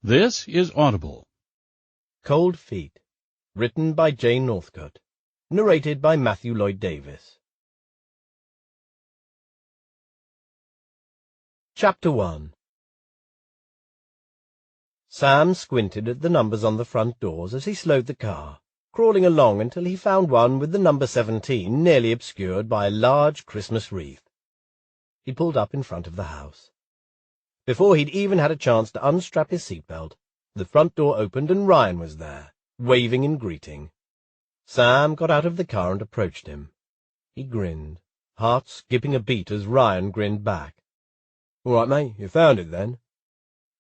This is Audible. Cold Feet, written by Jane Northcote, narrated by Matthew Lloyd Davis. Chapter 1. Sam squinted at the numbers on the front doors as he slowed the car, crawling along until he found one with the number 17 nearly obscured by a large Christmas wreath. He pulled up in front of the house. Before he'd even had a chance to unstrap his seatbelt, the front door opened and Ryan was there, waving in greeting. Sam got out of the car and approached him. He grinned, heart skipping a beat as Ryan grinned back. "All right, mate, you found it then?"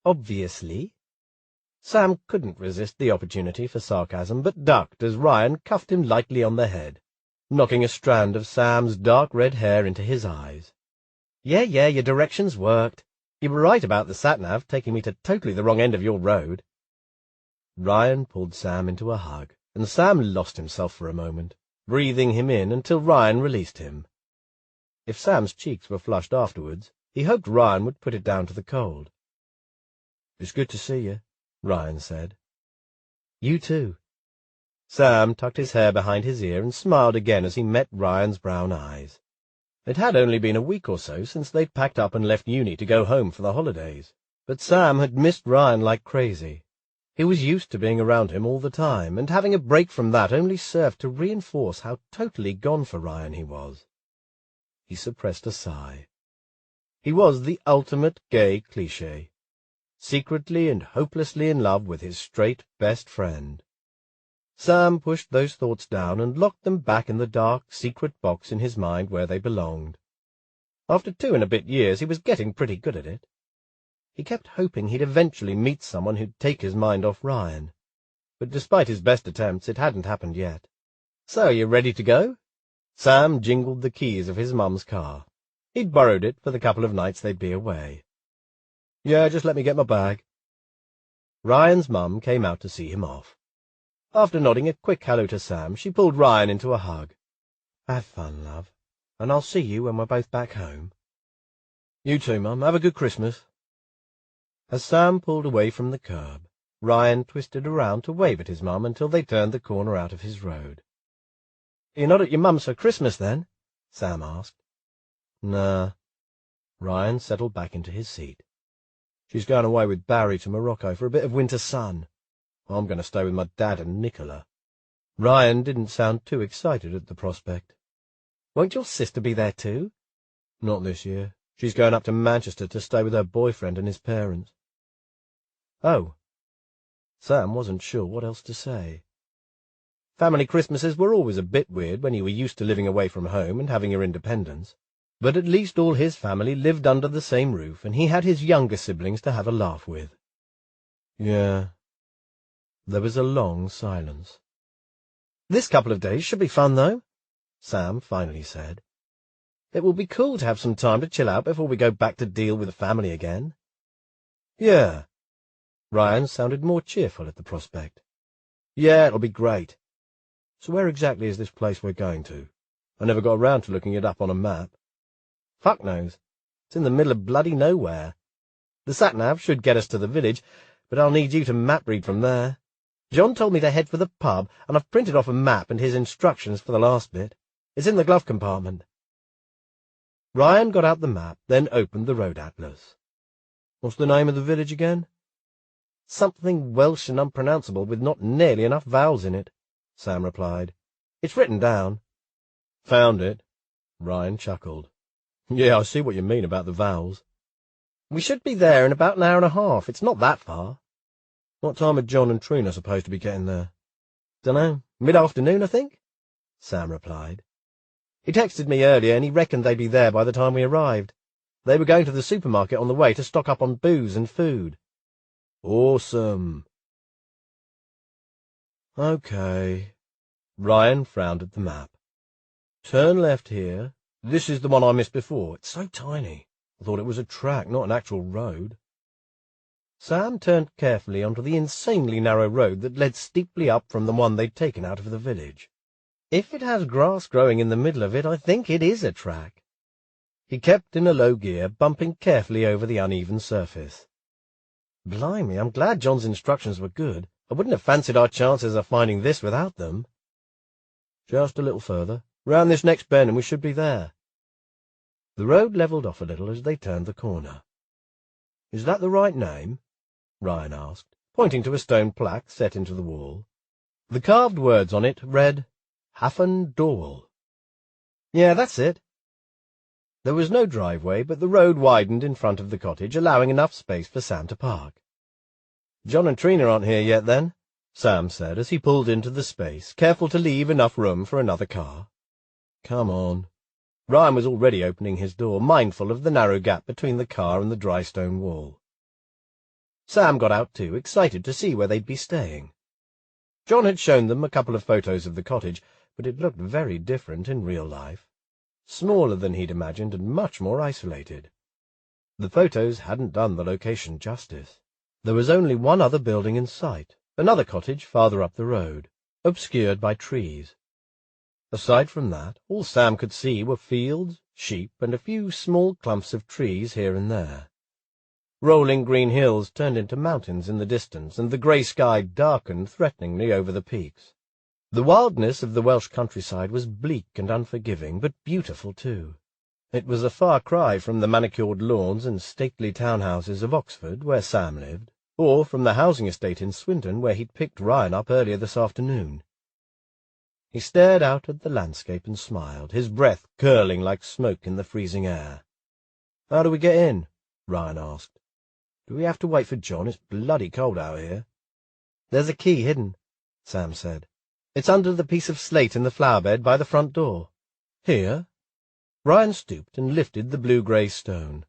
"Obviously." Sam couldn't resist the opportunity for sarcasm, but ducked as Ryan cuffed him lightly on the head, knocking a strand of Sam's dark red hair into his eyes. Yeah, your directions worked. You were right about the sat-nav taking me to totally the wrong end of your road." Ryan pulled Sam into a hug, and Sam lost himself for a moment, breathing him in until Ryan released him. If Sam's cheeks were flushed afterwards, he hoped Ryan would put it down to the cold. "It's good to see you," Ryan said. "You too." Sam tucked his hair behind his ear and smiled again as he met Ryan's brown eyes. It had only been a week or so since they'd packed up and left uni to go home for the holidays, but Sam had missed Ryan like crazy. He was used to being around him all the time, and having a break from that only served to reinforce how totally gone for Ryan he was. He suppressed a sigh. He was the ultimate gay cliché, secretly and hopelessly in love with his straight best friend. Sam pushed those thoughts down and locked them back in the dark, secret box in his mind where they belonged. After 2 and a bit years, he was getting pretty good at it. He kept hoping he'd eventually meet someone who'd take his mind off Ryan, but despite his best attempts, it hadn't happened yet. "So, you ready to go?" Sam jingled the keys of his mum's car. He'd borrowed it for the couple of nights they'd be away. "Yeah, just let me get my bag." Ryan's mum came out to see him off. After nodding a quick hello to Sam, she pulled Ryan into a hug. "Have fun, love, and I'll see you when we're both back home." "You too, Mum. Have a good Christmas." As Sam pulled away from the curb, Ryan twisted around to wave at his mum until they turned the corner out of his road. "You're not at your mum's for Christmas, then?" Sam asked. "Nah." Ryan settled back into his seat. "She's going away with Barry to Morocco for a bit of winter sun. I'm going to stay with my dad and Nicola." Ryan didn't sound too excited at the prospect. "Won't your sister be there too?" "Not this year. She's going up to Manchester to stay with her boyfriend and his parents." "Oh." Sam wasn't sure what else to say. Family Christmases were always a bit weird when you were used to living away from home and having your independence, but at least all his family lived under the same roof, and he had his younger siblings to have a laugh with. "Yeah." There was a long silence. "This couple of days should be fun, though," Sam finally said. "It will be cool to have some time to chill out before we go back to deal with the family again." "Yeah." Ryan sounded more cheerful at the prospect. "Yeah, it'll be great. So where exactly is this place we're going to? I never got around to looking it up on a map." "Fuck knows. It's in the middle of bloody nowhere. The sat-nav should get us to the village, but I'll need you to map read from there. John told me to head for the pub, and I've printed off a map and his instructions for the last bit. It's in the glove compartment." Ryan got out the map, then opened the road atlas. "What's the name of the village again?" "Something Welsh and unpronounceable with not nearly enough vowels in it," Sam replied. "It's written down." "Found it." Ryan chuckled. "Yeah, I see what you mean about the vowels." "We should be there in about an hour and a half. It's not that far." "What time are John and Trina supposed to be getting there?" "Dunno. Mid-afternoon, I think," Sam replied. "He texted me earlier, and he reckoned they'd be there by the time we arrived. They were going to the supermarket on the way to stock up on booze and food." "Awesome." "Okay." Ryan frowned at the map. "Turn left here. This is the one I missed before. It's so tiny. I thought it was a track, not an actual road." Sam turned carefully onto the insanely narrow road that led steeply up from the one they'd taken out of the village. "If it has grass growing in the middle of it, I think it is a track." He kept in a low gear, bumping carefully over the uneven surface. Blimey, I'm glad John's instructions were good. I wouldn't have fancied our chances of finding this without them. Just a little further. Round this next bend and we should be there. The road levelled off a little as they turned the corner. Is that the right name? Ryan asked, pointing to a stone plaque set into the wall. The carved words on it read, Haffen Dorwell. Yeah, that's it. There was no driveway, but the road widened in front of the cottage, allowing enough space for Sam to park. John and Trina aren't here yet, then? Sam said as he pulled into the space, careful to leave enough room for another car. Come on. Ryan was already opening his door, mindful of the narrow gap between the car and the dry stone wall. Sam got out too, excited to see where they'd be staying. John had shown them a couple of photos of the cottage, but it looked very different in real life. Smaller than he'd imagined and much more isolated. The photos hadn't done the location justice. There was only one other building in sight, another cottage farther up the road, obscured by trees. Aside from that, all Sam could see were fields, sheep, and a few small clumps of trees here and there. Rolling green hills turned into mountains in the distance, and the grey sky darkened threateningly over the peaks. The wildness of the Welsh countryside was bleak and unforgiving, but beautiful too. It was a far cry from the manicured lawns and stately townhouses of Oxford, where Sam lived, or from the housing estate in Swinton, where he'd picked Ryan up earlier this afternoon. He stared out at the landscape and smiled, his breath curling like smoke in the freezing air. "How do we get in?" Ryan asked. "Do we have to wait for John? It's bloody cold out here." "There's a key hidden," Sam said. "It's under the piece of slate in the flower bed by the front door." "Here?" Ryan stooped and lifted the blue-grey stone.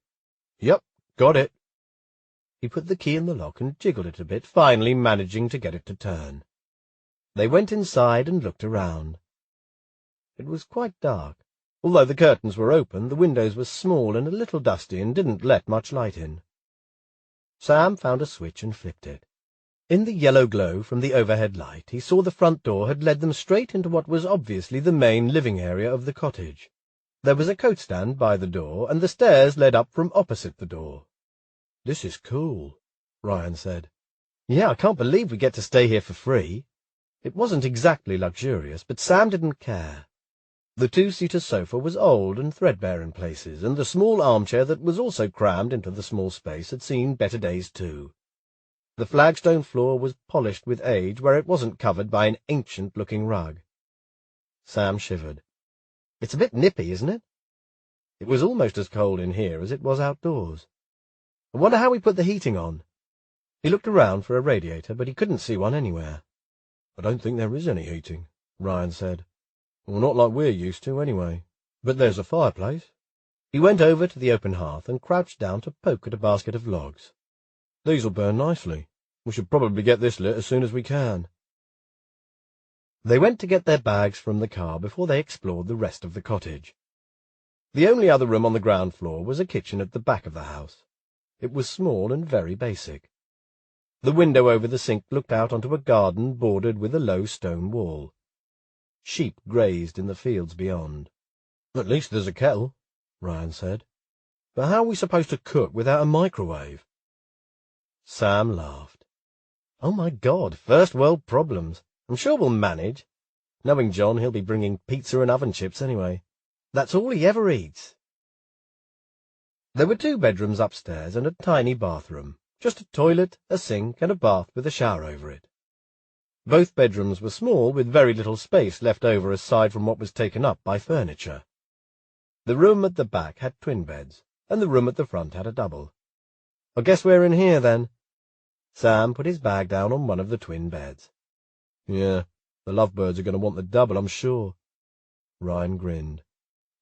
"Yep, got it." He put the key in the lock and jiggled it a bit, finally managing to get it to turn. They went inside and looked around. It was quite dark. Although the curtains were open, the windows were small and a little dusty and didn't let much light in. Sam found a switch and flipped it. In the yellow glow from the overhead light, he saw the front door had led them straight into what was obviously the main living area of the cottage. There was a coat stand by the door, and the stairs led up from opposite the door. "This is cool," Ryan said. "Yeah, I can't believe we get to stay here for free." It wasn't exactly luxurious, but Sam didn't care. The two-seater sofa was old and threadbare in places, and the small armchair that was also crammed into the small space had seen better days too. The flagstone floor was polished with age where it wasn't covered by an ancient-looking rug. Sam shivered. "It's a bit nippy, isn't it?" It was almost as cold in here as it was outdoors. "I wonder how we put the heating on." He looked around for a radiator, but he couldn't see one anywhere. "I don't think there is any heating," Ryan said. "Well, not like we're used to, anyway. But there's a fireplace." He went over to the open hearth and crouched down to poke at a basket of logs. "These'll burn nicely. We should probably get this lit as soon as we can." They went to get their bags from the car before they explored the rest of the cottage. The only other room on the ground floor was a kitchen at the back of the house. It was small and very basic. The window over the sink looked out onto a garden bordered with a low stone wall. Sheep grazed in the fields beyond. "At least there's a kettle," Ryan said. "But how are we supposed to cook without a microwave?" Sam laughed. "Oh, my God, first world problems. I'm sure we'll manage. Knowing John, he'll be bringing pizza and oven chips anyway. That's all he ever eats." There were 2 bedrooms upstairs and a tiny bathroom. Just a toilet, a sink, and a bath with a shower over it. Both bedrooms were small, with very little space left over aside from what was taken up by furniture. The room at the back had twin beds, and the room at the front had a double. "I guess we're in here, then." Sam put his bag down on one of the twin beds. "Yeah, the lovebirds are going to want the double, I'm sure." Ryan grinned.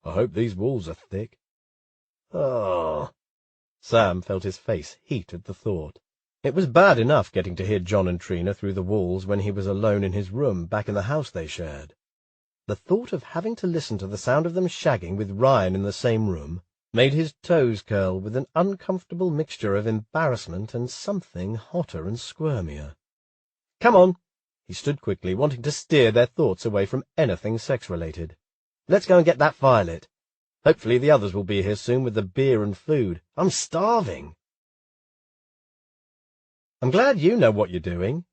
"I hope these walls are thick." "Oh." Sam felt his face heat at the thought. It was bad enough getting to hear John and Trina through the walls when he was alone in his room back in the house they shared. The thought of having to listen to the sound of them shagging with Ryan in the same room made his toes curl with an uncomfortable mixture of embarrassment and something hotter and squirmier. "Come on." He stood quickly, wanting to steer their thoughts away from anything sex-related. "Let's go and get that fire lit. Hopefully the others will be here soon with the beer and food. I'm starving." I'm glad you know what you're doing."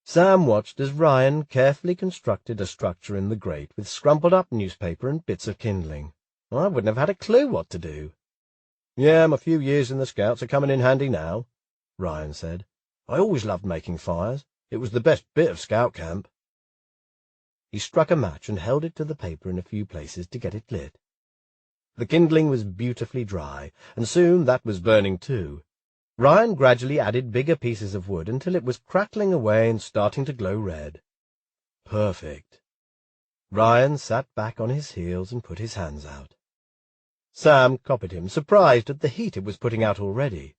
Sam watched as Ryan carefully constructed a structure in the grate with scrumpled-up newspaper and bits of kindling. I wouldn't have had a clue what to do. "Yeah, my few years in the Scouts are coming in handy now," Ryan said. "I always loved making fires. It was the best bit of Scout camp." He struck a match and held it to the paper in a few places to get it lit. The kindling was beautifully dry, and soon that was burning too. Ryan gradually added bigger pieces of wood until it was crackling away and starting to glow red. Perfect. Ryan sat back on his heels and put his hands out. Sam copied him, surprised at the heat it was putting out already.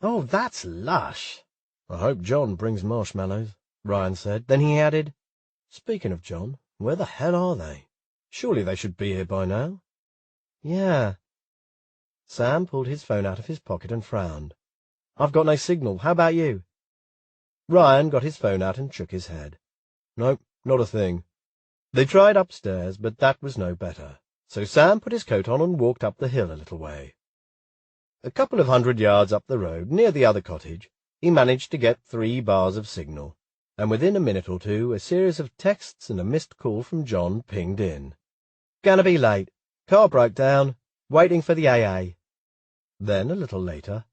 "Oh, that's lush." "I hope John brings marshmallows," Ryan said. Then he added, "Speaking of John, where the hell are they? Surely they should be here by now." "Yeah." Sam pulled his phone out of his pocket and frowned. "I've got no signal. How about you?" Ryan got his phone out and shook his head. "Nope, not a thing." They tried upstairs, but that was no better, so Sam put his coat on and walked up the hill a little way. A couple of 100 yards up the road, near the other cottage, he managed to get 3 bars of signal, and within a minute or two a series of texts and a missed call from John pinged in. "Gonna be late. Car broke down. Waiting for the AA." Then, a little later,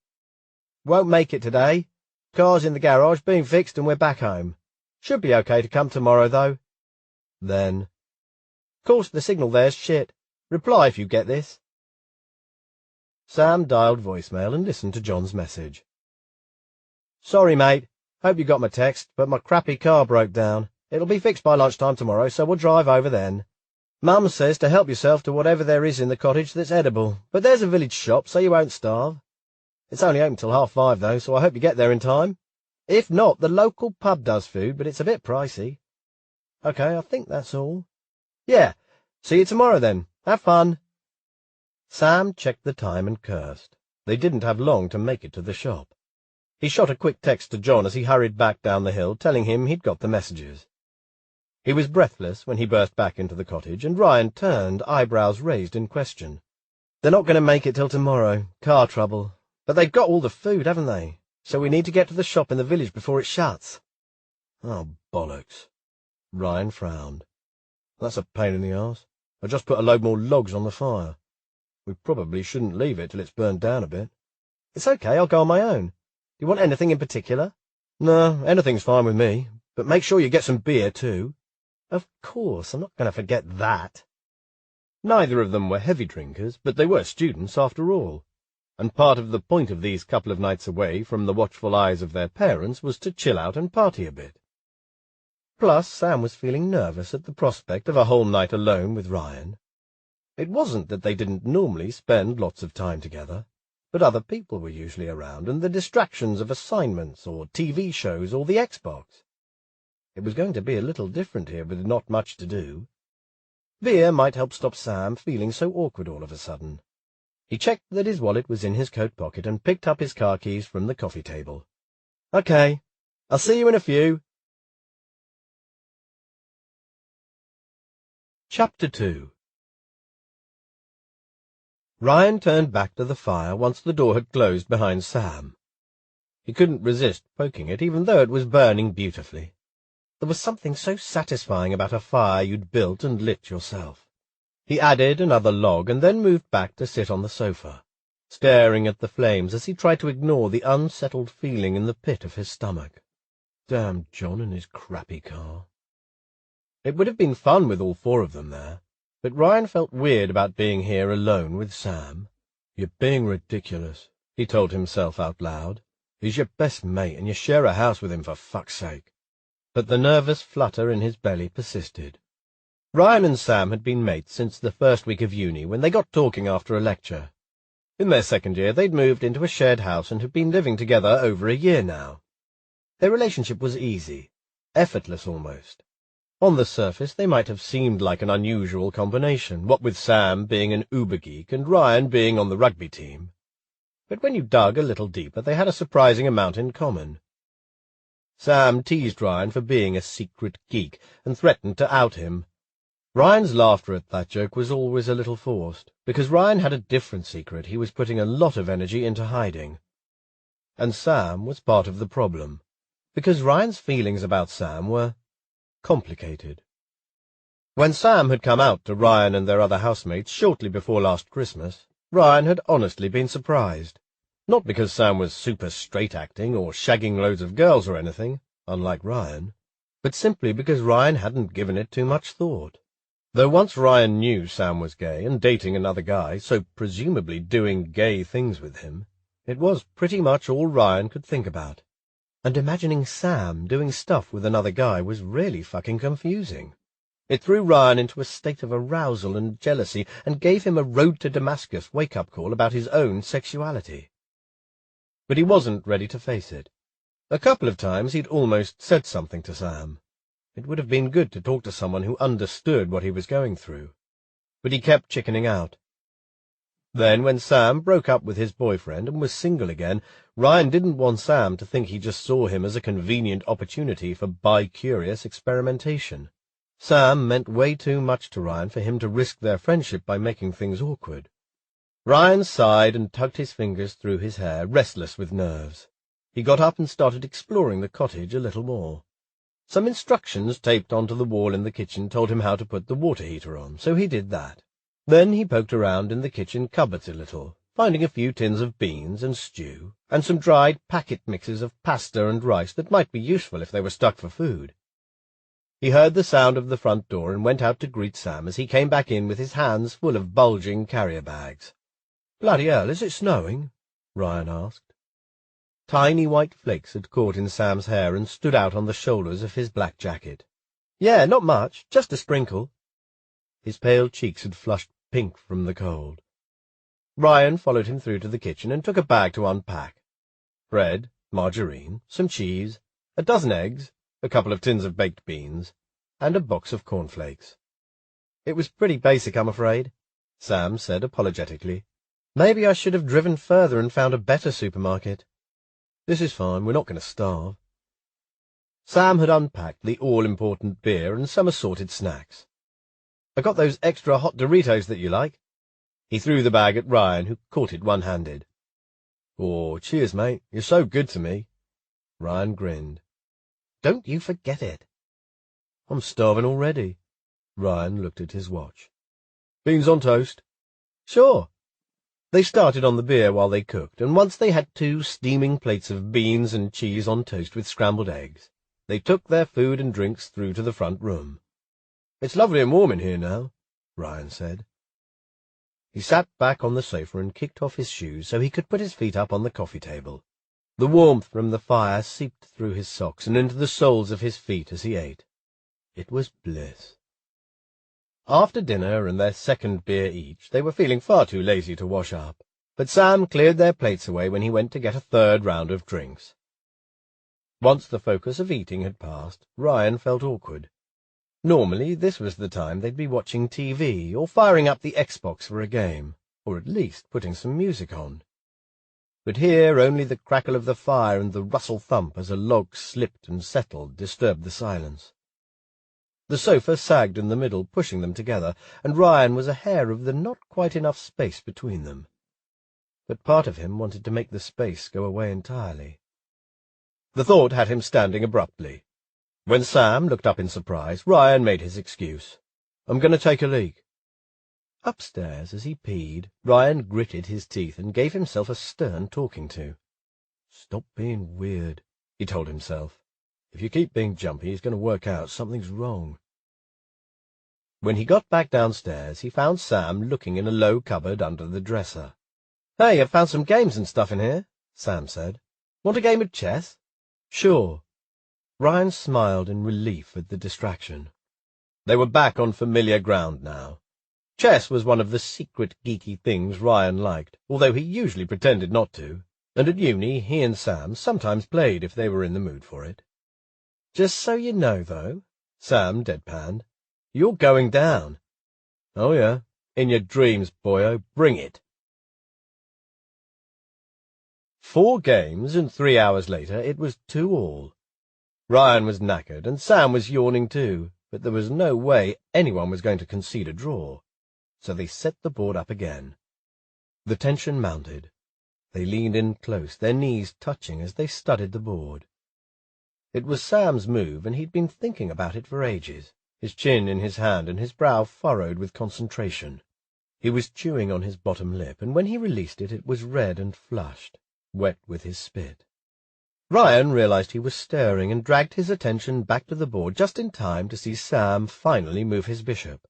"Won't make it today. Car's in the garage being fixed and we're back home. Should be okay to come tomorrow, though." Then, "Course the signal there's shit. Reply if you get this." Sam dialed voicemail and listened to John's message. "Sorry, mate. Hope you got my text, but my crappy car broke down. It'll be fixed by lunchtime tomorrow, so we'll drive over then. Mum says to help yourself to whatever there is in the cottage that's edible, but there's a village shop, so you won't starve. It's only open till 5:30, though, so I hope you get there in time. If not, the local pub does food, but it's a bit pricey. Okay, I think that's all. Yeah, see you tomorrow then. Have fun." Sam checked the time and cursed. They didn't have long to make it to the shop. He shot a quick text to John as he hurried back down the hill, telling him he'd got the messages. He was breathless when he burst back into the cottage, and Ryan turned, eyebrows raised in question. "They're not going to make it till tomorrow. Car trouble. But they've got all the food, haven't they? So we need to get to the shop in the village before it shuts." "Oh, bollocks." Ryan frowned. "That's a pain in the arse. I just put a load more logs on the fire. We probably shouldn't leave it till it's burned down a bit." "It's okay, I'll go on my own. Do you want anything in particular?" "No, anything's fine with me. But make sure you get some beer, too." "Of course, I'm not going to forget that." Neither of them were heavy drinkers, but they were students after all, and part of the point of these couple of nights away from the watchful eyes of their parents was to chill out and party a bit. Plus, Sam was feeling nervous at the prospect of a whole night alone with Ryan. It wasn't that they didn't normally spend lots of time together, but other people were usually around, and the distractions of assignments or TV shows or the Xbox. It was going to be a little different here with not much to do. Beer might help stop Sam feeling so awkward all of a sudden. He checked that his wallet was in his coat pocket and picked up his car keys from the coffee table. "Okay, I'll see you in a few." Chapter 2. Ryan turned back to the fire once the door had closed behind Sam. He couldn't resist poking it, even though it was burning beautifully. There was something so satisfying about a fire you'd built and lit yourself. He added another log and then moved back to sit on the sofa, staring at the flames as he tried to ignore the unsettled feeling in the pit of his stomach. Damn John and his crappy car. It would have been fun with all 4 of them there, but Ryan felt weird about being here alone with Sam. "You're being ridiculous," he told himself out loud. "He's your best mate, and you share a house with him, for fuck's sake." But the nervous flutter in his belly persisted. Ryan and Sam had been mates since the first week of uni, when they got talking after a lecture. In their second year they'd moved into a shared house and had been living together over a year now. Their relationship was easy, effortless almost. On the surface they might have seemed like an unusual combination, what with Sam being an uber geek and Ryan being on the rugby team. But when you dug a little deeper they had a surprising amount in common. Sam teased Ryan for being a secret geek and threatened to out him. Ryan's laughter at that joke was always a little forced, because Ryan had a different secret he was putting a lot of energy into hiding. And Sam was part of the problem. because Ryan's feelings about Sam were complicated. When Sam had come out to Ryan and their other housemates shortly before last Christmas, Ryan had honestly been surprised. Not because Sam was super straight-acting or shagging loads of girls or anything, unlike Ryan, but simply because Ryan hadn't given it too much thought. Though once Ryan knew Sam was gay and dating another guy, so presumably doing gay things with him, it was pretty much all Ryan could think about. And imagining Sam doing stuff with another guy was really fucking confusing. It threw Ryan into a state of arousal and jealousy and gave him a road to Damascus wake-up call about his own sexuality. But he wasn't ready to face it. A couple of times he'd almost said something to Sam. It would have been good to talk to someone who understood what he was going through. But he kept chickening out. Then, when Sam broke up with his boyfriend and was single again, Ryan didn't want Sam to think he just saw him as a convenient opportunity for bi-curious experimentation. Sam meant way too much to Ryan for him to risk their friendship by making things awkward. Ryan sighed and tugged his fingers through his hair, restless with nerves. He got up and started exploring the cottage a little more. Some instructions taped onto the wall in the kitchen told him how to put the water heater on, so he did that. Then he poked around in the kitchen cupboards a little, finding a few tins of beans and stew, and some dried packet mixes of pasta and rice that might be useful if they were stuck for food. He heard the sound of the front door and went out to greet Sam as he came back in with his hands full of bulging carrier bags. "Bloody hell, is it snowing?" Ryan asked. Tiny white flakes had caught in Sam's hair and stood out on the shoulders of his black jacket. "Yeah, not much, just a sprinkle." His pale cheeks had flushed pink from the cold. Ryan followed him through to the kitchen and took a bag to unpack. Bread, margarine, some cheese, a dozen eggs, a couple of tins of baked beans, and a box of cornflakes. "It was pretty basic, I'm afraid," Sam said apologetically. "Maybe I should have driven further and found a better supermarket." "This is fine, we're not going to starve." Sam had unpacked the all-important beer and some assorted snacks. "I got those extra hot Doritos that you like." He threw the bag at Ryan, who caught it one-handed. "Oh, cheers, mate. You're so good to me." Ryan grinned. "Don't you forget it." "I'm starving already." Ryan looked at his watch. "Beans on toast?" "Sure." They started on the beer while they cooked, and once they had 2 steaming plates of beans and cheese on toast with scrambled eggs, they took their food and drinks through to the front room. "It's lovely and warm in here now," Ryan said. He sat back on the sofa and kicked off his shoes so he could put his feet up on the coffee table. The warmth from the fire seeped through his socks and into the soles of his feet as he ate. It was bliss. After dinner and their second beer each, they were feeling far too lazy to wash up, but Sam cleared their plates away when he went to get a third round of drinks. Once the focus of eating had passed, Ryan felt awkward. Normally, this was the time they'd be watching TV or firing up the Xbox for a game, or at least putting some music on. But here only the crackle of the fire and the rustle thump as a log slipped and settled disturbed the silence. The sofa sagged in the middle, pushing them together, and Ryan was a hair of the not quite enough space between them. But part of him wanted to make the space go away entirely. The thought had him standing abruptly. When Sam looked up in surprise, Ryan made his excuse. "I'm going to take a leak." Upstairs, as he peed, Ryan gritted his teeth and gave himself a stern talking to. "Stop being weird," he told himself. "If you keep being jumpy, he's going to work out something's wrong." When he got back downstairs, he found Sam looking in a low cupboard under the dresser. "Hey, I've found some games and stuff in here," Sam said. "Want a game of chess?" "Sure." Ryan smiled in relief at the distraction. They were back on familiar ground now. Chess was one of the secret geeky things Ryan liked, although he usually pretended not to, and at uni he and Sam sometimes played if they were in the mood for it. "Just so you know, though," Sam deadpanned, "you're going down." "Oh, yeah, in your dreams, boyo, bring it." 4 games, and 3 hours later it was 2-2. Ryan was knackered, and Sam was yawning too, but there was no way anyone was going to concede a draw. So they set the board up again. The tension mounted. They leaned in close, their knees touching as they studied the board. It was Sam's move, and he'd been thinking about it for ages, his chin in his hand and his brow furrowed with concentration. He was chewing on his bottom lip, and when he released it, it was red and flushed, wet with his spit. Ryan realized he was stirring and dragged his attention back to the board just in time to see Sam finally move his bishop.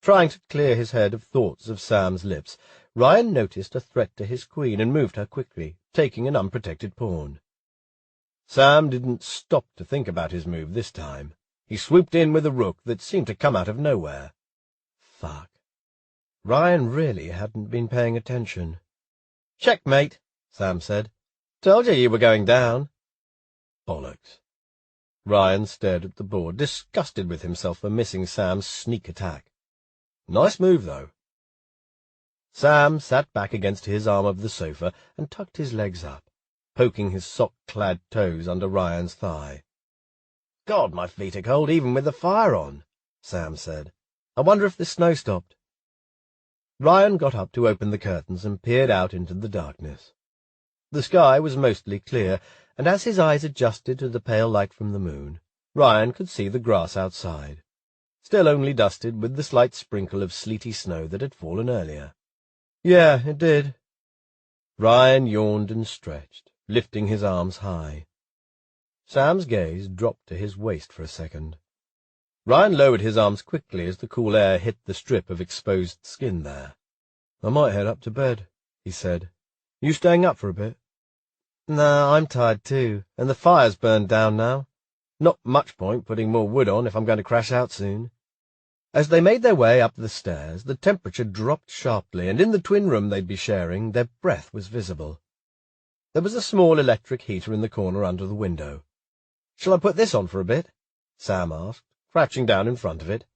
Trying to clear his head of thoughts of Sam's lips, Ryan noticed a threat to his queen and moved her quickly, taking an unprotected pawn. Sam didn't stop to think about his move this time. He swooped in with a rook that seemed to come out of nowhere. Fuck. Ryan really hadn't been paying attention. "Checkmate," Sam said. "Told you were going down." Bollocks. Ryan stared at the board, disgusted with himself for missing Sam's sneak attack. Nice move, though. Sam sat back against his arm of the sofa and tucked his legs up, poking his sock-clad toes under Ryan's thigh. "God, my feet are cold even with the fire on," Sam said. "I wonder if the snow stopped." Ryan got up to open the curtains and peered out into the darkness. The sky was mostly clear, and as his eyes adjusted to the pale light from the moon, Ryan could see the grass outside, still only dusted with the slight sprinkle of sleety snow that had fallen earlier. Yeah, it did. Ryan yawned and stretched, lifting his arms high. Sam's gaze dropped to his waist for a second. Ryan lowered his arms quickly as the cool air hit the strip of exposed skin there. "I might head up to bed," he said. "You staying up for a bit?" "No, I'm tired too, and the fire's burned down now. Not much point putting more wood on if I'm going to crash out soon." As they made their way up the stairs, the temperature dropped sharply, and in the twin room they'd be sharing, their breath was visible. There was a small electric heater in the corner under the window. "Shall I put this on for a bit?" Sam asked, crouching down in front of it.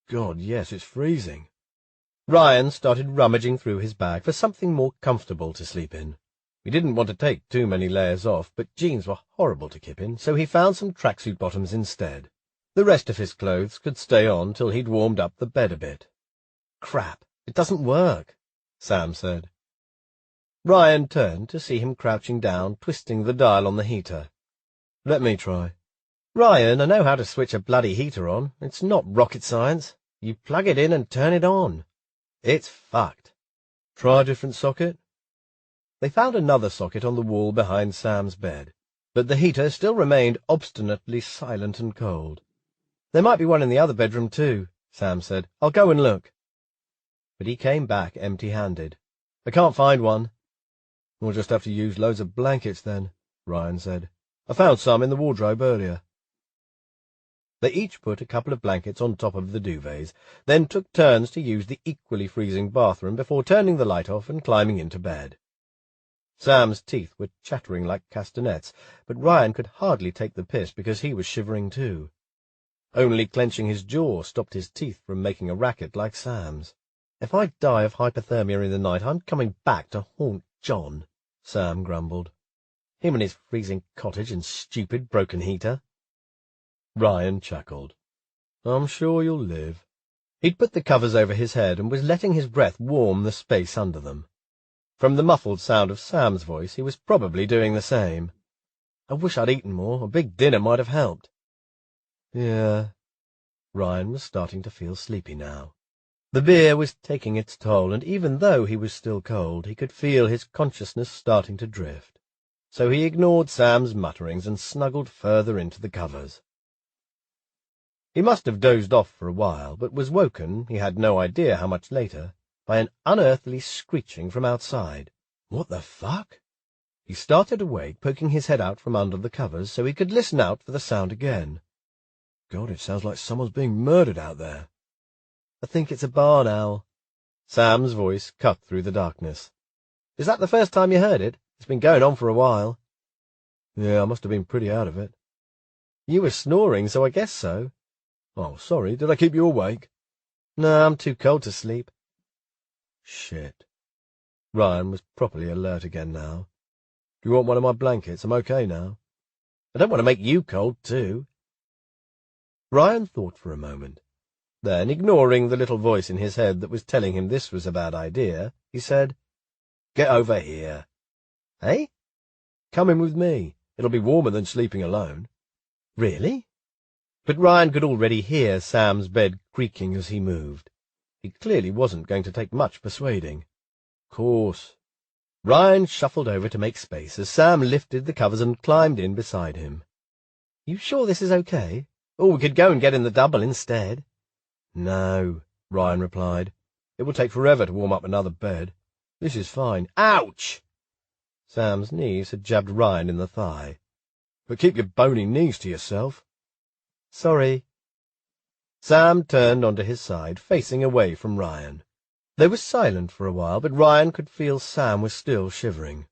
"God, yes, it's freezing." Ryan started rummaging through his bag for something more comfortable to sleep in. He didn't want to take too many layers off, but jeans were horrible to keep in, so he found some tracksuit bottoms instead. The rest of his clothes could stay on till he'd warmed up the bed a bit. "Crap, it doesn't work," Sam said. Ryan turned to see him crouching down, twisting the dial on the heater. "Let me try." "Ryan, I know how to switch a bloody heater on. It's not rocket science. You plug it in and turn it on. It's fucked." "Try a different socket?" They found another socket on the wall behind Sam's bed, but the heater still remained obstinately silent and cold. "There might be one in the other bedroom too," Sam said. "I'll go and look." But he came back empty-handed. "I can't find one." "We'll just have to use loads of blankets then," Ryan said. "I found some in the wardrobe earlier." They each put a couple of blankets on top of the duvets, then took turns to use the equally freezing bathroom before turning the light off and climbing into bed. Sam's teeth were chattering like castanets, but Ryan could hardly take the piss because he was shivering too. Only clenching his jaw stopped his teeth from making a racket like Sam's. "If I die of hypothermia in the night, I'm coming back to haunt John," Sam grumbled. "Him and his freezing cottage and stupid broken heater." Ryan chuckled. "I'm sure you'll live." He'd put the covers over his head and was letting his breath warm the space under them. From the muffled sound of Sam's voice, he was probably doing the same. "I wish I'd eaten more. A big dinner might have helped." Yeah. Ryan was starting to feel sleepy now. The beer was taking its toll, and even though he was still cold, he could feel his consciousness starting to drift. So he ignored Sam's mutterings and snuggled further into the covers. He must have dozed off for a while, but was woken, he had no idea how much later, by an unearthly screeching from outside. What the fuck? He started awake, poking his head out from under the covers so he could listen out for the sound again. God, it sounds like someone's being murdered out there. "I think it's a barn owl." Sam's voice cut through the darkness. "Is that the first time you heard it? It's been going on for a while." "Yeah, I must have been pretty out of it." "You were snoring, so I guess so." "Oh, sorry, did I keep you awake?" "No, I'm too cold to sleep." Shit. Ryan was properly alert again now. "Do you want one of my blankets? I'm okay now." "I don't want to make you cold, too." Ryan thought for a moment. Then, ignoring the little voice in his head that was telling him this was a bad idea, he said, "Get over here." "Eh?" "Come in with me. It'll be warmer than sleeping alone." "Really?" But Ryan could already hear Sam's bed creaking as he moved. He clearly wasn't going to take much persuading. "Course." Ryan shuffled over to make space as Sam lifted the covers and climbed in beside him. "You sure this is okay? Or we could go and get in the double instead." "No," Ryan replied. "It will take forever to warm up another bed. This is fine." "Ouch!" Sam's knees had jabbed Ryan in the thigh. "But keep your bony knees to yourself." "Sorry." Sam turned onto his side, facing away from Ryan. They were silent for a while, but Ryan could feel Sam was still shivering.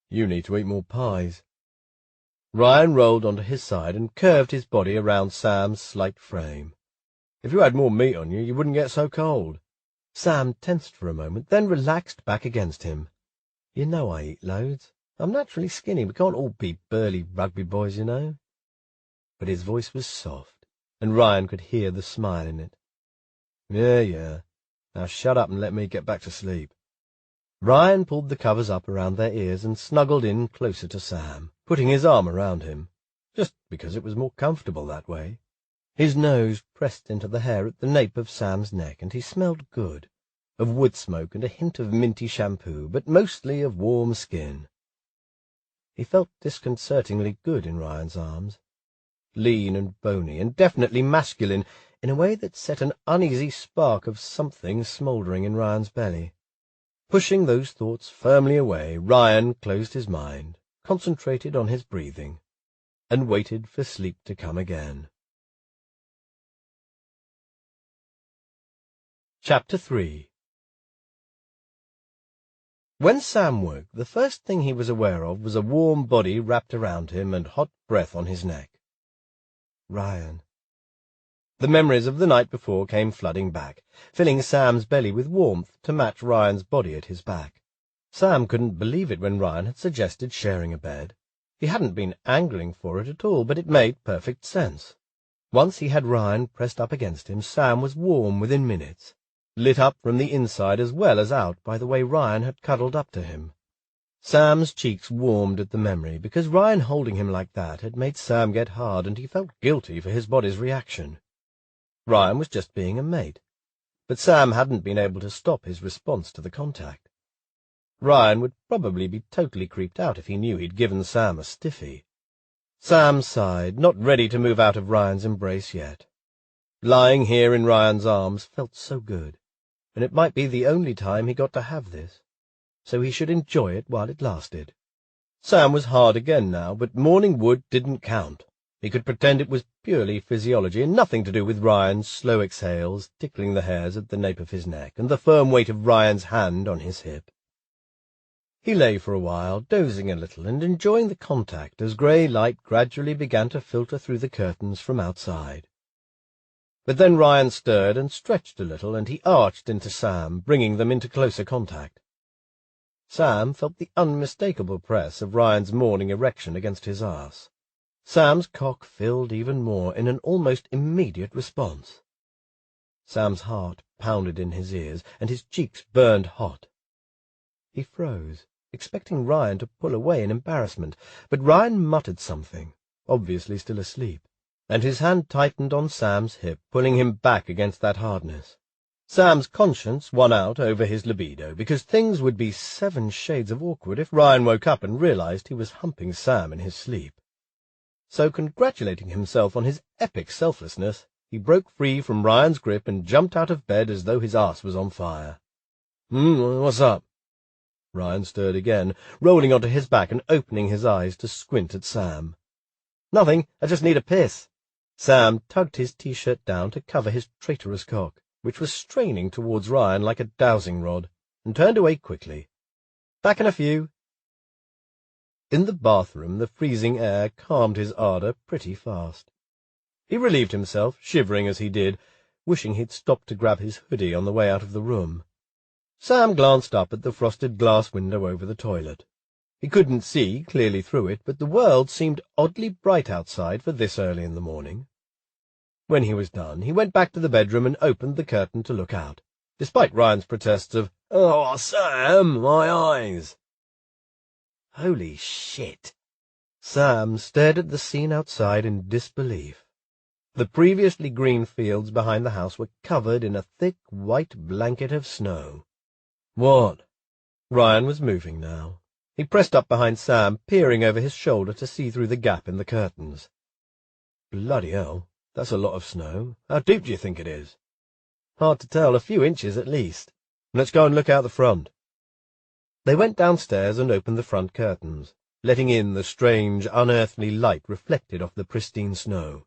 "You need to eat more pies." Ryan rolled onto his side and curved his body around Sam's slight frame. "If you had more meat on you, you wouldn't get so cold." Sam tensed for a moment, then relaxed back against him. "You know I eat loads. I'm naturally skinny. We can't all be burly rugby boys, you know." But his voice was soft, and Ryan could hear the smile in it. Yeah. Now shut up and let me get back to sleep." Ryan pulled the covers up around their ears and snuggled in closer to Sam, putting his arm around him, just because it was more comfortable that way. His nose pressed into the hair at the nape of Sam's neck, and he smelled good, of wood smoke and a hint of minty shampoo, but mostly of warm skin. He felt disconcertingly good in Ryan's arms, lean and bony, and definitely masculine, in a way that set an uneasy spark of something smouldering in Ryan's belly. Pushing those thoughts firmly away, Ryan closed his mind, concentrated on his breathing, and waited for sleep to come again. Chapter 3. When Sam woke, the first thing he was aware of was a warm body wrapped around him and hot breath on his neck. Ryan. The memories of the night before came flooding back, filling Sam's belly with warmth to match Ryan's body at his back. Sam couldn't believe it when Ryan had suggested sharing a bed. He hadn't been angling for it at all, but it made perfect sense. Once he had Ryan pressed up against him, Sam was warm within minutes, lit up from the inside as well as out by the way Ryan had cuddled up to him. Sam's cheeks warmed at the memory, because Ryan holding him like that had made Sam get hard, and he felt guilty for his body's reaction. Ryan was just being a mate, but Sam hadn't been able to stop his response to the contact. Ryan would probably be totally creeped out if he knew he'd given Sam a stiffy. Sam sighed, not ready to move out of Ryan's embrace yet. Lying here in Ryan's arms felt so good, and it might be the only time he got to have this, so he should enjoy it while it lasted. Sam was hard again now, but morning wood didn't count. He could pretend it was purely physiology and nothing to do with Ryan's slow exhales tickling the hairs at the nape of his neck and the firm weight of Ryan's hand on his hip. He lay for a while, dozing a little and enjoying the contact as grey light gradually began to filter through the curtains from outside. But then Ryan stirred and stretched a little, and he arched into Sam, bringing them into closer contact. Sam felt the unmistakable press of Ryan's morning erection against his arse. Sam's cock filled even more in an almost immediate response. Sam's heart pounded in his ears, and his cheeks burned hot. He froze, expecting Ryan to pull away in embarrassment, but Ryan muttered something, obviously still asleep, and his hand tightened on Sam's hip, pulling him back against that hardness. Sam's conscience won out over his libido, because things would be 7 shades of awkward if Ryan woke up and realized he was humping Sam in his sleep. So, congratulating himself on his epic selflessness, he broke free from Ryan's grip and jumped out of bed as though his arse was on fire. What's up?" Ryan stirred again, rolling onto his back and opening his eyes to squint at Sam. "Nothing. I just need a piss." Sam tugged his T-shirt down to cover his traitorous cock, which was straining towards Ryan like a dowsing rod, and turned away quickly. "Back in a few." In the bathroom, the freezing air calmed his ardour pretty fast. He relieved himself, shivering as he did, wishing he'd stopped to grab his hoodie on the way out of the room. Sam glanced up at the frosted glass window over the toilet. He couldn't see clearly through it, but the world seemed oddly bright outside for this early in the morning. When he was done, he went back to the bedroom and opened the curtain to look out, despite Ryan's protests of, "Oh, Sam, my eyes!" Holy shit! Sam stared at the scene outside in disbelief. The previously green fields behind the house were covered in a thick white blanket of snow. What? Ryan was moving now. He pressed up behind Sam, peering over his shoulder to see through the gap in the curtains. Bloody hell, that's a lot of snow. How deep do you think it is? Hard to tell, a few inches at least. Let's go and look out the front. They went downstairs and opened the front curtains, letting in the strange, unearthly light reflected off the pristine snow.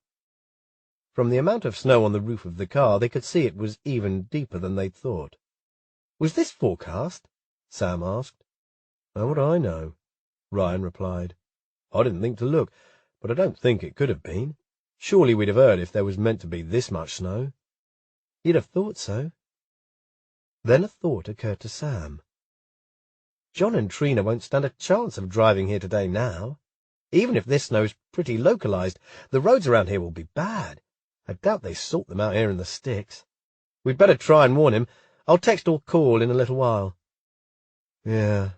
From the amount of snow on the roof of the car, they could see it was even deeper than they'd thought. Was this forecast? Sam asked. How would I know? Ryan replied. I didn't think to look, but I don't think it could have been. Surely we'd have heard if there was meant to be this much snow. You'd have thought so. Then a thought occurred to Sam. John and Trina won't stand a chance of driving here today now. Even if this snow's pretty localized, the roads around here will be bad. I doubt they sort them out here in the sticks. We'd better try and warn him. I'll text or call in a little while. Yeah,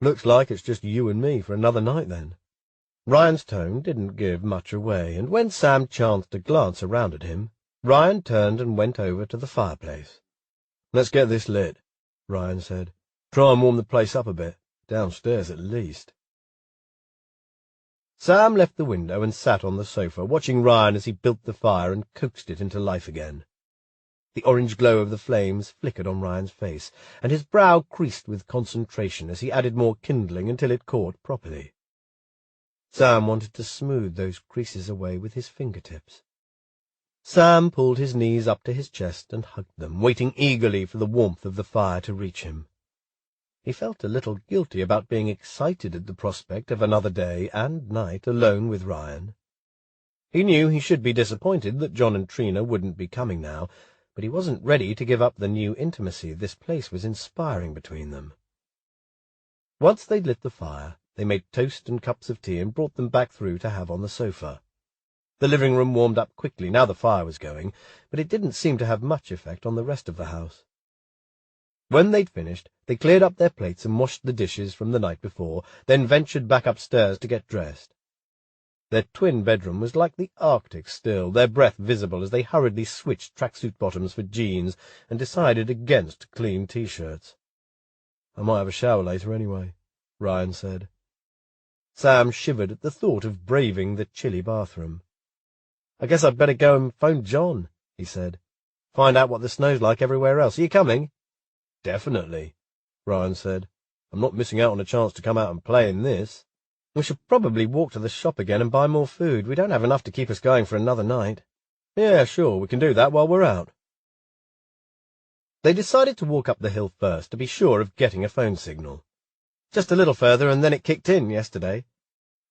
looks like it's just you and me for another night then. Ryan's tone didn't give much away, and when Sam chanced to glance around at him, Ryan turned and went over to the fireplace. Let's get this lit, Ryan said. Try and warm the place up a bit, downstairs at least. Sam left the window and sat on the sofa, watching Ryan as he built the fire and coaxed it into life again. The orange glow of the flames flickered on Ryan's face, and his brow creased with concentration as he added more kindling until it caught properly. Sam wanted to smooth those creases away with his fingertips. Sam pulled his knees up to his chest and hugged them, waiting eagerly for the warmth of the fire to reach him. He felt a little guilty about being excited at the prospect of another day and night alone with Ryan. He knew he should be disappointed that John and Trina wouldn't be coming now, but he wasn't ready to give up the new intimacy this place was inspiring between them. Once they'd lit the fire, they made toast and cups of tea and brought them back through to have on the sofa. The living room warmed up quickly now the fire was going, but it didn't seem to have much effect on the rest of the house. When they'd finished, they cleared up their plates and washed the dishes from the night before, then ventured back upstairs to get dressed. Their twin bedroom was like the Arctic still, their breath visible as they hurriedly switched tracksuit bottoms for jeans and decided against clean T-shirts. I might have a shower later anyway, Ryan said. Sam shivered at the thought of braving the chilly bathroom. I guess I'd better go and phone John, he said. Find out what the snow's like everywhere else. Are you coming? Definitely, Ryan said. I'm not missing out on a chance to come out and play in this. We should probably walk to the shop again and buy more food. We don't have enough to keep us going for another night. Yeah, sure, we can do that while we're out. They decided to walk up the hill first to be sure of getting a phone signal. Just a little further, and then it kicked in yesterday.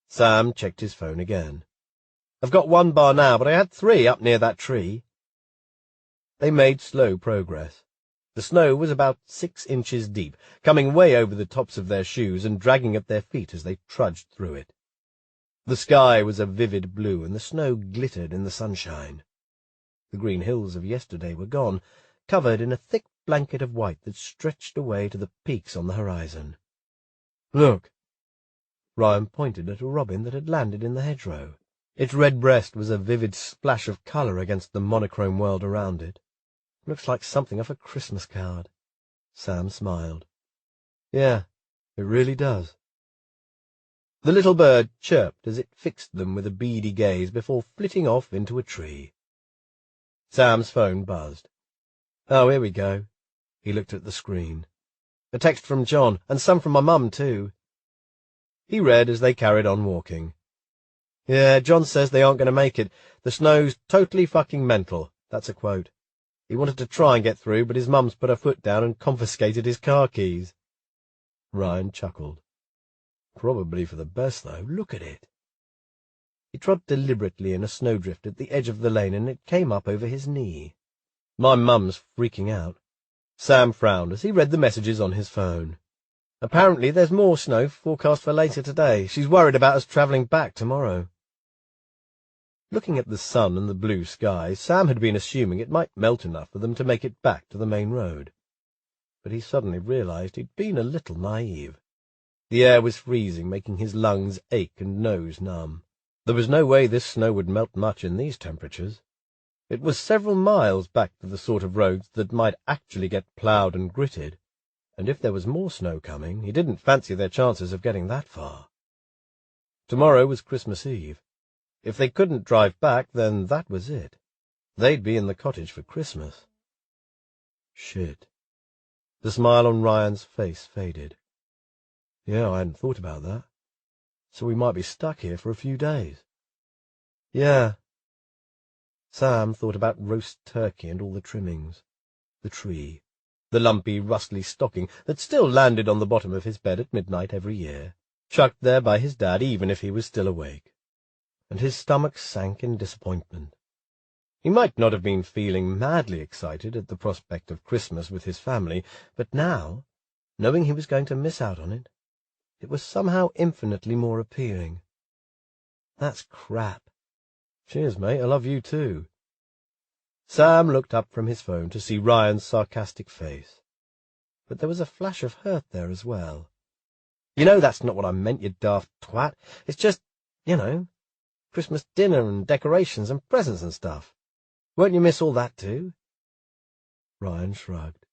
Sam checked his phone again. I've got 1 bar now, but I had 3 up near that tree. They made slow progress. The snow was about 6 inches deep, coming way over the tops of their shoes and dragging at their feet as they trudged through it. The sky was a vivid blue, and the snow glittered in the sunshine. The green hills of yesterday were gone, covered in a thick blanket of white that stretched away to the peaks on the horizon. Look! Ryan pointed at a robin that had landed in the hedgerow. Its red breast was a vivid splash of colour against the monochrome world around it. Looks like something off a Christmas card. Sam smiled. Yeah, it really does. The little bird chirped as it fixed them with a beady gaze before flitting off into a tree. Sam's phone buzzed. Oh, here we go. He looked at the screen. A text from John, and some from my mum, too. He read as they carried on walking. Yeah, John says they aren't going to make it. The snow's totally fucking mental. That's a quote. He wanted to try and get through, but his mum's put her foot down and confiscated his car keys. Ryan chuckled. Probably for the best, though. Look at it. He trod deliberately in a snowdrift at the edge of the lane, and it came up over his knee. My mum's freaking out. Sam frowned as he read the messages on his phone. Apparently there's more snow forecast for later today. She's worried about us travelling back tomorrow. Looking at the sun and the blue sky, Sam had been assuming it might melt enough for them to make it back to the main road. But he suddenly realized he'd been a little naive. The air was freezing, making his lungs ache and nose numb. There was no way this snow would melt much in these temperatures. It was several miles back to the sort of roads that might actually get ploughed and gritted, and if there was more snow coming, he didn't fancy their chances of getting that far. Tomorrow was Christmas Eve. If they couldn't drive back, then that was it. They'd be in the cottage for Christmas. Shit. The smile on Ryan's face faded. Yeah, I hadn't thought about that. So we might be stuck here for a few days. Yeah. Sam thought about roast turkey and all the trimmings, the tree, the lumpy, rustly stocking that still landed on the bottom of his bed at midnight every year, chucked there by his dad even if he was still awake. And his stomach sank in disappointment. He might not have been feeling madly excited at the prospect of Christmas with his family, but now, knowing he was going to miss out on it, it was somehow infinitely more appealing. That's crap. Cheers, mate, I love you too. Sam looked up from his phone to see Ryan's sarcastic face, but there was a flash of hurt there as well. You know that's not what I meant, you daft twat. It's just, Christmas dinner and decorations and presents and stuff. Won't you miss all that too? Ryan shrugged.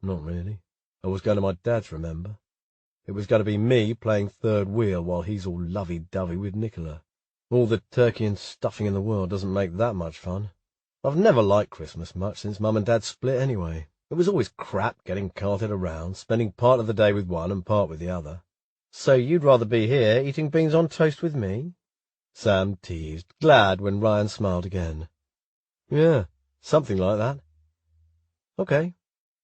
Not really. I was going to my dad's, remember? It was going to be me playing third wheel while he's all lovey-dovey with Nicola. All the turkey and stuffing in the world doesn't make that much fun. I've never liked Christmas much since Mum and Dad split anyway. It was always crap getting carted around, spending part of the day with one and part with the other. So you'd rather be here eating beans on toast with me? Sam teased, glad when Ryan smiled again. Yeah, something like that. Okay.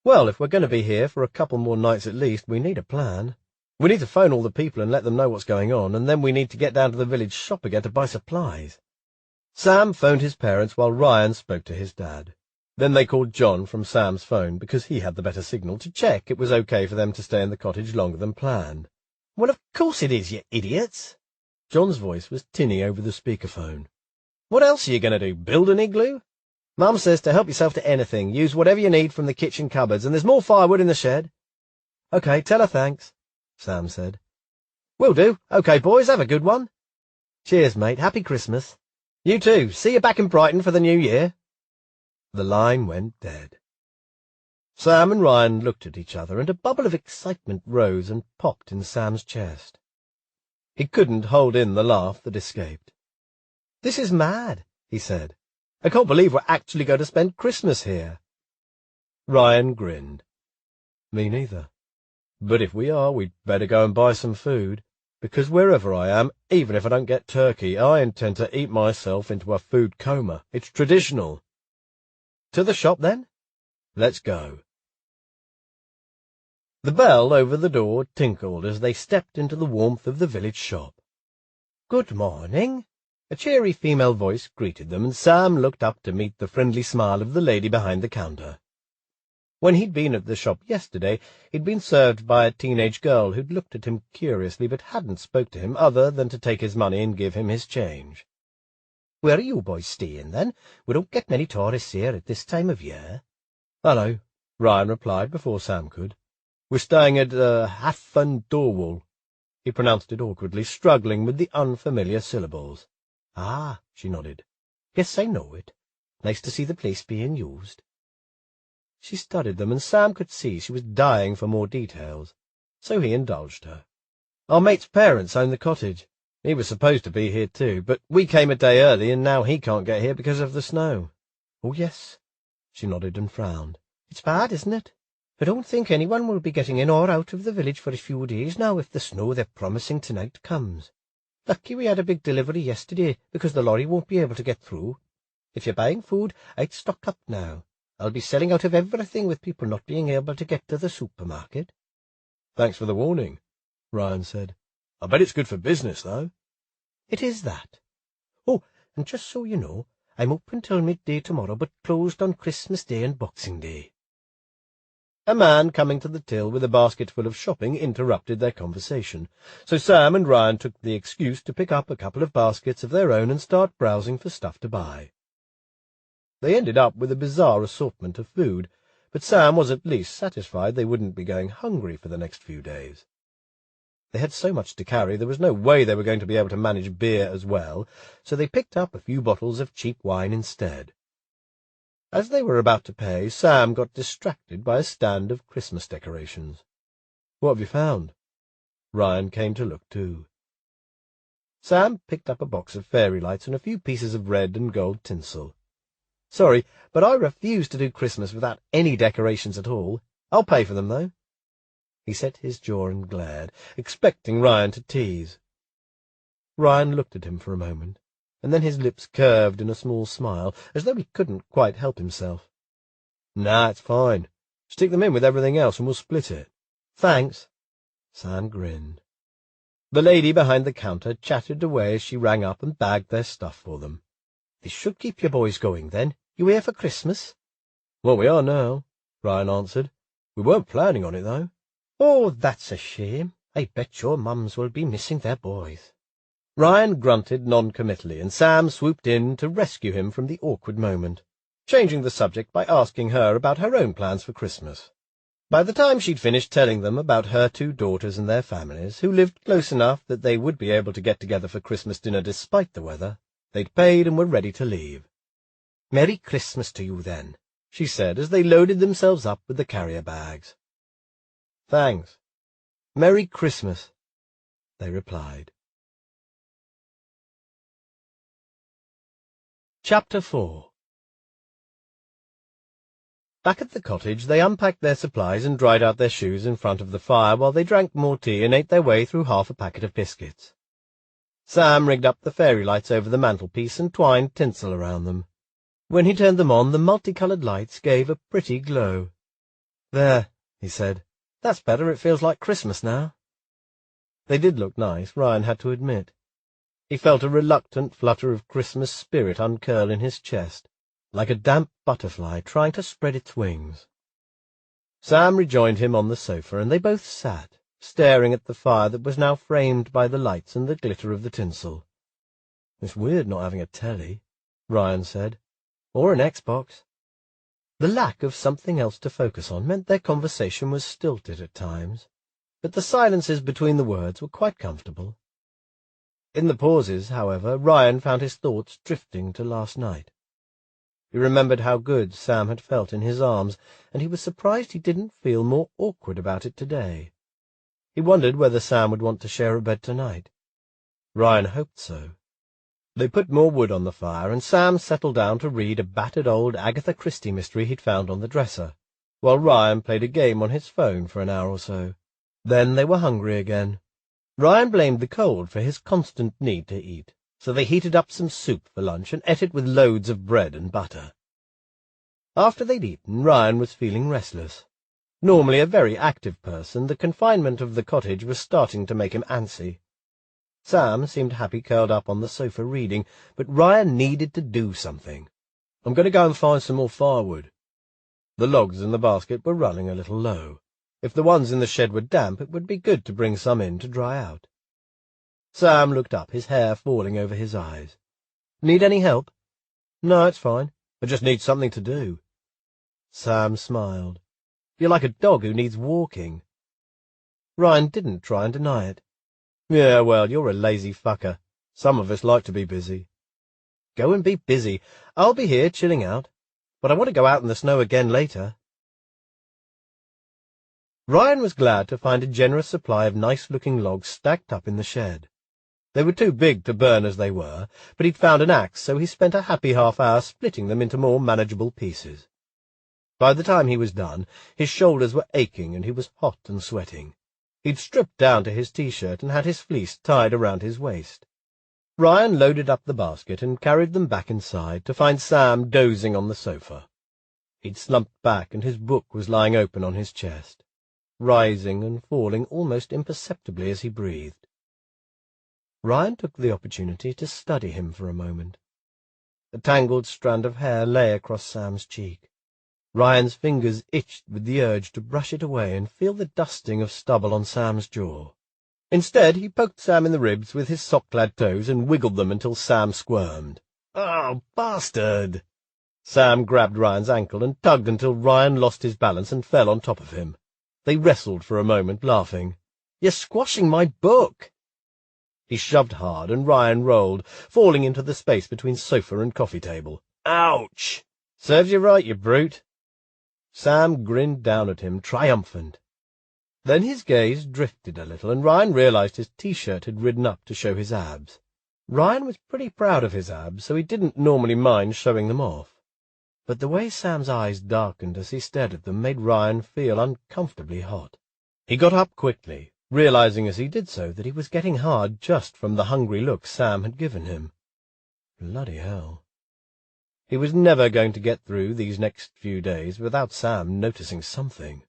Well, if we're going to be here for a couple more nights at least, we need a plan. We need to phone all the people and let them know what's going on, and then we need to get down to the village shop again to buy supplies. Sam phoned his parents while Ryan spoke to his dad. Then they called John from Sam's phone, because he had the better signal, to check it was okay for them to stay in the cottage longer than planned. Well, of course it is, you idiots. John's voice was tinny over the speakerphone. What else are you going to do, build an igloo? Mum says to help yourself to anything. Use whatever you need from the kitchen cupboards, and there's more firewood in the shed. Okay, tell her thanks, Sam said. Will do. Okay, boys, have a good one. Cheers, mate. Happy Christmas. You too. See you back in Brighton for the new year. The line went dead. Sam and Ryan looked at each other, and a bubble of excitement rose and popped in Sam's chest. He couldn't hold in the laugh that escaped. This is mad, he said. I can't believe we're actually going to spend Christmas here. Ryan grinned. Me neither. But if we are, we'd better go and buy some food, because wherever I am, even if I don't get turkey, I intend to eat myself into a food coma. It's traditional. To the shop, then? Let's go. The bell over the door tinkled as they stepped into the warmth of the village shop. Good morning. A cheery female voice greeted them, and Sam looked up to meet the friendly smile of the lady behind the counter. When he'd been at the shop yesterday, he'd been served by a teenage girl who'd looked at him curiously but hadn't spoke to him other than to take his money and give him his change. Where are you boys staying, then? We don't get many tourists here at this time of year. Hello, Ryan replied before Sam could. We're staying at Haffan Dorwall. He pronounced it awkwardly, struggling with the unfamiliar syllables. Ah, she nodded. Yes, I know it. Nice to see the place being used. She studied them, and Sam could see she was dying for more details, so he indulged her. Our mate's parents own the cottage. He was supposed to be here too, but we came a day early, and now he can't get here because of the snow. Oh, yes, she nodded and frowned. It's bad, isn't it? I don't think anyone will be getting in or out of the village for a few days now if the snow they're promising tonight comes. Lucky we had a big delivery yesterday, because the lorry won't be able to get through. If you're buying food, I'd stock up now. I'll be selling out of everything with people not being able to get to the supermarket. Thanks for the warning, Ryan said. I bet it's good for business, though. It is that. Oh, and just so you know, I'm open till midday tomorrow, but closed on Christmas Day and Boxing Day. A man coming to the till with a basket full of shopping interrupted their conversation, so Sam and Ryan took the excuse to pick up a couple of baskets of their own and start browsing for stuff to buy. They ended up with a bizarre assortment of food, but Sam was at least satisfied they wouldn't be going hungry for the next few days. They had so much to carry, there was no way they were going to be able to manage beer as well, so they picked up a few bottles of cheap wine instead. As they were about to pay, Sam got distracted by a stand of Christmas decorations. "What have you found?" Ryan came to look too. Sam picked up a box of fairy lights and a few pieces of red and gold tinsel. "Sorry, but I refuse to do Christmas without any decorations at all. I'll pay for them, though." He set his jaw and glared, expecting Ryan to tease. Ryan looked at him for a moment, and then his lips curved in a small smile, as though he couldn't quite help himself. "Nah, it's fine. Stick them in with everything else and we'll split it." "Thanks." Sam grinned. The lady behind the counter chattered away as she rang up and bagged their stuff for them. "This should keep your boys going, then. You here for Christmas?" "Well, we are now," Ryan answered. "We weren't planning on it, though." "Oh, that's a shame. I bet your mums will be missing their boys." Ryan grunted non-committally, and Sam swooped in to rescue him from the awkward moment, changing the subject by asking her about her own plans for Christmas. By the time she'd finished telling them about her 2 daughters and their families, who lived close enough that they would be able to get together for Christmas dinner despite the weather, they'd paid and were ready to leave. "Merry Christmas to you, then," she said as they loaded themselves up with the carrier bags. "Thanks. Merry Christmas," they replied. Chapter 4. Back at the cottage, they unpacked their supplies and dried out their shoes in front of the fire while they drank more tea and ate their way through half a packet of biscuits. Sam rigged up the fairy lights over the mantelpiece and twined tinsel around them. When he turned them on, the multicoloured lights gave a pretty glow. "There," he said. "That's better. It feels like Christmas now." They did look nice, Ryan had to admit. He felt a reluctant flutter of Christmas spirit uncurl in his chest, like a damp butterfly trying to spread its wings. Sam rejoined him on the sofa, and they both sat, staring at the fire that was now framed by the lights and the glitter of the tinsel. "It's weird not having a telly," Ryan said, "or an Xbox." The lack of something else to focus on meant their conversation was stilted at times, but the silences between the words were quite comfortable. In the pauses, however, Ryan found his thoughts drifting to last night. He remembered how good Sam had felt in his arms, and he was surprised he didn't feel more awkward about it today. He wondered whether Sam would want to share a bed tonight. Ryan hoped so. They put more wood on the fire, and Sam settled down to read a battered old Agatha Christie mystery he'd found on the dresser, while Ryan played a game on his phone for an hour or so. Then they were hungry again. Ryan blamed the cold for his constant need to eat, so they heated up some soup for lunch and ate it with loads of bread and butter. After they'd eaten, Ryan was feeling restless. Normally a very active person, the confinement of the cottage was starting to make him antsy. Sam seemed happy curled up on the sofa reading, but Ryan needed to do something. "I'm going to go and find some more firewood." The logs in the basket were running a little low. If the ones in the shed were damp, it would be good to bring some in to dry out. Sam looked up, his hair falling over his eyes. "Need any help?" "No, it's fine. I just need something to do." Sam smiled. "You're like a dog who needs walking." Ryan didn't try and deny it. "Yeah, well, you're a lazy fucker. Some of us like to be busy." "Go and be busy. I'll be here chilling out. But I want to go out in the snow again later." Ryan was glad to find a generous supply of nice-looking logs stacked up in the shed. They were too big to burn as they were, but he'd found an axe, so he spent a happy half-hour splitting them into more manageable pieces. By the time he was done, his shoulders were aching and he was hot and sweating. He'd stripped down to his T-shirt and had his fleece tied around his waist. Ryan loaded up the basket and carried them back inside to find Sam dozing on the sofa. He'd slumped back and his book was lying open on his chest, rising and falling almost imperceptibly as he breathed. Ryan took the opportunity to study him for a moment. A tangled strand of hair lay across Sam's cheek. Ryan's fingers itched with the urge to brush it away and feel the dusting of stubble on Sam's jaw. Instead, he poked Sam in the ribs with his sock-clad toes and wiggled them until Sam squirmed. "Oh, bastard!" Sam grabbed Ryan's ankle and tugged until Ryan lost his balance and fell on top of him. They wrestled for a moment, laughing. You're squashing my book!" He shoved hard, and Ryan rolled, falling into the space between sofa and coffee table. "Ouch! Serves you right, you brute." Sam grinned down at him, triumphant. Then his gaze drifted a little, and Ryan realized his T-shirt had ridden up to show his abs. Ryan was pretty proud of his abs, so he didn't normally mind showing them off. But the way Sam's eyes darkened as he stared at them made Ryan feel uncomfortably hot. He got up quickly, realizing as he did so that he was getting hard just from the hungry look Sam had given him. Bloody hell. He was never going to get through these next few days without Sam noticing something.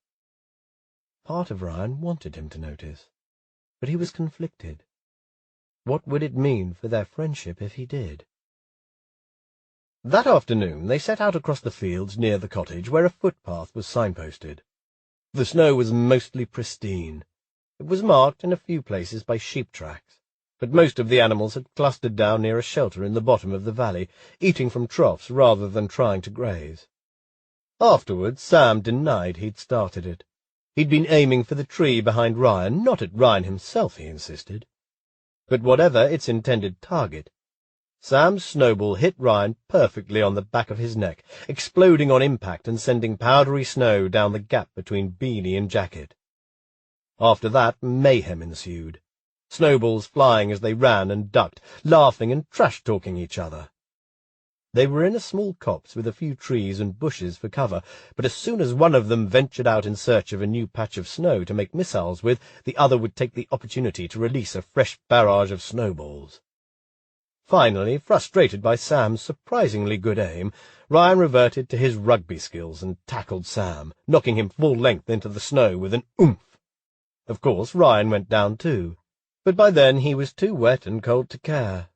Part of Ryan wanted him to notice, but he was conflicted. What would it mean for their friendship if he did? That afternoon they set out across the fields near the cottage, where a footpath was signposted. The snow was mostly pristine. It was marked in a few places by sheep tracks, but most of the animals had clustered down near a shelter in the bottom of the valley, eating from troughs rather than trying to graze. Afterwards Sam denied he'd started it. He'd been aiming for the tree behind Ryan, not at Ryan himself, he insisted. But whatever its intended target, Sam's snowball hit Ryan perfectly on the back of his neck, exploding on impact and sending powdery snow down the gap between beanie and jacket. After that, mayhem ensued, snowballs flying as they ran and ducked, laughing and trash-talking each other. They were in a small copse with a few trees and bushes for cover, but as soon as one of them ventured out in search of a new patch of snow to make missiles with, the other would take the opportunity to release a fresh barrage of snowballs. Finally, frustrated by Sam's surprisingly good aim, Ryan reverted to his rugby skills and tackled Sam, knocking him full length into the snow with an oomph. Of course, Ryan went down too, but by then he was too wet and cold to care.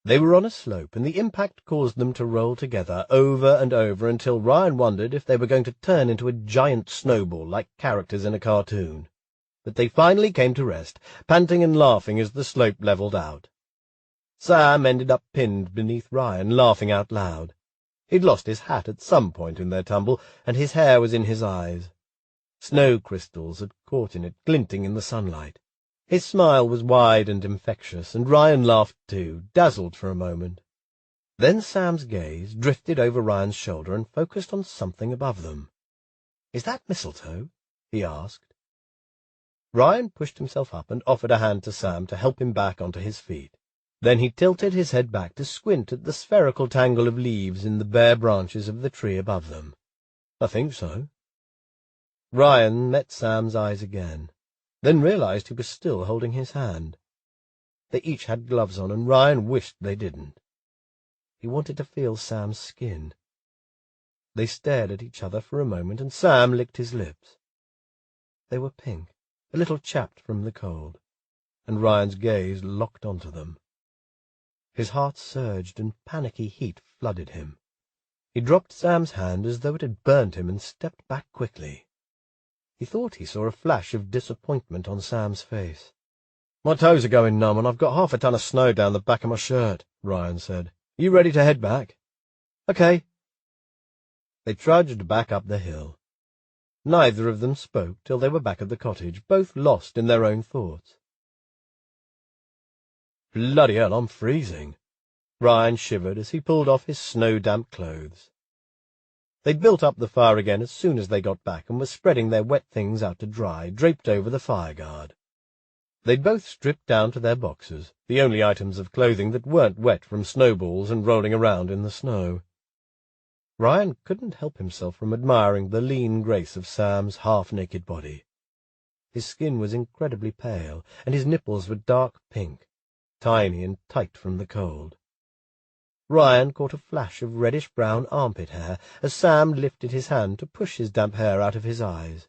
They were on a slope, and the impact caused them to roll together over and over until Ryan wondered if they were going to turn into a giant snowball like characters in a cartoon. But they finally came to rest, panting and laughing as the slope levelled out. Sam ended up pinned beneath Ryan, laughing out loud. He'd lost his hat at some point in their tumble, and his hair was in his eyes. Snow crystals had caught in it, glinting in the sunlight. His smile was wide and infectious, and Ryan laughed too, dazzled for a moment. Then Sam's gaze drifted over Ryan's shoulder and focused on something above them. "Is that mistletoe?" he asked. Ryan pushed himself up and offered a hand to Sam to help him back onto his feet. Then he tilted his head back to squint at the spherical tangle of leaves in the bare branches of the tree above them. "I think so." Ryan met Sam's eyes again, then realized he was still holding his hand. They each had gloves on, and Ryan wished they didn't. He wanted to feel Sam's skin. They stared at each other for a moment, and Sam licked his lips. They were pink, a little chapped from the cold, and Ryan's gaze locked onto them. His heart surged, and panicky heat flooded him. He dropped Sam's hand as though it had burnt him and stepped back quickly. He thought he saw a flash of disappointment on Sam's face. "My toes are going numb, and I've got half a ton of snow down the back of my shirt," Ryan said. "You ready to head back?" "Okay." They trudged back up the hill. Neither of them spoke till they were back at the cottage, both lost in their own thoughts. "Bloody hell, I'm freezing." Ryan shivered as he pulled off his snow-damp clothes. They'd built up the fire again as soon as they got back and were spreading their wet things out to dry, draped over the fireguard. They'd both stripped down to their boxers, the only items of clothing that weren't wet from snowballs and rolling around in the snow. Ryan couldn't help himself from admiring the lean grace of Sam's half-naked body. His skin was incredibly pale, and his nipples were dark pink, tiny and tight from the cold. Ryan caught a flash of reddish-brown armpit hair as Sam lifted his hand to push his damp hair out of his eyes.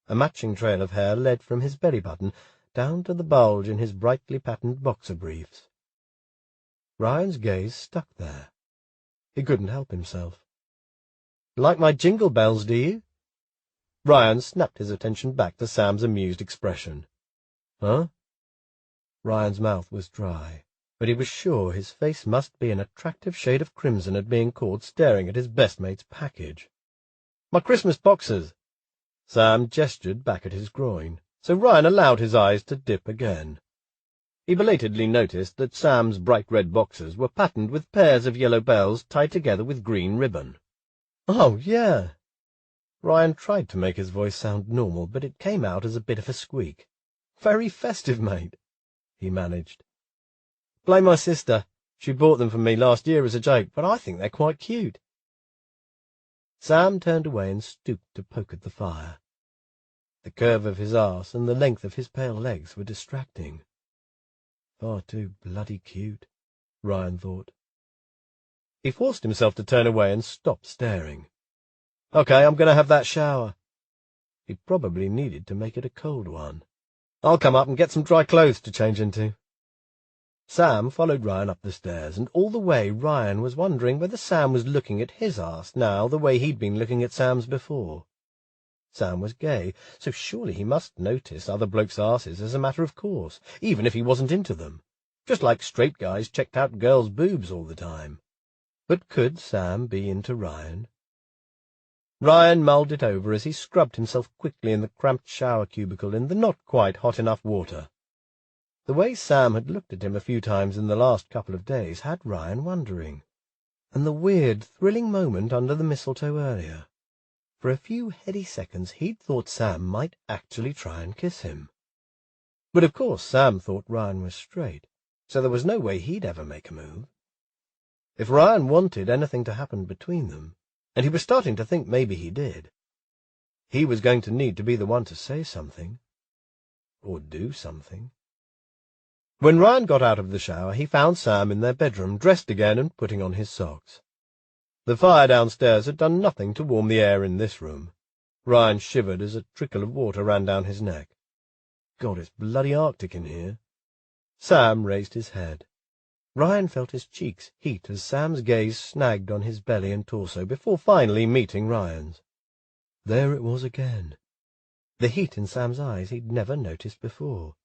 A matching trail of hair led from his belly-button down to the bulge in his brightly patterned boxer briefs. Ryan's gaze stuck there. He couldn't help himself. "Like my jingle bells, do you?" Ryan snapped his attention back to Sam's amused expression. "Huh?" Ryan's mouth was dry, but he was sure his face must be an attractive shade of crimson at being caught staring at his best mate's package. "My Christmas boxers." Sam gestured back at his groin, so Ryan allowed his eyes to dip again. He belatedly noticed that Sam's bright red boxers were patterned with pairs of yellow bells tied together with green ribbon. "Oh, yeah." Ryan tried to make his voice sound normal, but it came out as a bit of a squeak. "Very festive, mate," he managed. "Blame my sister. She bought them for me last year as a joke, but I think they're quite cute." Sam turned away and stooped to poke at the fire. The curve of his arse and the length of his pale legs were distracting. Far too bloody cute, Ryan thought. He forced himself to turn away and stop staring. "Okay, I'm going to have that shower." He probably needed to make it a cold one. "I'll come up and get some dry clothes to change into." Sam followed Ryan up the stairs, and all the way Ryan was wondering whether Sam was looking at his arse now the way he'd been looking at Sam's before. Sam was gay, so surely he must notice other blokes' arses as a matter of course, even if he wasn't into them, just like straight guys checked out girls' boobs all the time. But could Sam be into Ryan? Ryan mulled it over as he scrubbed himself quickly in the cramped shower cubicle in the not-quite-hot-enough water. The way Sam had looked at him a few times in the last couple of days had Ryan wondering, and the weird, thrilling moment under the mistletoe earlier. For a few heady seconds he'd thought Sam might actually try and kiss him. But of course Sam thought Ryan was straight, so there was no way he'd ever make a move. If Ryan wanted anything to happen between them, and he was starting to think maybe he did, he was going to need to be the one to say something. Or do something. When Ryan got out of the shower, he found Sam in their bedroom, dressed again and putting on his socks. The fire downstairs had done nothing to warm the air in this room. Ryan shivered as a trickle of water ran down his neck. God, it's bloody Arctic in here. Sam raised his head. Ryan felt his cheeks heat as Sam's gaze snagged on his belly and torso before finally meeting Ryan's. There it was again. The heat in Sam's eyes he'd never noticed before.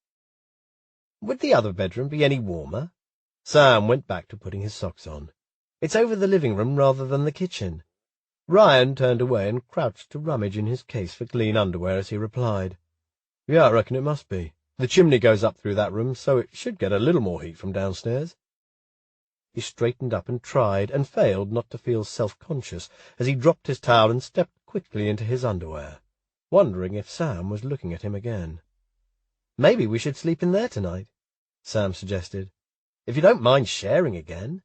Would the other bedroom be any warmer? Sam went back to putting his socks on. It's over the living room rather than the kitchen. Ryan turned away and crouched to rummage in his case for clean underwear as he replied, "Yeah, I reckon it must be. The chimney goes up through that room, so it should get a little more heat from downstairs." He straightened up and tried, and failed not to feel self-conscious as he dropped his towel and stepped quickly into his underwear, wondering if Sam was looking at him again. "Maybe we should sleep in there tonight," Sam suggested, "if you don't mind sharing again."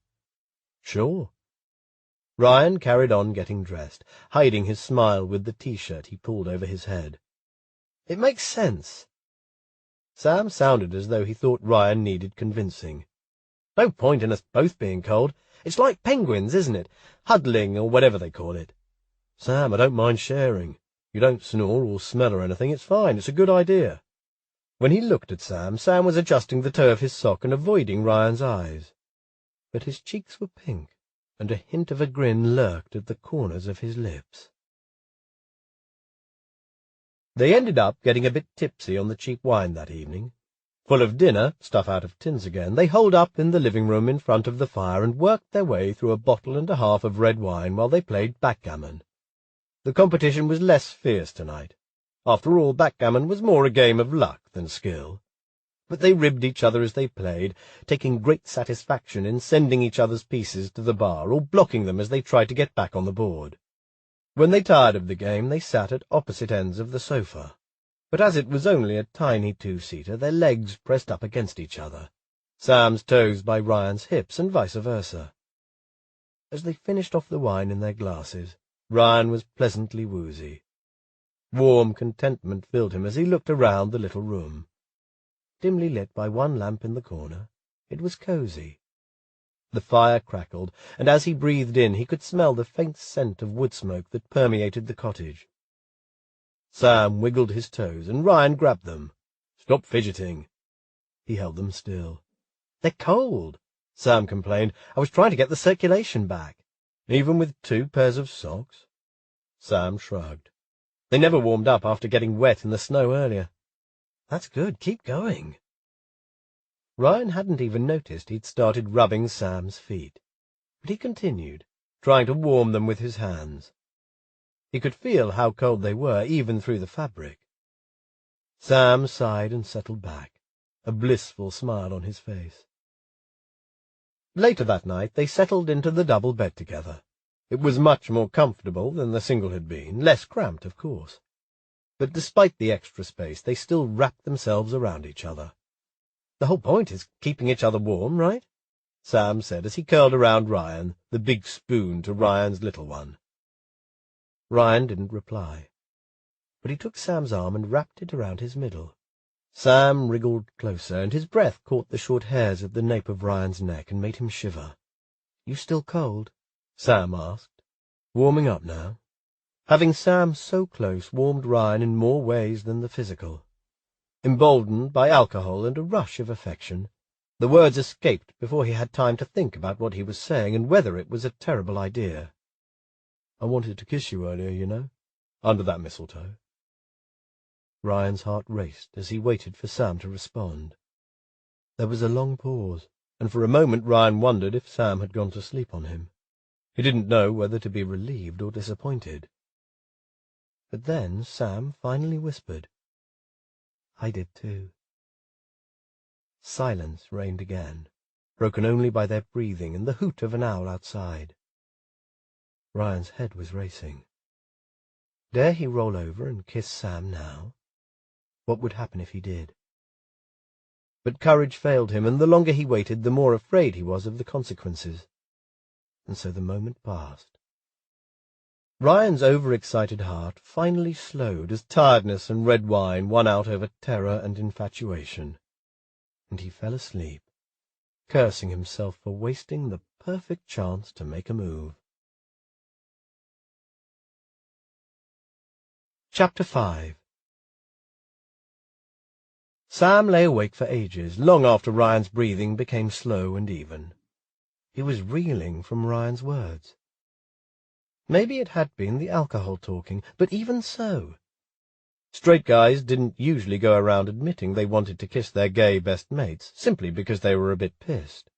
"Sure." Ryan carried on getting dressed, hiding his smile with the T-shirt he pulled over his head. "It makes sense." Sam sounded as though he thought Ryan needed convincing. "No point in us both being cold. It's like penguins, isn't it? Huddling, or whatever they call it." "Sam, I don't mind sharing. You don't snore or smell or anything. It's fine. It's a good idea." When he looked at Sam, Sam was adjusting the toe of his sock and avoiding Ryan's eyes. But his cheeks were pink, and a hint of a grin lurked at the corners of his lips. They ended up getting a bit tipsy on the cheap wine that evening. Full of dinner, stuff out of tins again, they holed up in the living room in front of the fire and worked their way through a bottle and a half of red wine while they played backgammon. The competition was less fierce tonight. After all, backgammon was more a game of luck than skill. But they ribbed each other as they played, taking great satisfaction in sending each other's pieces to the bar or blocking them as they tried to get back on the board. When they tired of the game, they sat at opposite ends of the sofa. But as it was only a tiny two-seater, their legs pressed up against each other, Sam's toes by Ryan's hips and vice versa. As they finished off the wine in their glasses, Ryan was pleasantly woozy. Warm contentment filled him as he looked around the little room. Dimly lit by one lamp in the corner, it was cosy. The fire crackled, and as he breathed in he could smell the faint scent of wood smoke that permeated the cottage. Sam wiggled his toes, and Ryan grabbed them. "Stop fidgeting." He held them still. "They're cold," Sam complained. "I was trying to get the circulation back." "Even with 2 pairs of socks?" Sam shrugged. "They never warmed up after getting wet in the snow earlier." "That's good. Keep going." Ryan hadn't even noticed he'd started rubbing Sam's feet, but he continued, trying to warm them with his hands. He could feel how cold they were, even through the fabric. Sam sighed and settled back, a blissful smile on his face. Later that night they settled into the double bed together. It was much more comfortable than the single had been, less cramped, of course. But despite the extra space, they still wrapped themselves around each other. "The whole point is keeping each other warm, right?" Sam said as he curled around Ryan, the big spoon to Ryan's little one. Ryan didn't reply, but he took Sam's arm and wrapped it around his middle. Sam wriggled closer, and his breath caught the short hairs at the nape of Ryan's neck and made him shiver. "You still cold?" Sam asked. "Warming up now." Having Sam so close warmed Ryan in more ways than the physical. Emboldened by alcohol and a rush of affection, the words escaped before he had time to think about what he was saying and whether it was a terrible idea. "I wanted to kiss you earlier, you know, under that mistletoe." Ryan's heart raced as he waited for Sam to respond. There was a long pause, and for a moment Ryan wondered if Sam had gone to sleep on him. He didn't know whether to be relieved or disappointed. But then Sam finally whispered, "I did too." Silence reigned again, broken only by their breathing and the hoot of an owl outside. Ryan's head was racing. Dare he roll over and kiss Sam now? What would happen if he did? But courage failed him, and the longer he waited, the more afraid he was of the consequences. And so the moment passed. Ryan's overexcited heart finally slowed as tiredness and red wine won out over terror and infatuation, and he fell asleep, cursing himself for wasting the perfect chance to make a move. Chapter 5. Sam lay awake for ages, long after Ryan's breathing became slow and even. He was reeling from Ryan's words. Maybe it had been the alcohol talking, but even so. Straight guys didn't usually go around admitting they wanted to kiss their gay best mates, simply because they were a bit pissed.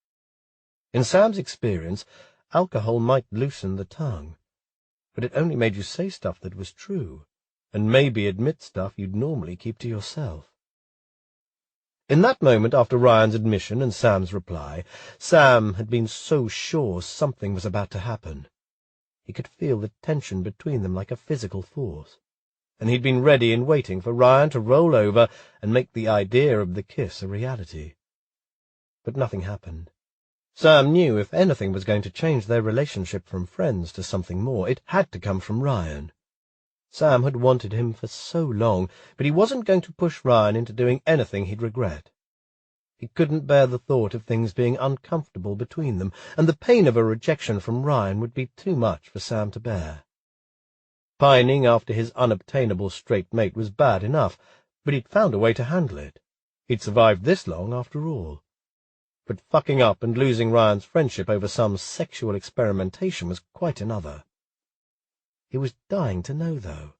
In Sam's experience, alcohol might loosen the tongue, but it only made you say stuff that was true, and maybe admit stuff you'd normally keep to yourself. In that moment after Ryan's admission and Sam's reply, Sam had been so sure something was about to happen. He could feel the tension between them like a physical force, and he'd been ready and waiting for Ryan to roll over and make the idea of the kiss a reality. But nothing happened. Sam knew if anything was going to change their relationship from friends to something more, it had to come from Ryan. Sam had wanted him for so long, but he wasn't going to push Ryan into doing anything he'd regret. He couldn't bear the thought of things being uncomfortable between them, and the pain of a rejection from Ryan would be too much for Sam to bear. Pining after his unobtainable straight mate was bad enough, but he'd found a way to handle it. He'd survived this long, after all. But fucking up and losing Ryan's friendship over some sexual experimentation was quite another. He was dying to know, though.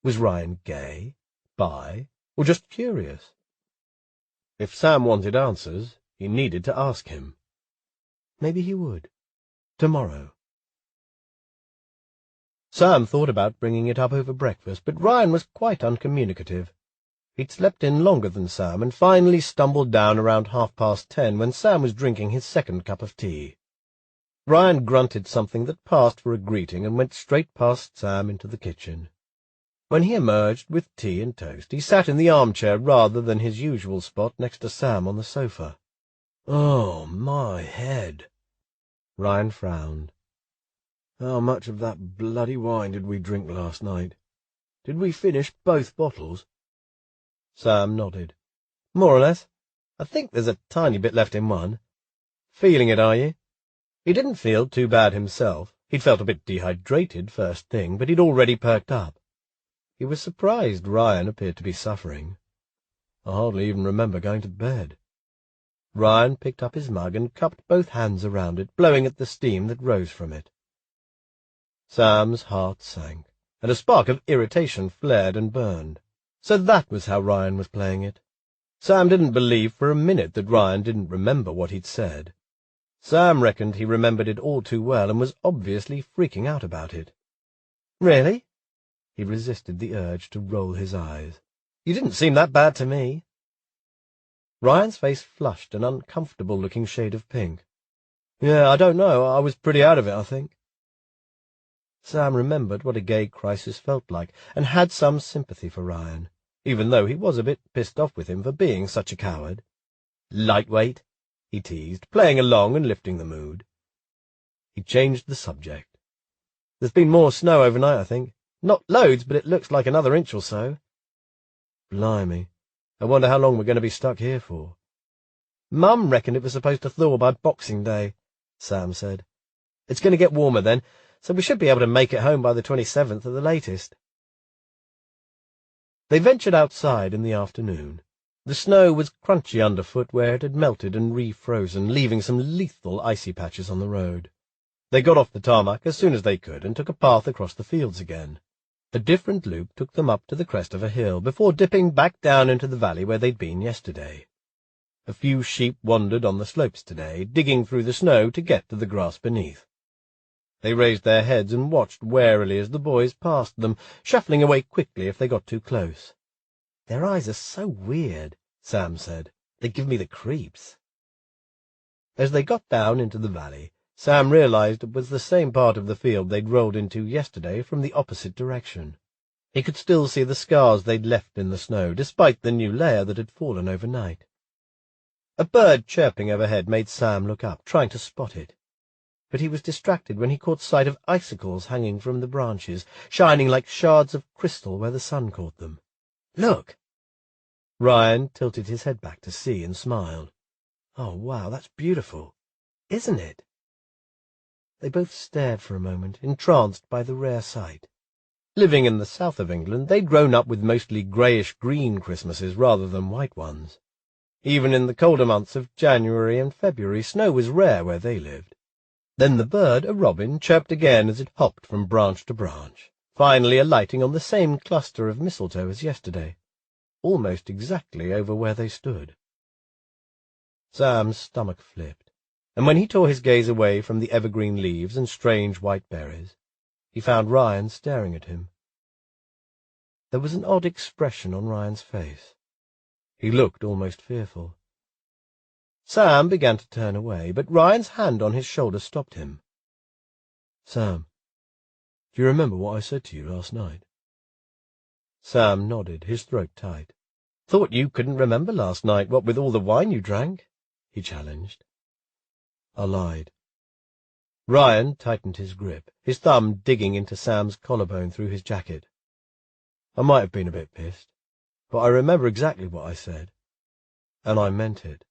Was Ryan gay, bi, or just curious? If Sam wanted answers, he needed to ask him. Maybe he would. Tomorrow. Sam thought about bringing it up over breakfast, but Ryan was quite uncommunicative. He'd slept in longer than Sam, and finally stumbled down around 10:30 when Sam was drinking his second cup of tea. Ryan grunted something that passed for a greeting and went straight past Sam into the kitchen. When he emerged with tea and toast, he sat in the armchair rather than his usual spot next to Sam on the sofa. "Oh, my head!" Ryan frowned. "How much of that bloody wine did we drink last night? Did we finish both bottles?" Sam nodded. "More or less. I think there's a tiny bit left in one. Feeling it, are you?" He didn't feel too bad himself. He'd felt a bit dehydrated first thing, but he'd already perked up. He was surprised Ryan appeared to be suffering. "I hardly even remember going to bed." Ryan picked up his mug and cupped both hands around it, blowing at the steam that rose from it. Sam's heart sank, and a spark of irritation flared and burned. So that was how Ryan was playing it. Sam didn't believe for a minute that Ryan didn't remember what he'd said. Sam reckoned he remembered it all too well and was obviously freaking out about it. "Really?" He resisted the urge to roll his eyes. You didn't seem that bad to me." Ryan's face flushed an uncomfortable-looking shade of pink. "Yeah, I don't know. I was pretty out of it, I think." Sam remembered what a gay crisis felt like, and had some sympathy for Ryan, even though he was a bit pissed off with him for being such a coward. "Lightweight," he teased, playing along and lifting the mood. He changed the subject. "There's been more snow overnight, I think. Not loads, but it looks like another inch or so." "Blimey. I wonder how long we're going to be stuck here for." "Mum reckoned it was supposed to thaw by Boxing Day," Sam said. "It's going to get warmer then, so we should be able to make it home by the 27th at the latest." They ventured outside in the afternoon. The snow was crunchy underfoot where it had melted and refrozen, leaving some lethal icy patches on the road. They got off the tarmac as soon as they could and took a path across the fields again. A different loop took them up to the crest of a hill before dipping back down into the valley where they'd been yesterday. A few sheep wandered on the slopes today, digging through the snow to get to the grass beneath. They raised their heads and watched warily as the boys passed them, shuffling away quickly if they got too close. "Their eyes are so weird," Sam said. "They give me the creeps." As they got down into the valley, Sam realized it was the same part of the field they'd rolled into yesterday from the opposite direction. He could still see the scars they'd left in the snow, despite the new layer that had fallen overnight. A bird chirping overhead made Sam look up, trying to spot it. But he was distracted when he caught sight of icicles hanging from the branches, shining like shards of crystal where the sun caught them. "Look!" Ryan tilted his head back to see and smiled. "Oh, wow, that's beautiful. Isn't it?" They both stared for a moment, entranced by the rare sight. Living in the south of England, they'd grown up with mostly greyish-green Christmases rather than white ones. Even in the colder months of January and February, snow was rare where they lived. Then the bird, a robin, chirped again as it hopped from branch to branch, finally alighting on the same cluster of mistletoe as yesterday, almost exactly over where they stood. Sam's stomach flipped, and when he tore his gaze away from the evergreen leaves and strange white berries, he found Ryan staring at him. There was an odd expression on Ryan's face. He looked almost fearful. Sam began to turn away, but Ryan's hand on his shoulder stopped him. "Sam, do you remember what I said to you last night?" Sam nodded, his throat tight. "Thought you couldn't remember last night, what with all the wine you drank," he challenged. "I lied." Ryan tightened his grip, his thumb digging into Sam's collarbone through his jacket. "I might have been a bit pissed, but I remember exactly what I said, and I meant it."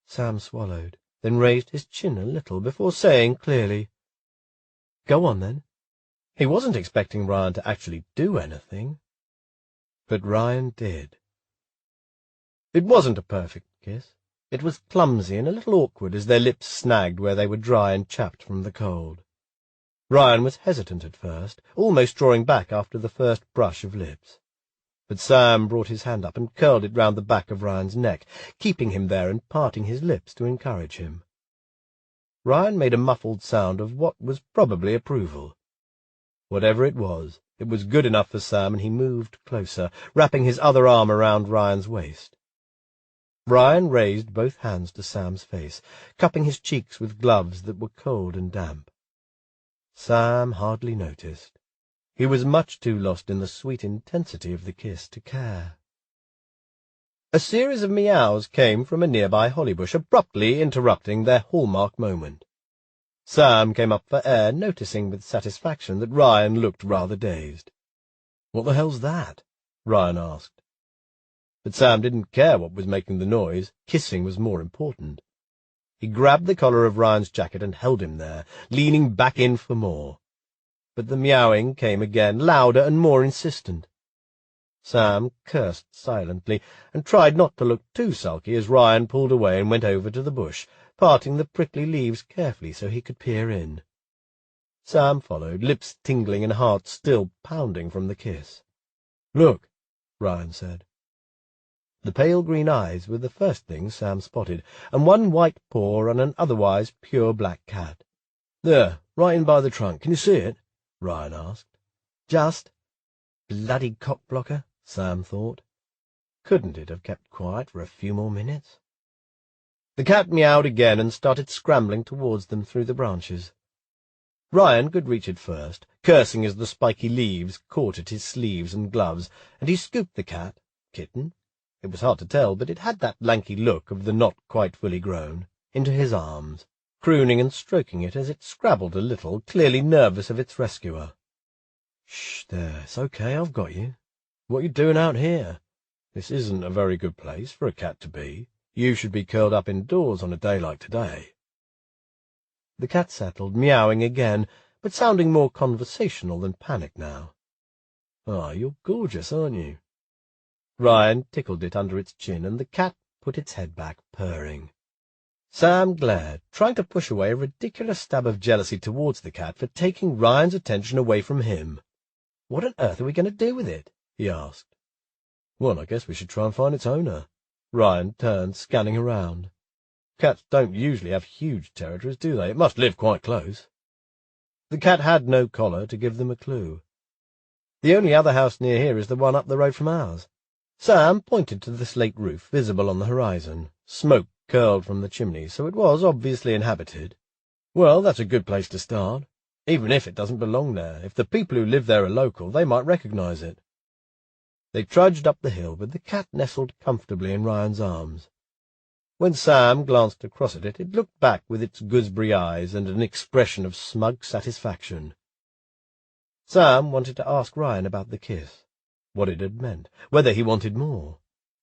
Sam swallowed, then raised his chin a little before saying clearly, "Go on, then." He wasn't expecting Ryan to actually do anything, but Ryan did. It wasn't a perfect kiss. It was clumsy and a little awkward as their lips snagged where they were dry and chapped from the cold. Ryan was hesitant at first, almost drawing back after the first brush of lips. But Sam brought his hand up and curled it round the back of Ryan's neck, keeping him there and parting his lips to encourage him. Ryan made a muffled sound of what was probably approval. Whatever it was good enough for Sam, and he moved closer, wrapping his other arm around Ryan's waist. Ryan raised both hands to Sam's face, cupping his cheeks with gloves that were cold and damp. Sam hardly noticed. He was much too lost in the sweet intensity of the kiss to care. A series of meows came from a nearby holly bush, abruptly interrupting their hallmark moment. Sam came up for air, noticing with satisfaction that Ryan looked rather dazed. "What the hell's that?" Ryan asked. But Sam didn't care what was making the noise. Kissing was more important. He grabbed the collar of Ryan's jacket and held him there, leaning back in for more. But the meowing came again, louder and more insistent. Sam cursed silently and tried not to look too sulky as Ryan pulled away and went over to the bush, parting the prickly leaves carefully so he could peer in. Sam followed, lips tingling and heart still pounding from the kiss. "Look," Ryan said. The pale green eyes were the first thing Sam spotted, and one white paw on an otherwise pure black cat. "There, right in by the trunk. Can you see it?" Ryan asked. "Just." "Bloody cock-blocker," Sam thought. Couldn't it have kept quiet for a few more minutes? The cat meowed again and started scrambling towards them through the branches. Ryan could reach it first, cursing as the spiky leaves caught at his sleeves and gloves, and he scooped the kitten, it was hard to tell, but it had that lanky look of the not quite fully grown, into his arms, crooning and stroking it as it scrabbled a little, clearly nervous of its rescuer. "Shh, there, it's okay, I've got you. What are you doing out here? This isn't a very good place for a cat to be. You should be curled up indoors on a day like today." The cat settled, meowing again, but sounding more conversational than panicked now. "Ah, you're gorgeous, aren't you?" Ryan tickled it under its chin, and the cat put its head back, purring. Sam glared, trying to push away a ridiculous stab of jealousy towards the cat for taking Ryan's attention away from him. "What on earth are we going to do with it?" he asked. "Well, I guess we should try and find its owner." Ryan turned, scanning around. Cats don't usually have huge territories, do they? It must live quite close. The cat had no collar to give them a clue. "The only other house near here is the one up the road from ours." Sam pointed to the slate roof visible on the horizon. Smoke curled from the chimney, so it was obviously inhabited. "Well, that's a good place to start. Even if it doesn't belong there, if the people who live there are local, they might recognize it." They trudged up the hill, with the cat nestled comfortably in Ryan's arms. When Sam glanced across at it, it looked back with its gooseberry eyes and an expression of smug satisfaction. Sam wanted to ask Ryan about the kiss, what it had meant, whether he wanted more.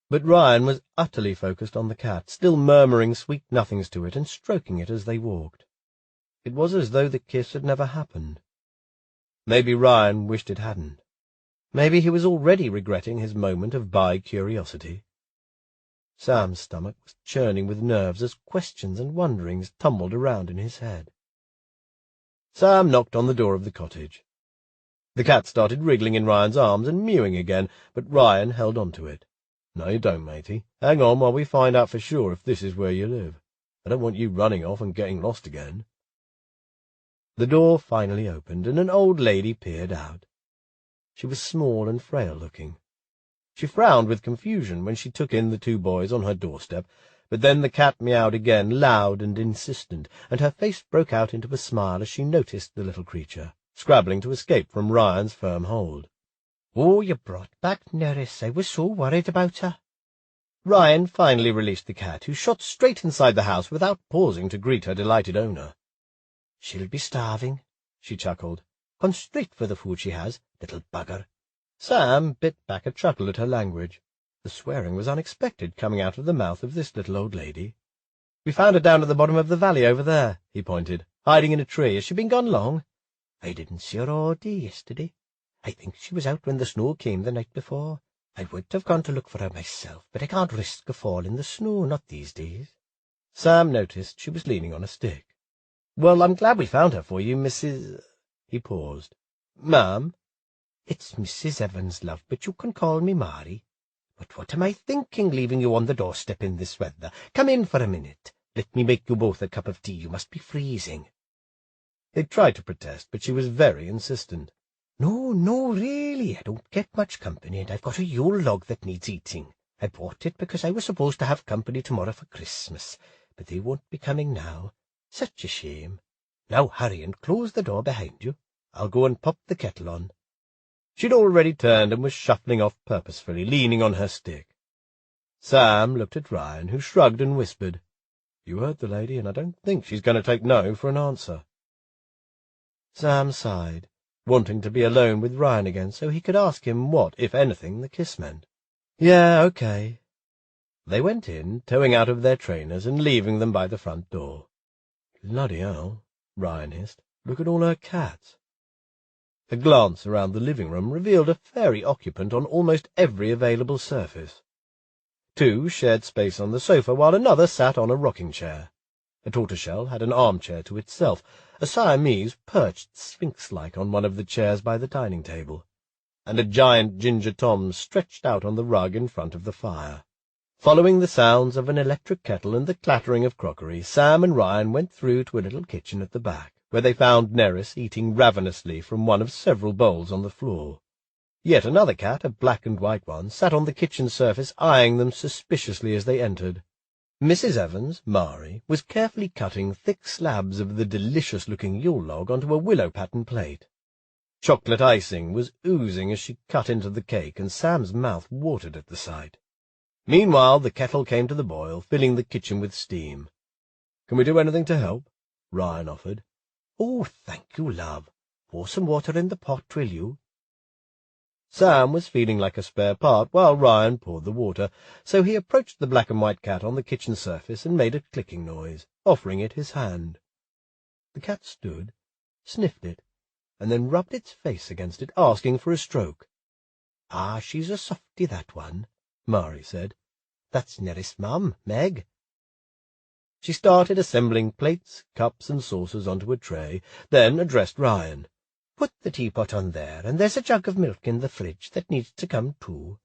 But Ryan was utterly focused on the cat, still murmuring sweet nothings to it and stroking it as they walked. It was as though the kiss had never happened. Maybe Ryan wished it hadn't. Maybe he was already regretting his moment of bi-curiosity. Sam's stomach was churning with nerves as questions and wonderings tumbled around in his head. Sam knocked on the door of the cottage. The cat started wriggling in Ryan's arms and mewing again, but Ryan held on to it. "No, you don't, matey. Hang on while we find out for sure if this is where you live. I don't want you running off and getting lost again." The door finally opened, and an old lady peered out. She was small and frail-looking. She frowned with confusion when she took in the two boys on her doorstep, but then the cat meowed again, loud and insistent, and her face broke out into a smile as she noticed the little creature, scrabbling to escape from Ryan's firm hold. "Oh, you brought back Nerys. I was so worried about her." Ryan finally released the cat, who shot straight inside the house without pausing to greet her delighted owner. "She'll be starving," she chuckled. "Gone straight for the food she has, little bugger." Sam bit back a chuckle at her language. The swearing was unexpected, coming out of the mouth of this little old lady. "We found her down at the bottom of the valley over there," he pointed, "hiding in a tree. Has she been gone long?" "I didn't see her all day yesterday. I think she was out when the snow came the night before. I would have gone to look for her myself, but I can't risk a fall in the snow, not these days." Sam noticed she was leaning on a stick. "Well, I'm glad we found her for you, Mrs.—" He paused. "Ma'am?" "It's Mrs. Evans, love, but you can call me Mary. But what am I thinking, leaving you on the doorstep in this weather? Come in for a minute. Let me make you both a cup of tea. You must be freezing." They tried to protest, but she was very insistent. "No, really, I don't get much company, and I've got a Yule log that needs eating. I bought it because I was supposed to have company tomorrow for Christmas, but they won't be coming now. Such a shame. Now hurry and close the door behind you. I'll go and pop the kettle on." She'd already turned and was shuffling off purposefully, leaning on her stick. Sam looked at Ryan, who shrugged and whispered, "You heard the lady, and I don't think she's going to take no for an answer." Sam sighed, wanting to be alone with Ryan again so he could ask him what, if anything, the kiss meant. "Yeah, okay." They went in, towing out of their trainers and leaving them by the front door. "Bloody hell," Ryan hissed. "Look at all her cats." A glance around the living room revealed a fairy occupant on almost every available surface. Two shared space on the sofa, while another sat on a rocking chair. A tortoiseshell had an armchair to itself. A Siamese perched sphinx-like on one of the chairs by the dining table, and a giant ginger Tom stretched out on the rug in front of the fire. Following the sounds of an electric kettle and the clattering of crockery, Sam and Ryan went through to a little kitchen at the back, where they found Nerys eating ravenously from one of several bowls on the floor. Yet another cat, a black and white one, sat on the kitchen surface, eyeing them suspiciously as they entered. Mrs. Evans, Mari, was carefully cutting thick slabs of the delicious-looking Yule log onto a willow-pattern plate. Chocolate icing was oozing as she cut into the cake, and Sam's mouth watered at the sight. Meanwhile, the kettle came to the boil, filling the kitchen with steam. "Can we do anything to help?" Ryan offered. "Oh, thank you, love. Pour some water in the pot, will you?" Sam was feeling like a spare part while Ryan poured the water, so he approached the black and white cat on the kitchen surface and made a clicking noise, offering it his hand. The cat stood, sniffed it, and then rubbed its face against it, asking for a stroke. "Ah, she's a softy, that one," Mari said. "That's Neris' mum, Meg." She started assembling plates, cups, and saucers onto a tray, then addressed Ryan. "Put the teapot on there, and there's a jug of milk in the fridge that needs to come too.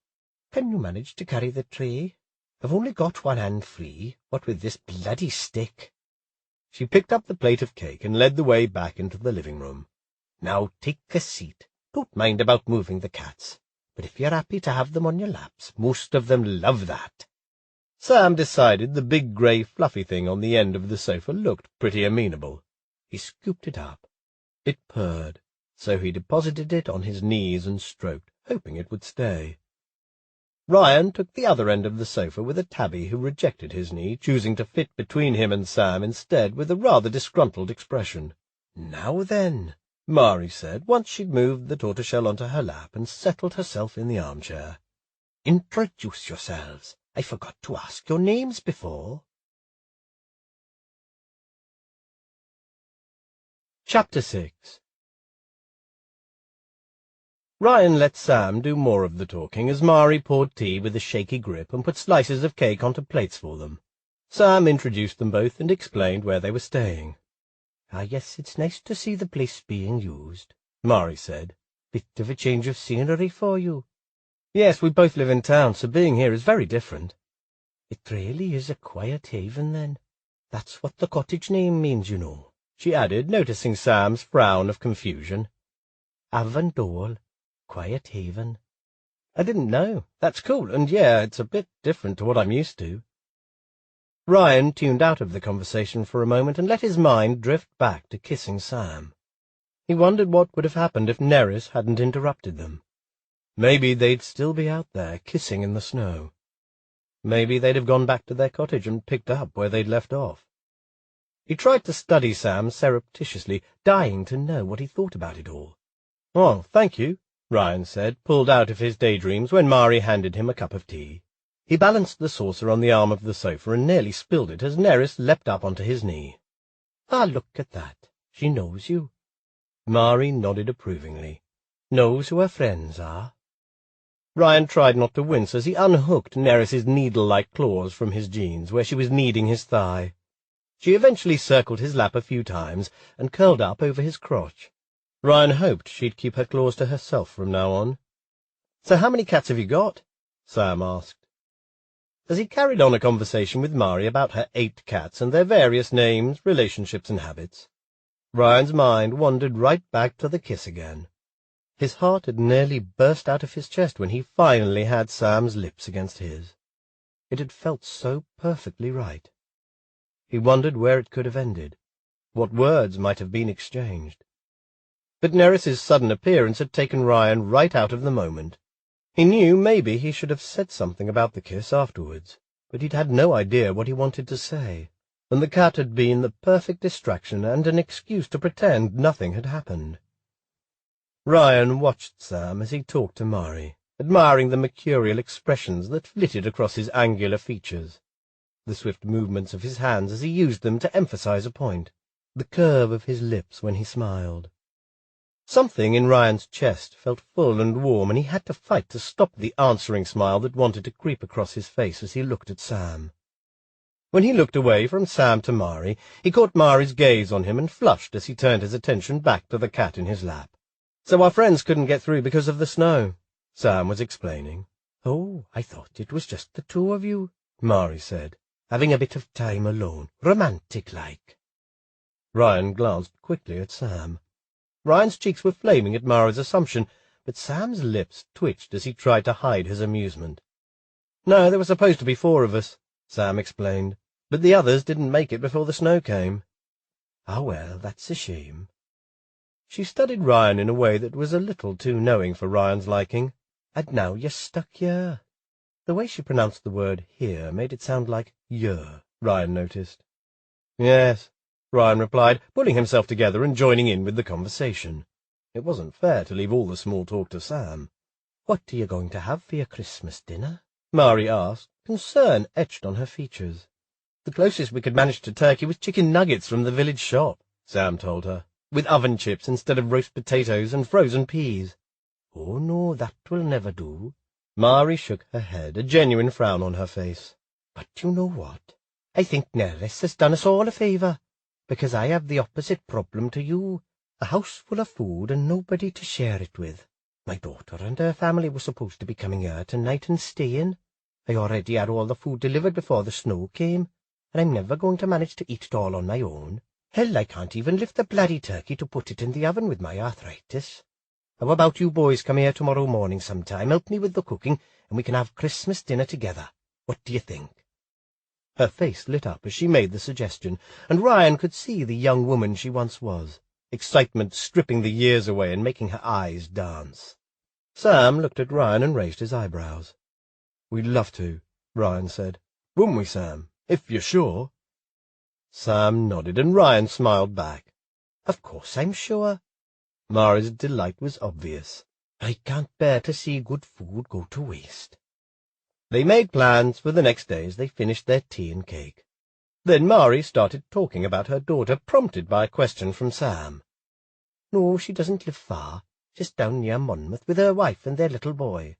Can you manage to carry the tray? I've only got one hand free, what with this bloody stick." She picked up the plate of cake and led the way back into the living room. "Now take a seat. Don't mind about moving the cats, but if you're happy to have them on your laps, most of them love that." Sam decided the big grey fluffy thing on the end of the sofa looked pretty amenable. He scooped it up. It purred, so he deposited it on his knees and stroked, hoping it would stay. Ryan took the other end of the sofa with a tabby who rejected his knee, choosing to fit between him and Sam instead with a rather disgruntled expression. "Now then," Mari said, once she'd moved the tortoiseshell onto her lap and settled herself in the armchair. "Introduce yourselves. I forgot to ask your names before." Chapter 6. Ryan let Sam do more of the talking as Mari poured tea with a shaky grip and put slices of cake onto plates for them. Sam introduced them both and explained where they were staying. "Ah, yes, it's nice to see the place being used," Mari said. "Bit of a change of scenery for you." "Yes, we both live in town, so being here is very different." "It really is a quiet haven, then. That's what the cottage name means, you know," she added, noticing Sam's frown of confusion. "Avondale, quiet haven." "I didn't know. That's cool, and yeah, it's a bit different to what I'm used to." Ryan tuned out of the conversation for a moment and let his mind drift back to kissing Sam. He wondered what would have happened if Neris hadn't interrupted them. Maybe they'd still be out there, kissing in the snow. Maybe they'd have gone back to their cottage and picked up where they'd left off. He tried to study Sam surreptitiously, dying to know what he thought about it all. "Oh, thank you," Ryan said, pulled out of his daydreams when Mari handed him a cup of tea. He balanced the saucer on the arm of the sofa and nearly spilled it as Neris leapt up onto his knee. "Ah, look at that. She knows you." Mari nodded approvingly. "Knows who her friends are." Ryan tried not to wince as he unhooked Neris's needle-like claws from his jeans, where she was kneading his thigh. She eventually circled his lap a few times and curled up over his crotch. Ryan hoped she'd keep her claws to herself from now on. "So how many cats have you got?" Sam asked. As he carried on a conversation with Mari about her 8 cats and their various names, relationships, and habits, Ryan's mind wandered right back to the kiss again. His heart had nearly burst out of his chest when he finally had Sam's lips against his. It had felt so perfectly right. He wondered where it could have ended, what words might have been exchanged. But Neris's sudden appearance had taken Ryan right out of the moment. He knew maybe he should have said something about the kiss afterwards, but he'd had no idea what he wanted to say, and the cat had been the perfect distraction and an excuse to pretend nothing had happened. Ryan watched Sam as he talked to Mari, admiring the mercurial expressions that flitted across his angular features, the swift movements of his hands as he used them to emphasize a point, the curve of his lips when he smiled. Something in Ryan's chest felt full and warm, and he had to fight to stop the answering smile that wanted to creep across his face as he looked at Sam. When he looked away from Sam to Mari, he caught Mari's gaze on him and flushed as he turned his attention back to the cat in his lap. "So our friends couldn't get through because of the snow," Sam was explaining. "Oh, I thought it was just the 2 of you," Mari said, "having a bit of time alone, romantic-like." Ryan glanced quickly at Sam. Ryan's cheeks were flaming at Mara's assumption, but Sam's lips twitched as he tried to hide his amusement. "No, there were supposed to be 4 of us," Sam explained, "but the others didn't make it before the snow came." "Ah, well, that's a shame." She studied Ryan in a way that was a little too knowing for Ryan's liking. "And now you're stuck here." The way she pronounced the word here made it sound like yer, Ryan noticed. "Yes," Ryan replied, pulling himself together and joining in with the conversation. It wasn't fair to leave all the small talk to Sam. "What are you going to have for your Christmas dinner?" Mari asked, concern etched on her features. "The closest we could manage to turkey was chicken nuggets from the village shop," Sam told her, "with oven chips instead of roast potatoes and frozen peas." "Oh, no, that will never do." Mari shook her head, a genuine frown on her face. "But you know what? I think Nerys has done us all a favour, because I have the opposite problem to you. A house full of food and nobody to share it with. My daughter and her family were supposed to be coming here tonight and staying. I already had all the food delivered before the snow came, and I'm never going to manage to eat it all on my own. Hell, I can't even lift the bloody turkey to put it in the oven with my arthritis. How about you boys come here tomorrow morning sometime, help me with the cooking, and we can have Christmas dinner together? What do you think?" Her face lit up as she made the suggestion, and Ryan could see the young woman she once was, excitement stripping the years away and making her eyes dance. Sam looked at Ryan and raised his eyebrows. "We'd love to," Ryan said. "Wouldn't we, Sam? If you're sure." Sam nodded, and Ryan smiled back. "Of course I'm sure." Mari's delight was obvious. "I can't bear to see good food go to waste." They made plans for the next day as they finished their tea and cake. Then Mari started talking about her daughter, prompted by a question from Sam. "No, she doesn't live far, just down near Monmouth with her wife and their little boy."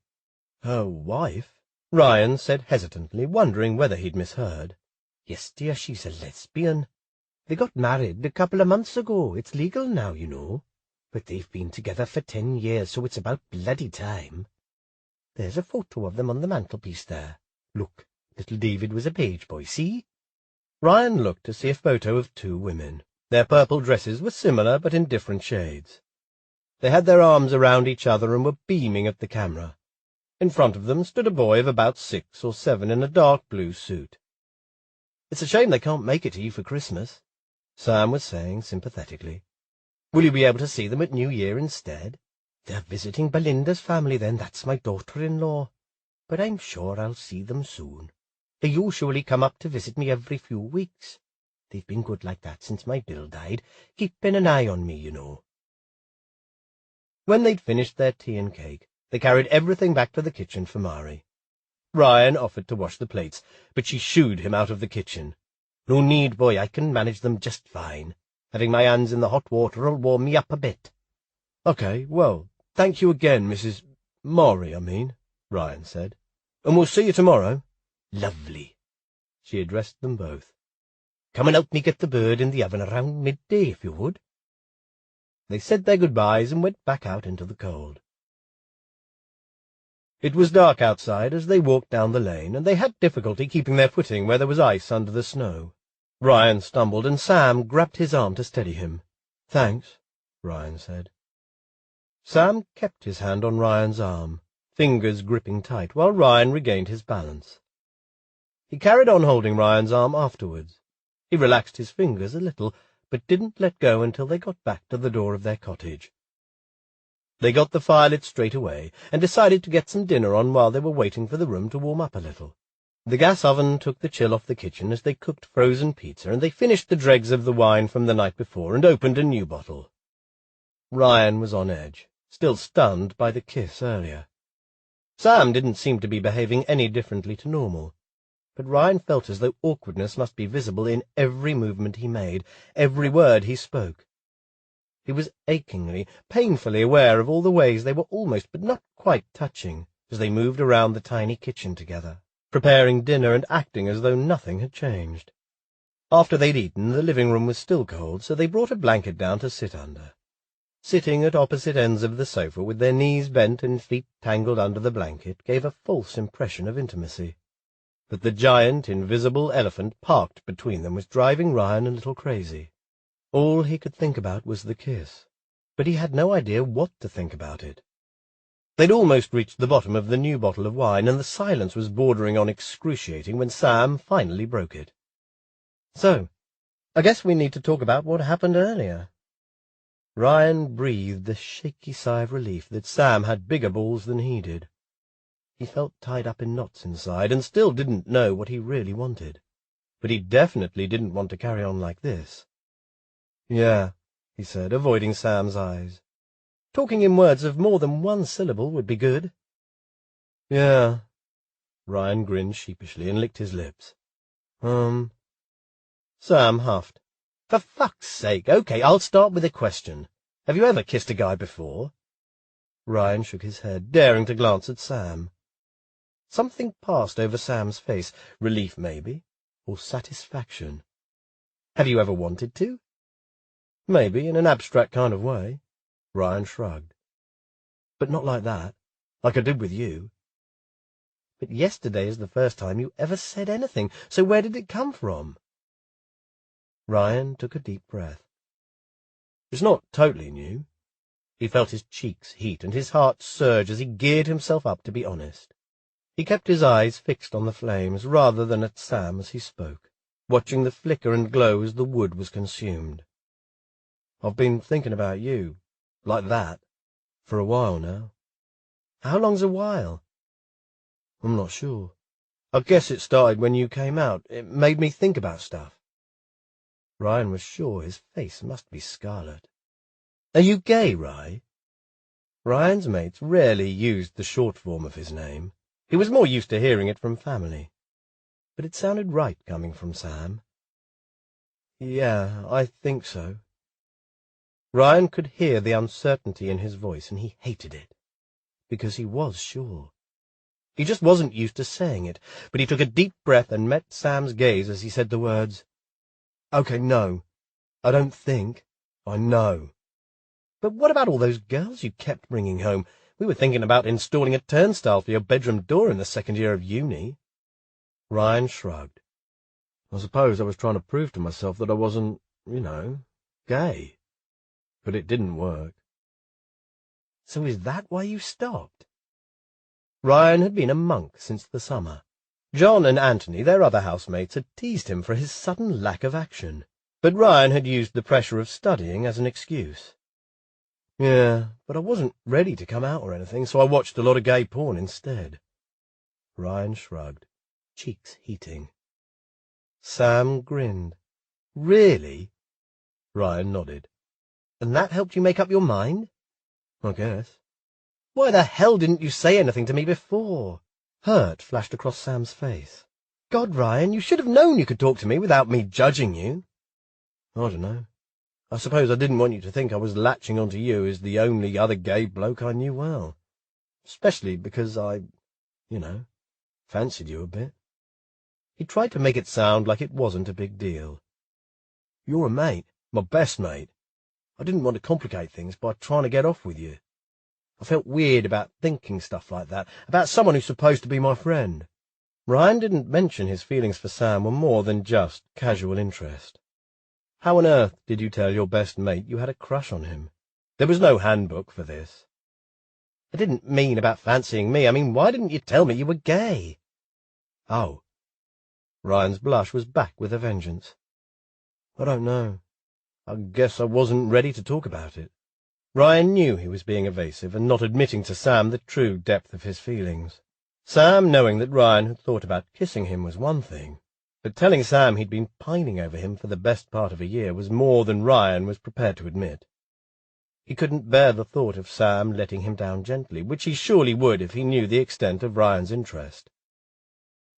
"Her wife?" Ryan said hesitantly, wondering whether he'd misheard. "Yes, dear, she's a lesbian. They got married a couple of months ago. It's legal now, you know. But they've been together for 10 years, so it's about bloody time. There's a photo of them on the mantelpiece there. Look, little David was a page boy, see?" Ryan looked to see a photo of 2 women. Their purple dresses were similar, but in different shades. They had their arms around each other and were beaming at the camera. In front of them stood a boy of about 6 or 7 in a dark blue suit. "It's a shame they can't make it to you for Christmas," Sam was saying sympathetically. "Will you be able to see them at New Year instead?" "They're visiting Belinda's family then, that's my daughter-in-law. But I'm sure I'll see them soon. They usually come up to visit me every few weeks. They've been good like that since my Bill died, keeping an eye on me, you know." When they'd finished their tea and cake, they carried everything back to the kitchen for Mari. Ryan offered to wash the plates, but she shooed him out of the kitchen. "No need, boy, I can manage them just fine. Having my hands in the hot water'll warm me up a bit." "Okay, well, thank you again, Mrs. Mari, I mean," Ryan said. "And we'll see you tomorrow." "Lovely." She addressed them both. "Come and help me get the bird in the oven around midday, if you would." They said their goodbyes and went back out into the cold. It was dark outside as they walked down the lane, and they had difficulty keeping their footing where there was ice under the snow. Ryan stumbled, and Sam grabbed his arm to steady him. "Thanks," Ryan said. Sam kept his hand on Ryan's arm, fingers gripping tight, while Ryan regained his balance. He carried on holding Ryan's arm afterwards. He relaxed his fingers a little, but didn't let go until they got back to the door of their cottage. They got the fire lit straight away, and decided to get some dinner on while they were waiting for the room to warm up a little. The gas oven took the chill off the kitchen as they cooked frozen pizza, and they finished the dregs of the wine from the night before and opened a new bottle. Ryan was on edge, still stunned by the kiss earlier. Sam didn't seem to be behaving any differently to normal, but Ryan felt as though awkwardness must be visible in every movement he made, every word he spoke. He was achingly, painfully aware of all the ways they were almost but not quite touching as they moved around the tiny kitchen together, preparing dinner and acting as though nothing had changed. After they'd eaten, the living room was still cold, so they brought a blanket down to sit under. Sitting at opposite ends of the sofa, with their knees bent and feet tangled under the blanket, gave a false impression of intimacy. But the giant, invisible elephant parked between them was driving Ryan a little crazy. All he could think about was the kiss, but he had no idea what to think about it. They'd almost reached the bottom of the new bottle of wine, and the silence was bordering on excruciating when Sam finally broke it. "So, I guess we need to talk about what happened earlier." Ryan breathed a shaky sigh of relief that Sam had bigger balls than he did. He felt tied up in knots inside, and still didn't know what he really wanted. But he definitely didn't want to carry on like this. "Yeah," he said, avoiding Sam's eyes. "Talking in words of more than one syllable would be good." "Yeah." Ryan grinned sheepishly and licked his lips. Sam huffed. "For fuck's sake, okay, I'll start with a question. Have you ever kissed a guy before?" Ryan shook his head, daring to glance at Sam. Something passed over Sam's face, relief maybe, or satisfaction. "Have you ever wanted to?" "Maybe, in an abstract kind of way." Ryan shrugged. "But not like that, like I did with you." "But yesterday is the first time you ever said anything, so where did it come from?" Ryan took a deep breath. "It's not totally new." He felt his cheeks heat and his heart surge as he geared himself up to be honest. He kept his eyes fixed on the flames rather than at Sam as he spoke, watching the flicker and glow as the wood was consumed. "I've been thinking about you, like that, for a while now." "How long's a while?" "I'm not sure. I guess it started when you came out. It made me think about stuff." Ryan was sure his face must be scarlet. "Are you gay, Rye?" Ryan's mates rarely used the short form of his name. He was more used to hearing it from family. But it sounded right coming from Sam. "Yeah, I think so." Ryan could hear the uncertainty in his voice, and he hated it, because he was sure. He just wasn't used to saying it, but he took a deep breath and met Sam's gaze as he said the words, "Okay, no, I don't think, I know." "But what about all those girls you kept bringing home? We were thinking about installing a turnstile for your bedroom door in the second year of uni." Ryan shrugged. "I suppose I was trying to prove to myself that I wasn't, gay. But it didn't work." "So is that why you stopped?" Ryan had been a monk since the summer. John and Anthony, their other housemates, had teased him for his sudden lack of action, but Ryan had used the pressure of studying as an excuse. "Yeah, but I wasn't ready to come out or anything, so I watched a lot of gay porn instead." Ryan shrugged, cheeks heating. Sam grinned. "Really?" Ryan nodded. "And that helped you make up your mind?" "I guess." "Why the hell didn't you say anything to me before?" Hurt flashed across Sam's face. "God, Ryan, you should have known you could talk to me without me judging you." "I don't know. I suppose I didn't want you to think I was latching onto you as the only other gay bloke I knew well. Especially because I, fancied you a bit." He tried to make it sound like it wasn't a big deal. "You're a mate, my best mate. I didn't want to complicate things by trying to get off with you. I felt weird about thinking stuff like that, about someone who's supposed to be my friend." Ryan didn't mention his feelings for Sam were more than just casual interest. "How on earth did you tell your best mate you had a crush on him? There was no handbook for this." "I didn't mean about fancying me. I mean, why didn't you tell me you were gay?" "Oh." Ryan's blush was back with a vengeance. "I don't know. I guess I wasn't ready to talk about it." Ryan knew he was being evasive and not admitting to Sam the true depth of his feelings. Sam knowing that Ryan had thought about kissing him was one thing, but telling Sam he'd been pining over him for the best part of a year was more than Ryan was prepared to admit. He couldn't bear the thought of Sam letting him down gently, which he surely would if he knew the extent of Ryan's interest.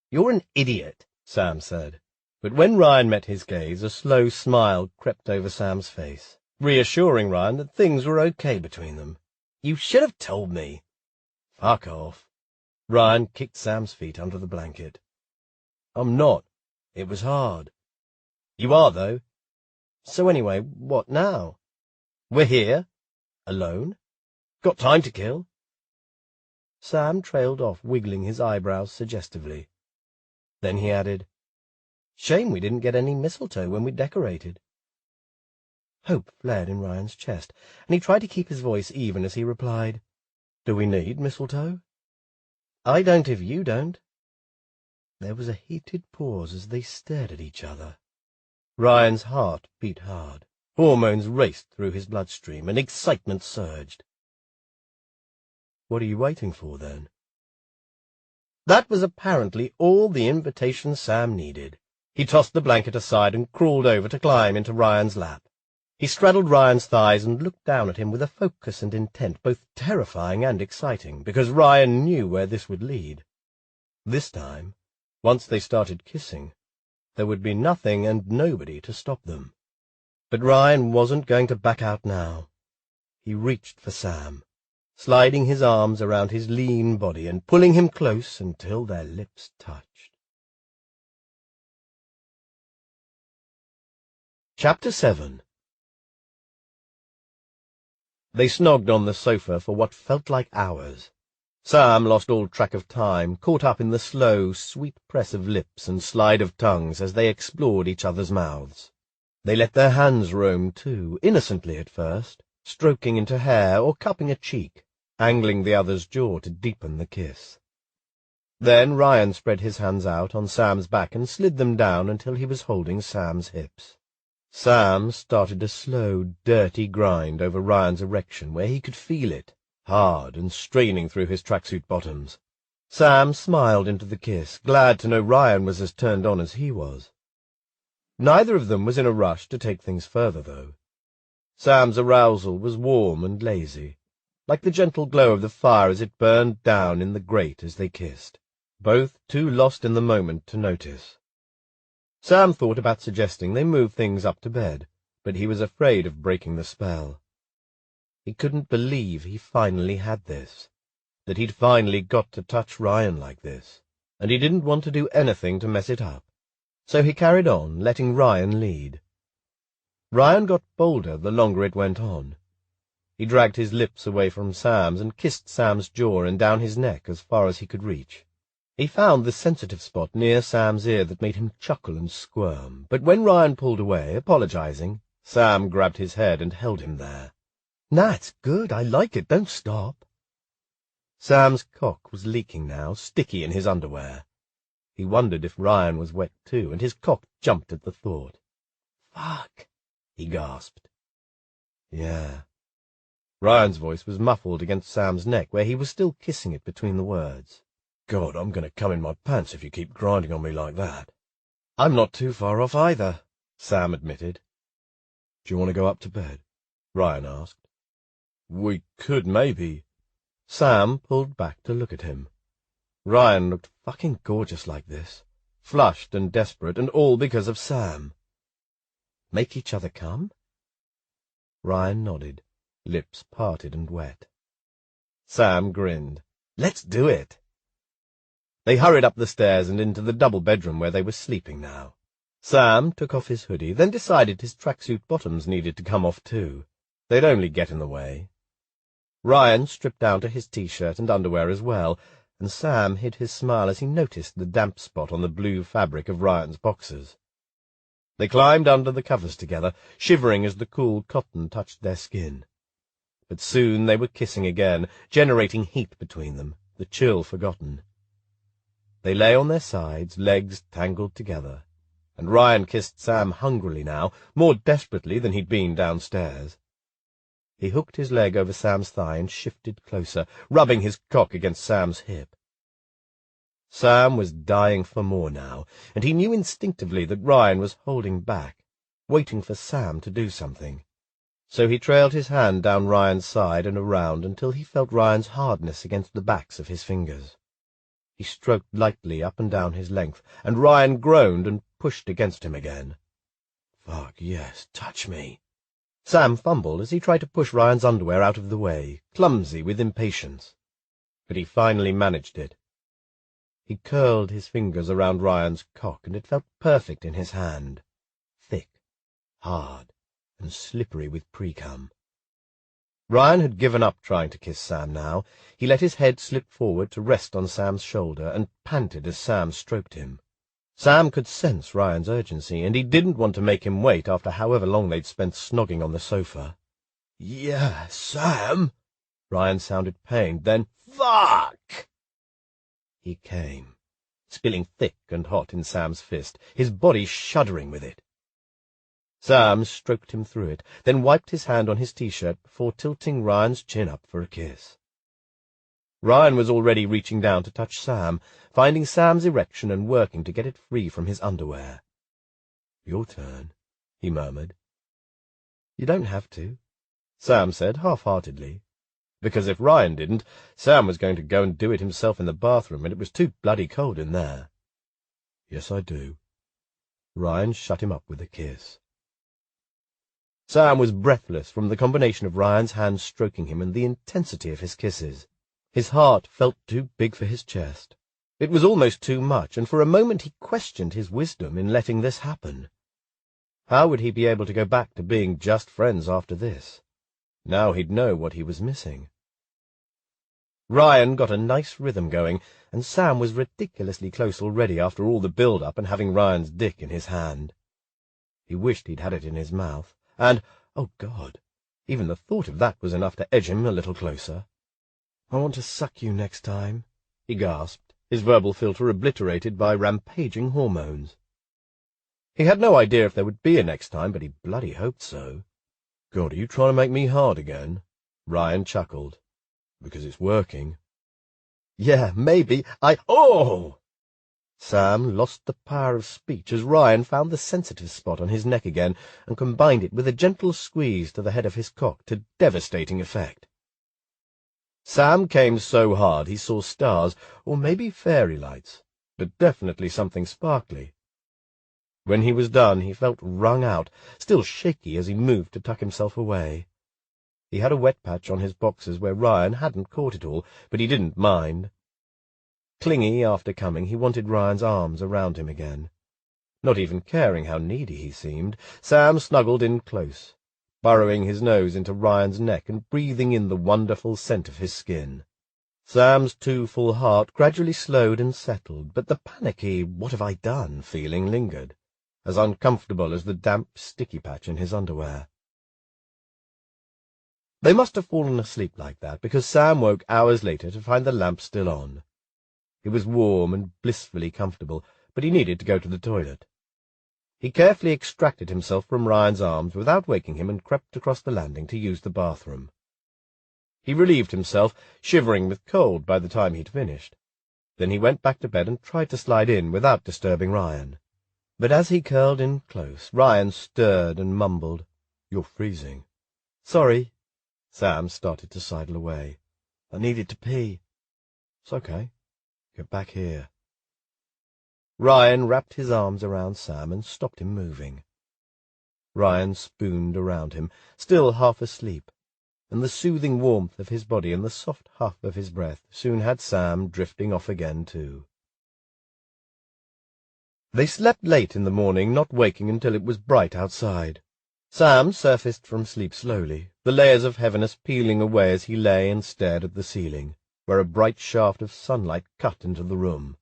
"You're an idiot," Sam said. But when Ryan met his gaze, a slow smile crept over Sam's face, reassuring Ryan that things were okay between them. "You should have told me." "Fuck off." Ryan kicked Sam's feet under the blanket. "I'm not. It was hard." "You are, though. So anyway, what now? We're here, alone. Got time to kill." Sam trailed off, wiggling his eyebrows suggestively. Then he added, "Shame we didn't get any mistletoe when we decorated." Hope flared in Ryan's chest, and he tried to keep his voice even as he replied, Do we need mistletoe? I don't if you don't. There was a heated pause as they stared at each other. Ryan's heart beat hard. Hormones raced through his bloodstream, and excitement surged. What are you waiting for, then? That was apparently all the invitation Sam needed. He tossed the blanket aside and crawled over to climb into Ryan's lap. He straddled Ryan's thighs and looked down at him with a focus and intent both terrifying and exciting, because Ryan knew where this would lead. This time, once they started kissing, there would be nothing and nobody to stop them. But Ryan wasn't going to back out now. He reached for Sam, sliding his arms around his lean body and pulling him close until their lips touched. Chapter 7. They snogged on the sofa for what felt like hours. Sam lost all track of time, caught up in the slow, sweet press of lips and slide of tongues as they explored each other's mouths. They let their hands roam, too, innocently at first, stroking into hair or cupping a cheek, angling the other's jaw to deepen the kiss. Then Ryan spread his hands out on Sam's back and slid them down until he was holding Sam's hips. Sam started a slow, dirty grind over Ryan's erection where he could feel it, hard and straining through his tracksuit bottoms. Sam smiled into the kiss, glad to know Ryan was as turned on as he was. Neither of them was in a rush to take things further, though. Sam's arousal was warm and lazy, like the gentle glow of the fire as it burned down in the grate as they kissed, both too lost in the moment to notice. Sam thought about suggesting they move things up to bed, but he was afraid of breaking the spell. He couldn't believe he finally had this, that he'd finally got to touch Ryan like this, and he didn't want to do anything to mess it up. So he carried on, letting Ryan lead. Ryan got bolder the longer it went on. He dragged his lips away from Sam's and kissed Sam's jaw and down his neck as far as he could reach. He found the sensitive spot near Sam's ear that made him chuckle and squirm, but when Ryan pulled away, apologizing, Sam grabbed his head and held him there. "Nah, it's good. I like it. Don't stop." Sam's cock was leaking now, sticky in his underwear. He wondered if Ryan was wet too, and his cock jumped at the thought. "Fuck," he gasped. "Yeah." Ryan's voice was muffled against Sam's neck, where he was still kissing it between the words. "God, I'm going to come in my pants if you keep grinding on me like that." "I'm not too far off either," Sam admitted. "Do you want to go up to bed?" Ryan asked. "We could, maybe." Sam pulled back to look at him. Ryan looked fucking gorgeous like this, flushed and desperate, and all because of Sam. "Make each other come?" Ryan nodded, lips parted and wet. Sam grinned. "Let's do it." They hurried up the stairs and into the double bedroom where they were sleeping now. Sam took off his hoodie, then decided his tracksuit bottoms needed to come off too. They'd only get in the way. Ryan stripped down to his T-shirt and underwear as well, and Sam hid his smile as he noticed the damp spot on the blue fabric of Ryan's boxers. They climbed under the covers together, shivering as the cool cotton touched their skin. But soon they were kissing again, generating heat between them, the chill forgotten. They lay on their sides, legs tangled together, and Ryan kissed Sam hungrily now, more desperately than he'd been downstairs. He hooked his leg over Sam's thigh and shifted closer, rubbing his cock against Sam's hip. Sam was dying for more now, and he knew instinctively that Ryan was holding back, waiting for Sam to do something. So he trailed his hand down Ryan's side and around until he felt Ryan's hardness against the backs of his fingers. He stroked lightly up and down his length, and Ryan groaned and pushed against him again. "Fuck, yes, touch me." Sam fumbled as he tried to push Ryan's underwear out of the way, clumsy with impatience. But he finally managed it. He curled his fingers around Ryan's cock, and it felt perfect in his hand, thick, hard, and slippery with pre-cum. Ryan had given up trying to kiss Sam now. He let his head slip forward to rest on Sam's shoulder and panted as Sam stroked him. Sam could sense Ryan's urgency, and he didn't want to make him wait after however long they'd spent snogging on the sofa. "Yeah, Sam," Ryan sounded pained, then, "Fuck!" He came, spilling thick and hot in Sam's fist, his body shuddering with it. Sam stroked him through it, then wiped his hand on his T-shirt before tilting Ryan's chin up for a kiss. Ryan was already reaching down to touch Sam, finding Sam's erection and working to get it free from his underwear. "Your turn," he murmured. "You don't have to," Sam said half-heartedly, because if Ryan didn't, Sam was going to go and do it himself in the bathroom, and it was too bloody cold in there. "Yes, I do." Ryan shut him up with a kiss. Sam was breathless from the combination of Ryan's hands stroking him and the intensity of his kisses. His heart felt too big for his chest. It was almost too much, and for a moment he questioned his wisdom in letting this happen. How would he be able to go back to being just friends after this? Now he'd know what he was missing. Ryan got a nice rhythm going, and Sam was ridiculously close already after all the build-up and having Ryan's dick in his hand. He wished he'd had it in his mouth, and, oh God, even the thought of that was enough to edge him a little closer. "I want to suck you next time," he gasped, his verbal filter obliterated by rampaging hormones. He had no idea if there would be a next time, but he bloody hoped so. "God, are you trying to make me hard again?" Ryan chuckled. "Because it's working." "Yeah, maybe. Oh!" Sam lost the power of speech as Ryan found the sensitive spot on his neck again and combined it with a gentle squeeze to the head of his cock to devastating effect. Sam came so hard he saw stars, or maybe fairy lights, but definitely something sparkly. When he was done, he felt wrung out, still shaky as he moved to tuck himself away. He had a wet patch on his boxers where Ryan hadn't caught it all, but he didn't mind. Clingy after coming, he wanted Ryan's arms around him again. Not even caring how needy he seemed, Sam snuggled in close, burrowing his nose into Ryan's neck and breathing in the wonderful scent of his skin. Sam's too full heart gradually slowed and settled, but the panicky "what have I done" feeling lingered, as uncomfortable as the damp, sticky patch in his underwear. They must have fallen asleep like that, because Sam woke hours later to find the lamp still on. It was warm and blissfully comfortable, but he needed to go to the toilet. He carefully extracted himself from Ryan's arms without waking him and crept across the landing to use the bathroom. He relieved himself, shivering with cold by the time he'd finished. Then he went back to bed and tried to slide in without disturbing Ryan. But as he curled in close, Ryan stirred and mumbled, "You're freezing." "Sorry." Sam started to sidle away. "I needed to pee." "It's okay. Get back here." Ryan wrapped his arms around Sam and stopped him moving. Ryan spooned around him, still half asleep, and the soothing warmth of his body and the soft huff of his breath soon had Sam drifting off again too. They slept late in the morning, not waking until it was bright outside. Sam surfaced from sleep slowly, the layers of heaviness peeling away as he lay and stared at the ceiling, where a bright shaft of sunlight cut into the room.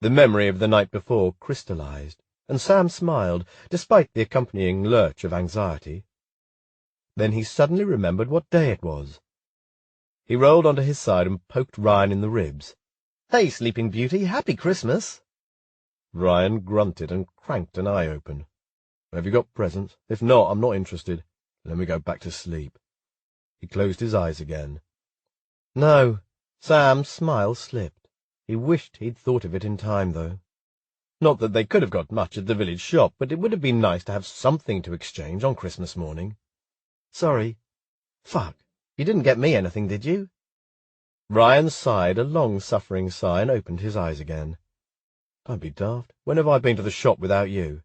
The memory of the night before crystallized, and Sam smiled, despite the accompanying lurch of anxiety. Then he suddenly remembered what day it was. He rolled onto his side and poked Ryan in the ribs. "Hey, Sleeping Beauty, happy Christmas!" Ryan grunted and cranked an eye open. "Have you got presents? If not, I'm not interested. Let me go back to sleep." He closed his eyes again. No, Sam's smile slipped. He wished he'd thought of it in time, though. Not that they could have got much at the village shop, but it would have been nice to have something to exchange on Christmas morning. "Sorry." "Fuck, you didn't get me anything, did you?" Ryan sighed a long-suffering sigh and opened his eyes again. "Don't be daft. When have I been to the shop without you?"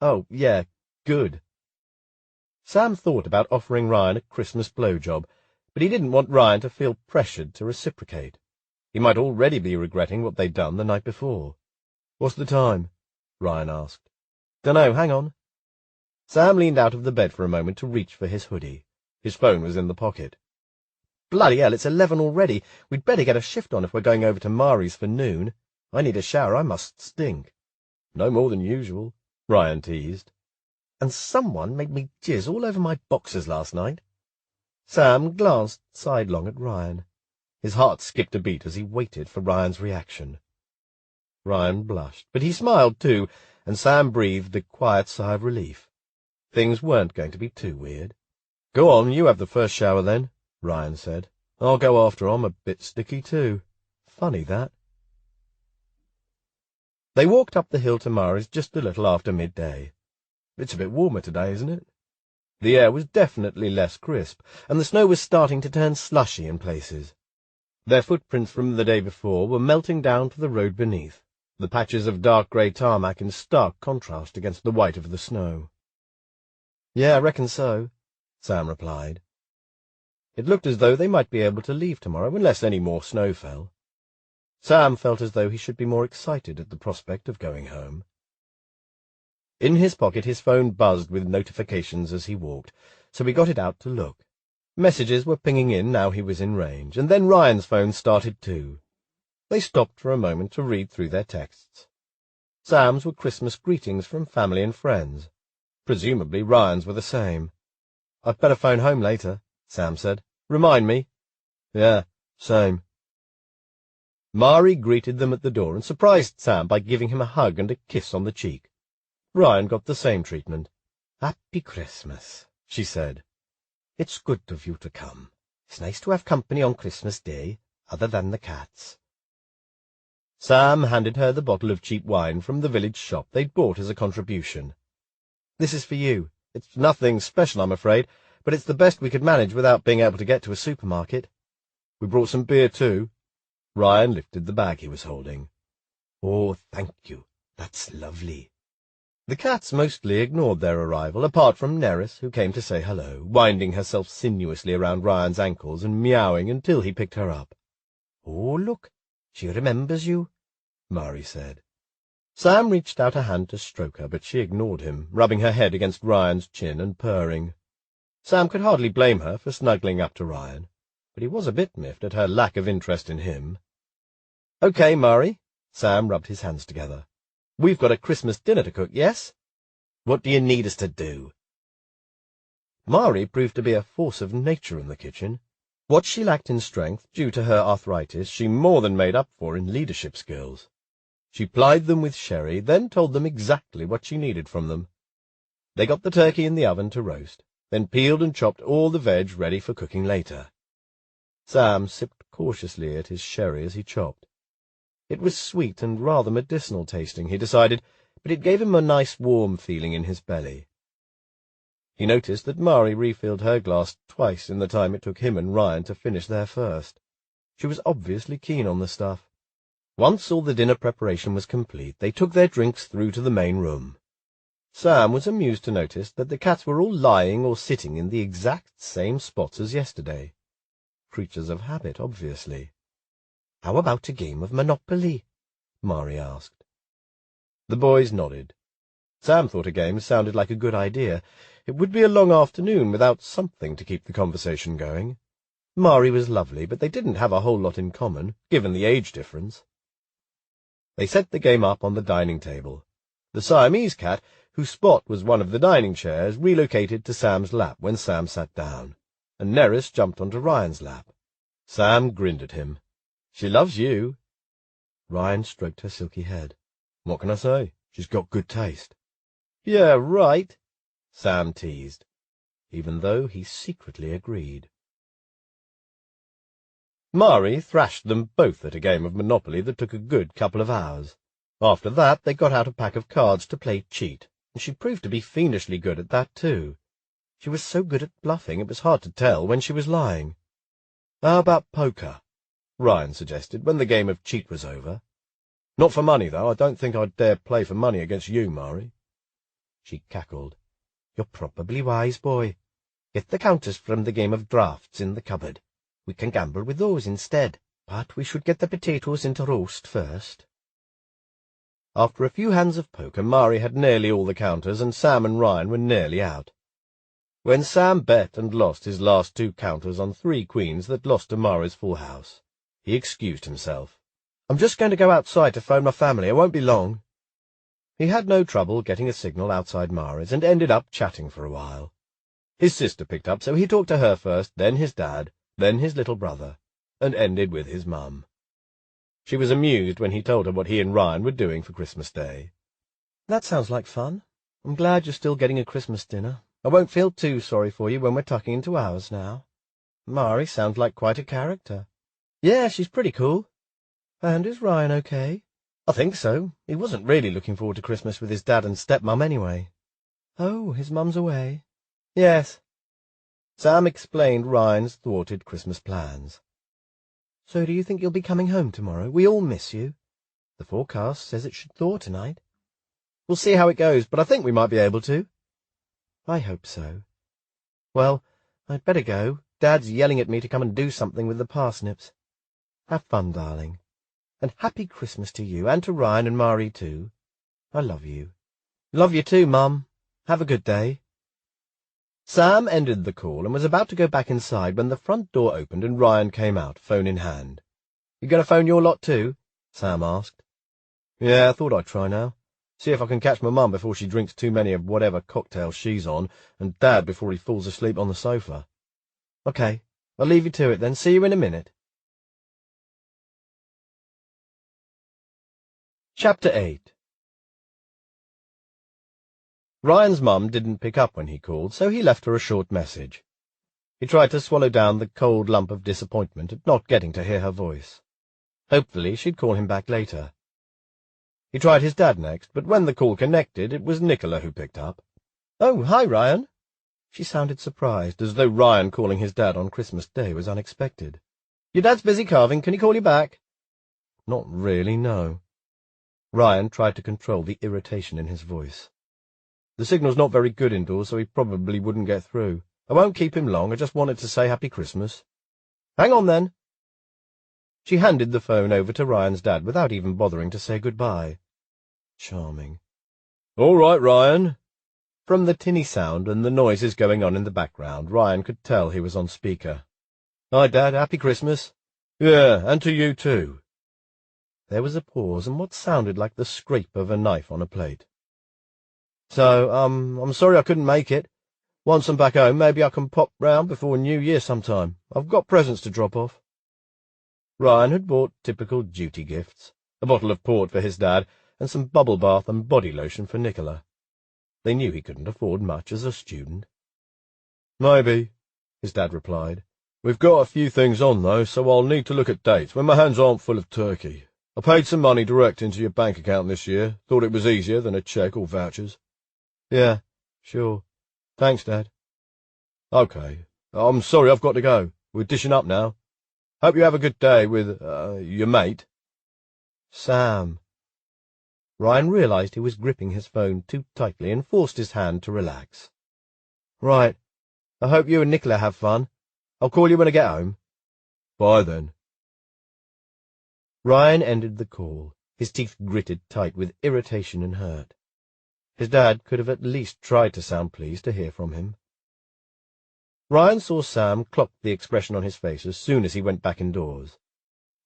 "Oh, yeah, good." Sam thought about offering Ryan a Christmas blowjob, but he didn't want Ryan to feel pressured to reciprocate. He might already be regretting what they'd done the night before. "What's the time?" Ryan asked. "Dunno, hang on." Sam leaned out of the bed for a moment to reach for his hoodie. His phone was in the pocket. "Bloody hell, it's 11 already. We'd better get a shift on if we're going over to Mari's for noon. I need a shower, I must stink." "No more than usual," Ryan teased. "And someone made me jizz all over my boxers last night." Sam glanced sidelong at Ryan. His heart skipped a beat as he waited for Ryan's reaction. Ryan blushed, but he smiled too, and Sam breathed a quiet sigh of relief. Things weren't going to be too weird. "Go on, you have the first shower then," Ryan said. "I'll go after. I'm a bit sticky too." Funny, that. They walked up the hill to Murray's just a little after midday. "It's a bit warmer today, isn't it?" The air was definitely less crisp, and the snow was starting to turn slushy in places. Their footprints from the day before were melting down to the road beneath, the patches of dark grey tarmac in stark contrast against the white of the snow. "Yeah, I reckon so," Sam replied. It looked as though they might be able to leave tomorrow unless any more snow fell. Sam felt as though he should be more excited at the prospect of going home. In his pocket his phone buzzed with notifications as he walked, so he got it out to look. Messages were pinging in now he was in range, and then Ryan's phone started too. They stopped for a moment to read through their texts. Sam's were Christmas greetings from family and friends. Presumably Ryan's were the same. "I'd better phone home later," Sam said. "Remind me." "Yeah, same." Mari greeted them at the door and surprised Sam by giving him a hug and a kiss on the cheek. Ryan got the same treatment. "Happy Christmas," she said. "It's good of you to come. It's nice to have company on Christmas Day, other than the cats." Sam handed her the bottle of cheap wine from the village shop they'd bought as a contribution. "This is for you. It's nothing special, I'm afraid, but it's the best we could manage without being able to get to a supermarket. We brought some beer too." Ryan lifted the bag he was holding. "Oh, thank you. That's lovely." The cats mostly ignored their arrival, apart from Nerys, who came to say hello, winding herself sinuously around Ryan's ankles and meowing until he picked her up. "Oh, look, she remembers you," Mari said. Sam reached out a hand to stroke her, but she ignored him, rubbing her head against Ryan's chin and purring. Sam could hardly blame her for snuggling up to Ryan, but he was a bit miffed at her lack of interest in him. "Okay, Mari." Sam rubbed his hands together. "We've got a Christmas dinner to cook, yes? What do you need us to do?" Mari proved to be a force of nature in the kitchen. What she lacked in strength, due to her arthritis, she more than made up for in leadership skills. She plied them with sherry, then told them exactly what she needed from them. They got the turkey in the oven to roast, then peeled and chopped all the veg ready for cooking later. Sam sipped cautiously at his sherry as he chopped. It was sweet and rather medicinal tasting, he decided, but it gave him a nice warm feeling in his belly. He noticed that Mari refilled her glass twice in the time it took him and Ryan to finish their first. She was obviously keen on the stuff. Once all the dinner preparation was complete, they took their drinks through to the main room. Sam was amused to notice that the cats were all lying or sitting in the exact same spots as yesterday. Creatures of habit, obviously. "How about a game of Monopoly?" Mari asked. The boys nodded. Sam thought a game sounded like a good idea. It would be a long afternoon without something to keep the conversation going. Mari was lovely, but they didn't have a whole lot in common, given the age difference. They set the game up on the dining table. The Siamese cat, whose spot was one of the dining chairs, relocated to Sam's lap when Sam sat down, and Nerys jumped onto Ryan's lap. Sam grinned at him. "She loves you." Ryan stroked her silky head. "What can I say? She's got good taste." "Yeah, right," Sam teased, even though he secretly agreed. Mari thrashed them both at a game of Monopoly that took a good couple of hours. After that they got out a pack of cards to play cheat, and she proved to be fiendishly good at that too. She was so good at bluffing it was hard to tell when she was lying. "How about poker?" Ryan suggested when the game of cheat was over. "Not for money, though. I don't think I'd dare play for money against you, Mari." She cackled. "You're probably wise, boy. Get the counters from the game of drafts in the cupboard. We can gamble with those instead, but we should get the potatoes into roast first." After a few hands of poker, Mari had nearly all the counters, and Sam and Ryan were nearly out. When Sam bet and lost his last 2 counters on 3 queens that lost to Mari's full house, he excused himself. "I'm just going to go outside to phone my family. I won't be long." He had no trouble getting a signal outside Mari's, and ended up chatting for a while. His sister picked up, so he talked to her first, then his dad, then his little brother, and ended with his mum. She was amused when he told her what he and Ryan were doing for Christmas Day. "That sounds like fun. I'm glad you're still getting a Christmas dinner. I won't feel too sorry for you when we're tucking into ours now. Mari sounds like quite a character." "Yeah, she's pretty cool." "And is Ryan okay?" "I think so. He wasn't really looking forward to Christmas with his dad and stepmum anyway." "Oh, his mum's away?" "Yes." Sam explained Ryan's thwarted Christmas plans. "So do you think you'll be coming home tomorrow? We all miss you. The forecast says it should thaw tonight." "We'll see how it goes, but I think we might be able to." "I hope so. Well, I'd better go. Dad's yelling at me to come and do something with the parsnips. Have fun, darling. And happy Christmas to you, and to Ryan and Mari too. I love you." "Love you too, Mum. Have a good day." Sam ended the call and was about to go back inside when the front door opened and Ryan came out, phone in hand. "You going to phone your lot too?" Sam asked. "Yeah, I thought I'd try now. See if I can catch my mum before she drinks too many of whatever cocktail she's on, and Dad before he falls asleep on the sofa." "Okay, I'll leave you to it then. See you in a minute." Chapter 8. Ryan's mum didn't pick up when he called, so he left her a short message. He tried to swallow down the cold lump of disappointment at not getting to hear her voice. Hopefully she'd call him back later. He tried his dad next, but when the call connected, it was Nicola who picked up. "Oh, hi, Ryan." She sounded surprised, as though Ryan calling his dad on Christmas Day was unexpected. "Your dad's busy carving. Can he call you back?" "Not really, no." Ryan tried to control the irritation in his voice. "The signal's not very good indoors, so he probably wouldn't get through. I won't keep him long. I just wanted to say Happy Christmas." "Hang on, then." She handed the phone over to Ryan's dad without even bothering to say goodbye. Charming. "All right, Ryan." From the tinny sound and the noises going on in the background, Ryan could tell he was on speaker. "Hi, Dad. Happy Christmas." "Yeah, and to you too." There was a pause and what sounded like the scrape of a knife on a plate. "So, I'm sorry I couldn't make it. Once I'm back home, maybe I can pop round before New Year sometime. I've got presents to drop off." Ryan had bought typical duty gifts, a bottle of port for his dad, and some bubble bath and body lotion for Nicola. They knew he couldn't afford much as a student. "Maybe," his dad replied. "We've got a few things on, though, so I'll need to look at dates when my hands aren't full of turkey. I paid some money direct into your bank account this year. Thought it was easier than a cheque or vouchers." "Yeah, sure. Thanks, Dad." "Okay. I'm sorry I've got to go. We're dishing up now. Hope you have a good day with, your mate." "Sam." Ryan realized he was gripping his phone too tightly and forced his hand to relax. "Right. I hope you and Nicola have fun. I'll call you when I get home." "Bye, then." Ryan ended the call, his teeth gritted tight with irritation and hurt. His dad could have at least tried to sound pleased to hear from him. Ryan saw Sam clock the expression on his face as soon as he went back indoors.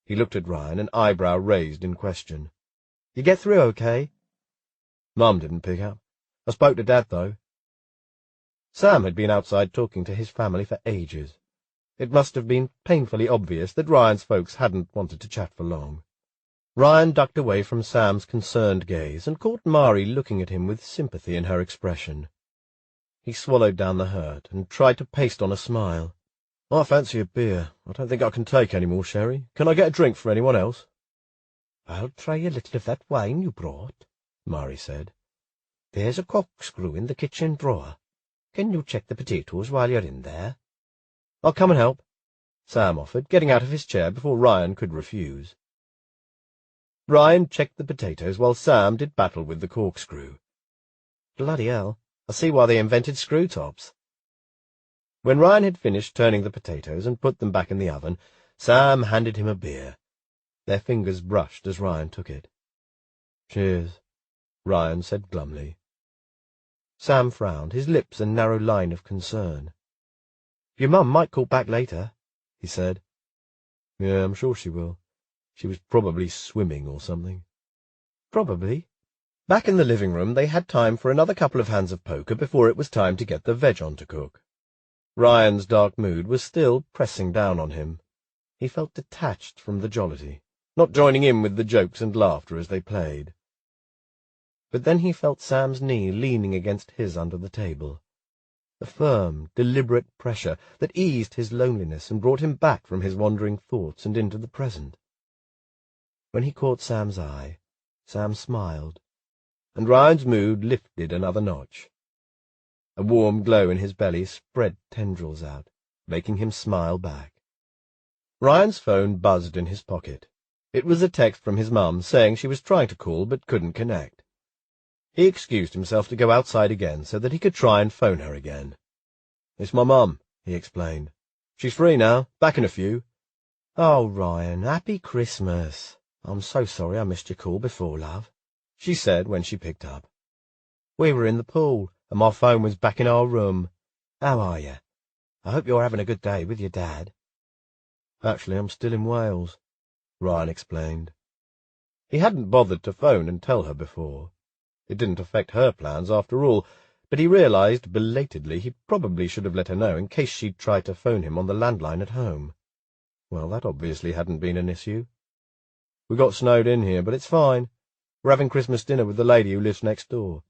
He looked at Ryan, an eyebrow raised in question. "You get through okay?" "Mum didn't pick up. I spoke to Dad, though." Sam had been outside talking to his family for ages. It must have been painfully obvious that Ryan's folks hadn't wanted to chat for long. Ryan ducked away from Sam's concerned gaze and caught Mari looking at him with sympathy in her expression. He swallowed down the hurt and tried to paste on a smile. "I fancy a beer. I don't think I can take any more sherry. Can I get a drink for anyone else?" "I'll try a little of that wine you brought," Mari said. "There's a corkscrew in the kitchen drawer. Can you check the potatoes while you're in there?" "I'll come and help," Sam offered, getting out of his chair before Ryan could refuse. Ryan checked the potatoes while Sam did battle with the corkscrew. Bloody hell, I see why they invented screw tops. When Ryan had finished turning the potatoes and put them back in the oven, Sam handed him a beer. Their fingers brushed as Ryan took it. "Cheers," Ryan said glumly. Sam frowned, his lips a narrow line of concern. "Your mum might call back later," he said. "Yeah, I'm sure she will. She was probably swimming or something." "Probably." Back in the living room, they had time for another couple of hands of poker before it was time to get the veg on to cook. Ryan's dark mood was still pressing down on him. He felt detached from the jollity, not joining in with the jokes and laughter as they played. But then he felt Sam's knee leaning against his under the table, a firm, deliberate pressure that eased his loneliness and brought him back from his wandering thoughts and into the present. When he caught Sam's eye, Sam smiled, and Ryan's mood lifted another notch. A warm glow in his belly spread tendrils out, making him smile back. Ryan's phone buzzed in his pocket. It was a text from his mum saying she was trying to call but couldn't connect. He excused himself to go outside again so that he could try and phone her again. "It's my mum," he explained. "She's free now, back in a few." "Oh, Ryan, happy Christmas. I'm so sorry I missed your call before, love," she said when she picked up. "We were in the pool, and my phone was back in our room. How are you? I hope you're having a good day with your dad." "Actually, I'm still in Wales," Ryan explained. He hadn't bothered to phone and tell her before. It didn't affect her plans after all, but he realized belatedly he probably should have let her know in case she'd tried to phone him on the landline at home. Well, that obviously hadn't been an issue. "We got snowed in here, but it's fine. We're having Christmas dinner with the lady who lives next door."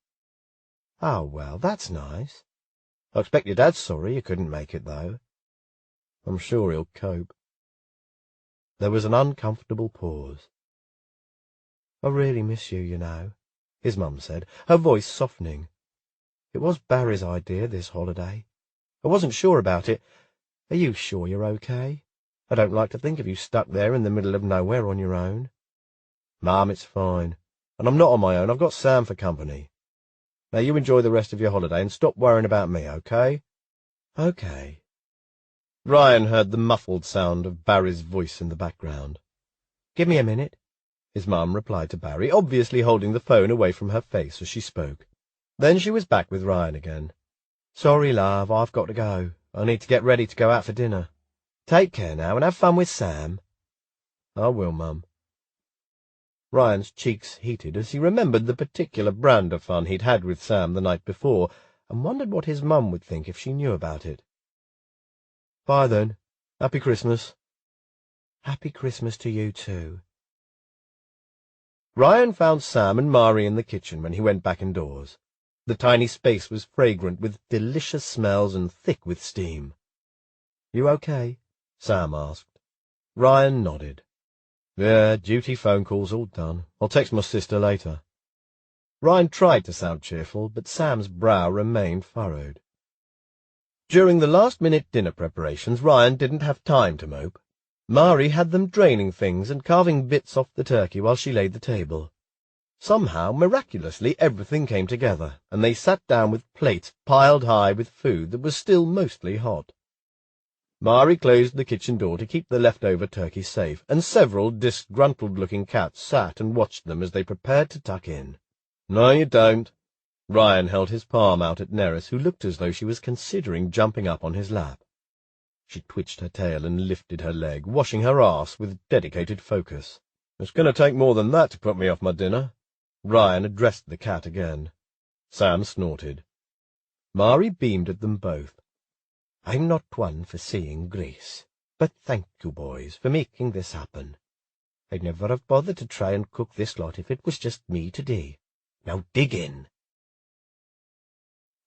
"Oh, well, that's nice. I expect your dad's sorry you couldn't make it, though." "I'm sure he'll cope." There was an uncomfortable pause. "I really miss you, you know," his mum said, her voice softening. "It was Barry's idea, this holiday. I wasn't sure about it. Are you sure you're okay? I don't like to think of you stuck there in the middle of nowhere on your own." "Mum, it's fine. And I'm not on my own. I've got Sam for company. Now you enjoy the rest of your holiday and stop worrying about me, okay?" "Okay." Ryan heard the muffled sound of Barry's voice in the background. "Give me a minute," his mum replied to Barry, obviously holding the phone away from her face as she spoke. Then she was back with Ryan again. "Sorry, love, I've got to go. I need to get ready to go out for dinner. Take care now and have fun with Sam." "I will, Mum." Ryan's cheeks heated as he remembered the particular brand of fun he'd had with Sam the night before, and wondered what his mum would think if she knew about it. "Bye, then. Happy Christmas." "Happy Christmas to you, too." Ryan found Sam and Mari in the kitchen when he went back indoors. The tiny space was fragrant with delicious smells and thick with steam. "You okay?" Sam asked. Ryan nodded. "Yeah, duty phone calls all done. I'll text my sister later." Ryan tried to sound cheerful, but Sam's brow remained furrowed. During the last-minute dinner preparations, Ryan didn't have time to mope. Mari had them draining things and carving bits off the turkey while she laid the table. Somehow, miraculously, everything came together, and they sat down with plates piled high with food that was still mostly hot. Mari closed the kitchen door to keep the leftover turkey safe, and several disgruntled-looking cats sat and watched them as they prepared to tuck in. "No, you don't." Ryan held his palm out at Nerys, who looked as though she was considering jumping up on his lap. She twitched her tail and lifted her leg, washing her arse with dedicated focus. "It's going to take more than that to put me off my dinner." Ryan addressed the cat again. Sam snorted. Mari beamed at them both. "I'm not one for saying grace, but thank you, boys, for making this happen. I'd never have bothered to try and cook this lot if it was just me today. Now dig in."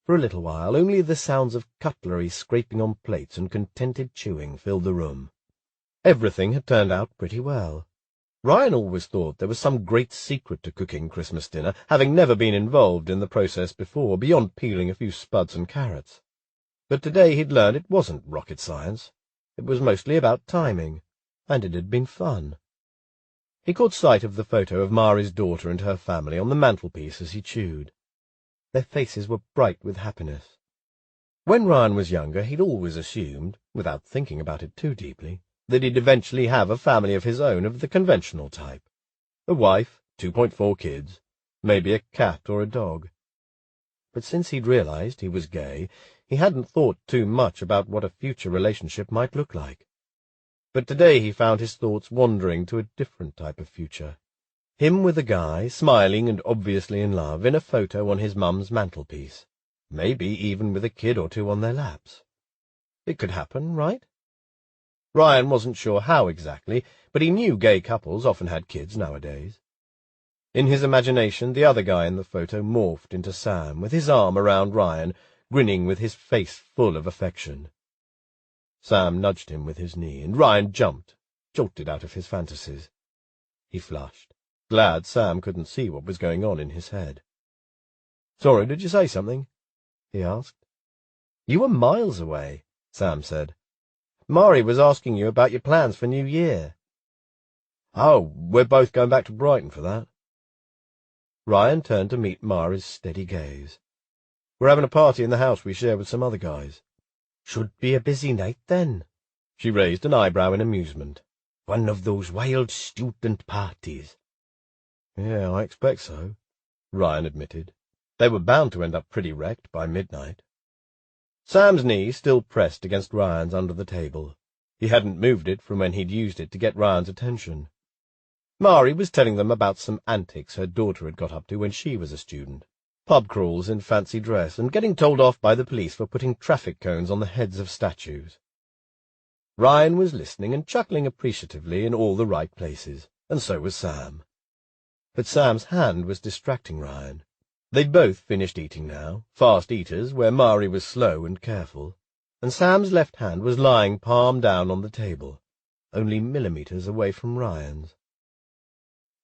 For a little while only the sounds of cutlery scraping on plates and contented chewing filled the room. Everything had turned out pretty well. Ryan always thought there was some great secret to cooking Christmas dinner, having never been involved in the process before, beyond peeling a few spuds and carrots. But today he'd learned it wasn't rocket science. It was mostly about timing, and it had been fun. He caught sight of the photo of Mari's daughter and her family on the mantelpiece as he chewed. Their faces were bright with happiness. When Ryan was younger, he'd always assumed, without thinking about it too deeply, that he'd eventually have a family of his own of the conventional type. A wife, 2.4 kids, maybe a cat or a dog. But since he'd realized he was gay, he hadn't thought too much about what a future relationship might look like. But today he found his thoughts wandering to a different type of future. Him with a guy, smiling and obviously in love, in a photo on his mum's mantelpiece. Maybe even with a kid or two on their laps. It could happen, right? Ryan wasn't sure how exactly, but he knew gay couples often had kids nowadays. In his imagination, the other guy in the photo morphed into Sam, with his arm around Ryan, grinning with his face full of affection. Sam nudged him with his knee, and Ryan jumped, jolted out of his fantasies. He flushed, glad Sam couldn't see what was going on in his head. "Sorry, did you say something?" he asked. "You were miles away," Sam said. "Mari was asking you about your plans for New Year." "Oh, we're both going back to Brighton for that." Ryan turned to meet Mari's steady gaze. "We're having a party in the house we share with some other guys." "Should be a busy night, then." She raised an eyebrow in amusement. "One of those wild student parties." "Yeah, I expect so," Ryan admitted. They were bound to end up pretty wrecked by midnight. Sam's knee still pressed against Ryan's under the table. He hadn't moved it from when he'd used it to get Ryan's attention. Mari was telling them about some antics her daughter had got up to when she was a student. Pub crawls in fancy dress, and getting told off by the police for putting traffic cones on the heads of statues. Ryan was listening and chuckling appreciatively in all the right places, and so was Sam. But Sam's hand was distracting Ryan. They'd both finished eating now, fast eaters, where Mari was slow and careful, and Sam's left hand was lying palm down on the table, only millimeters away from Ryan's.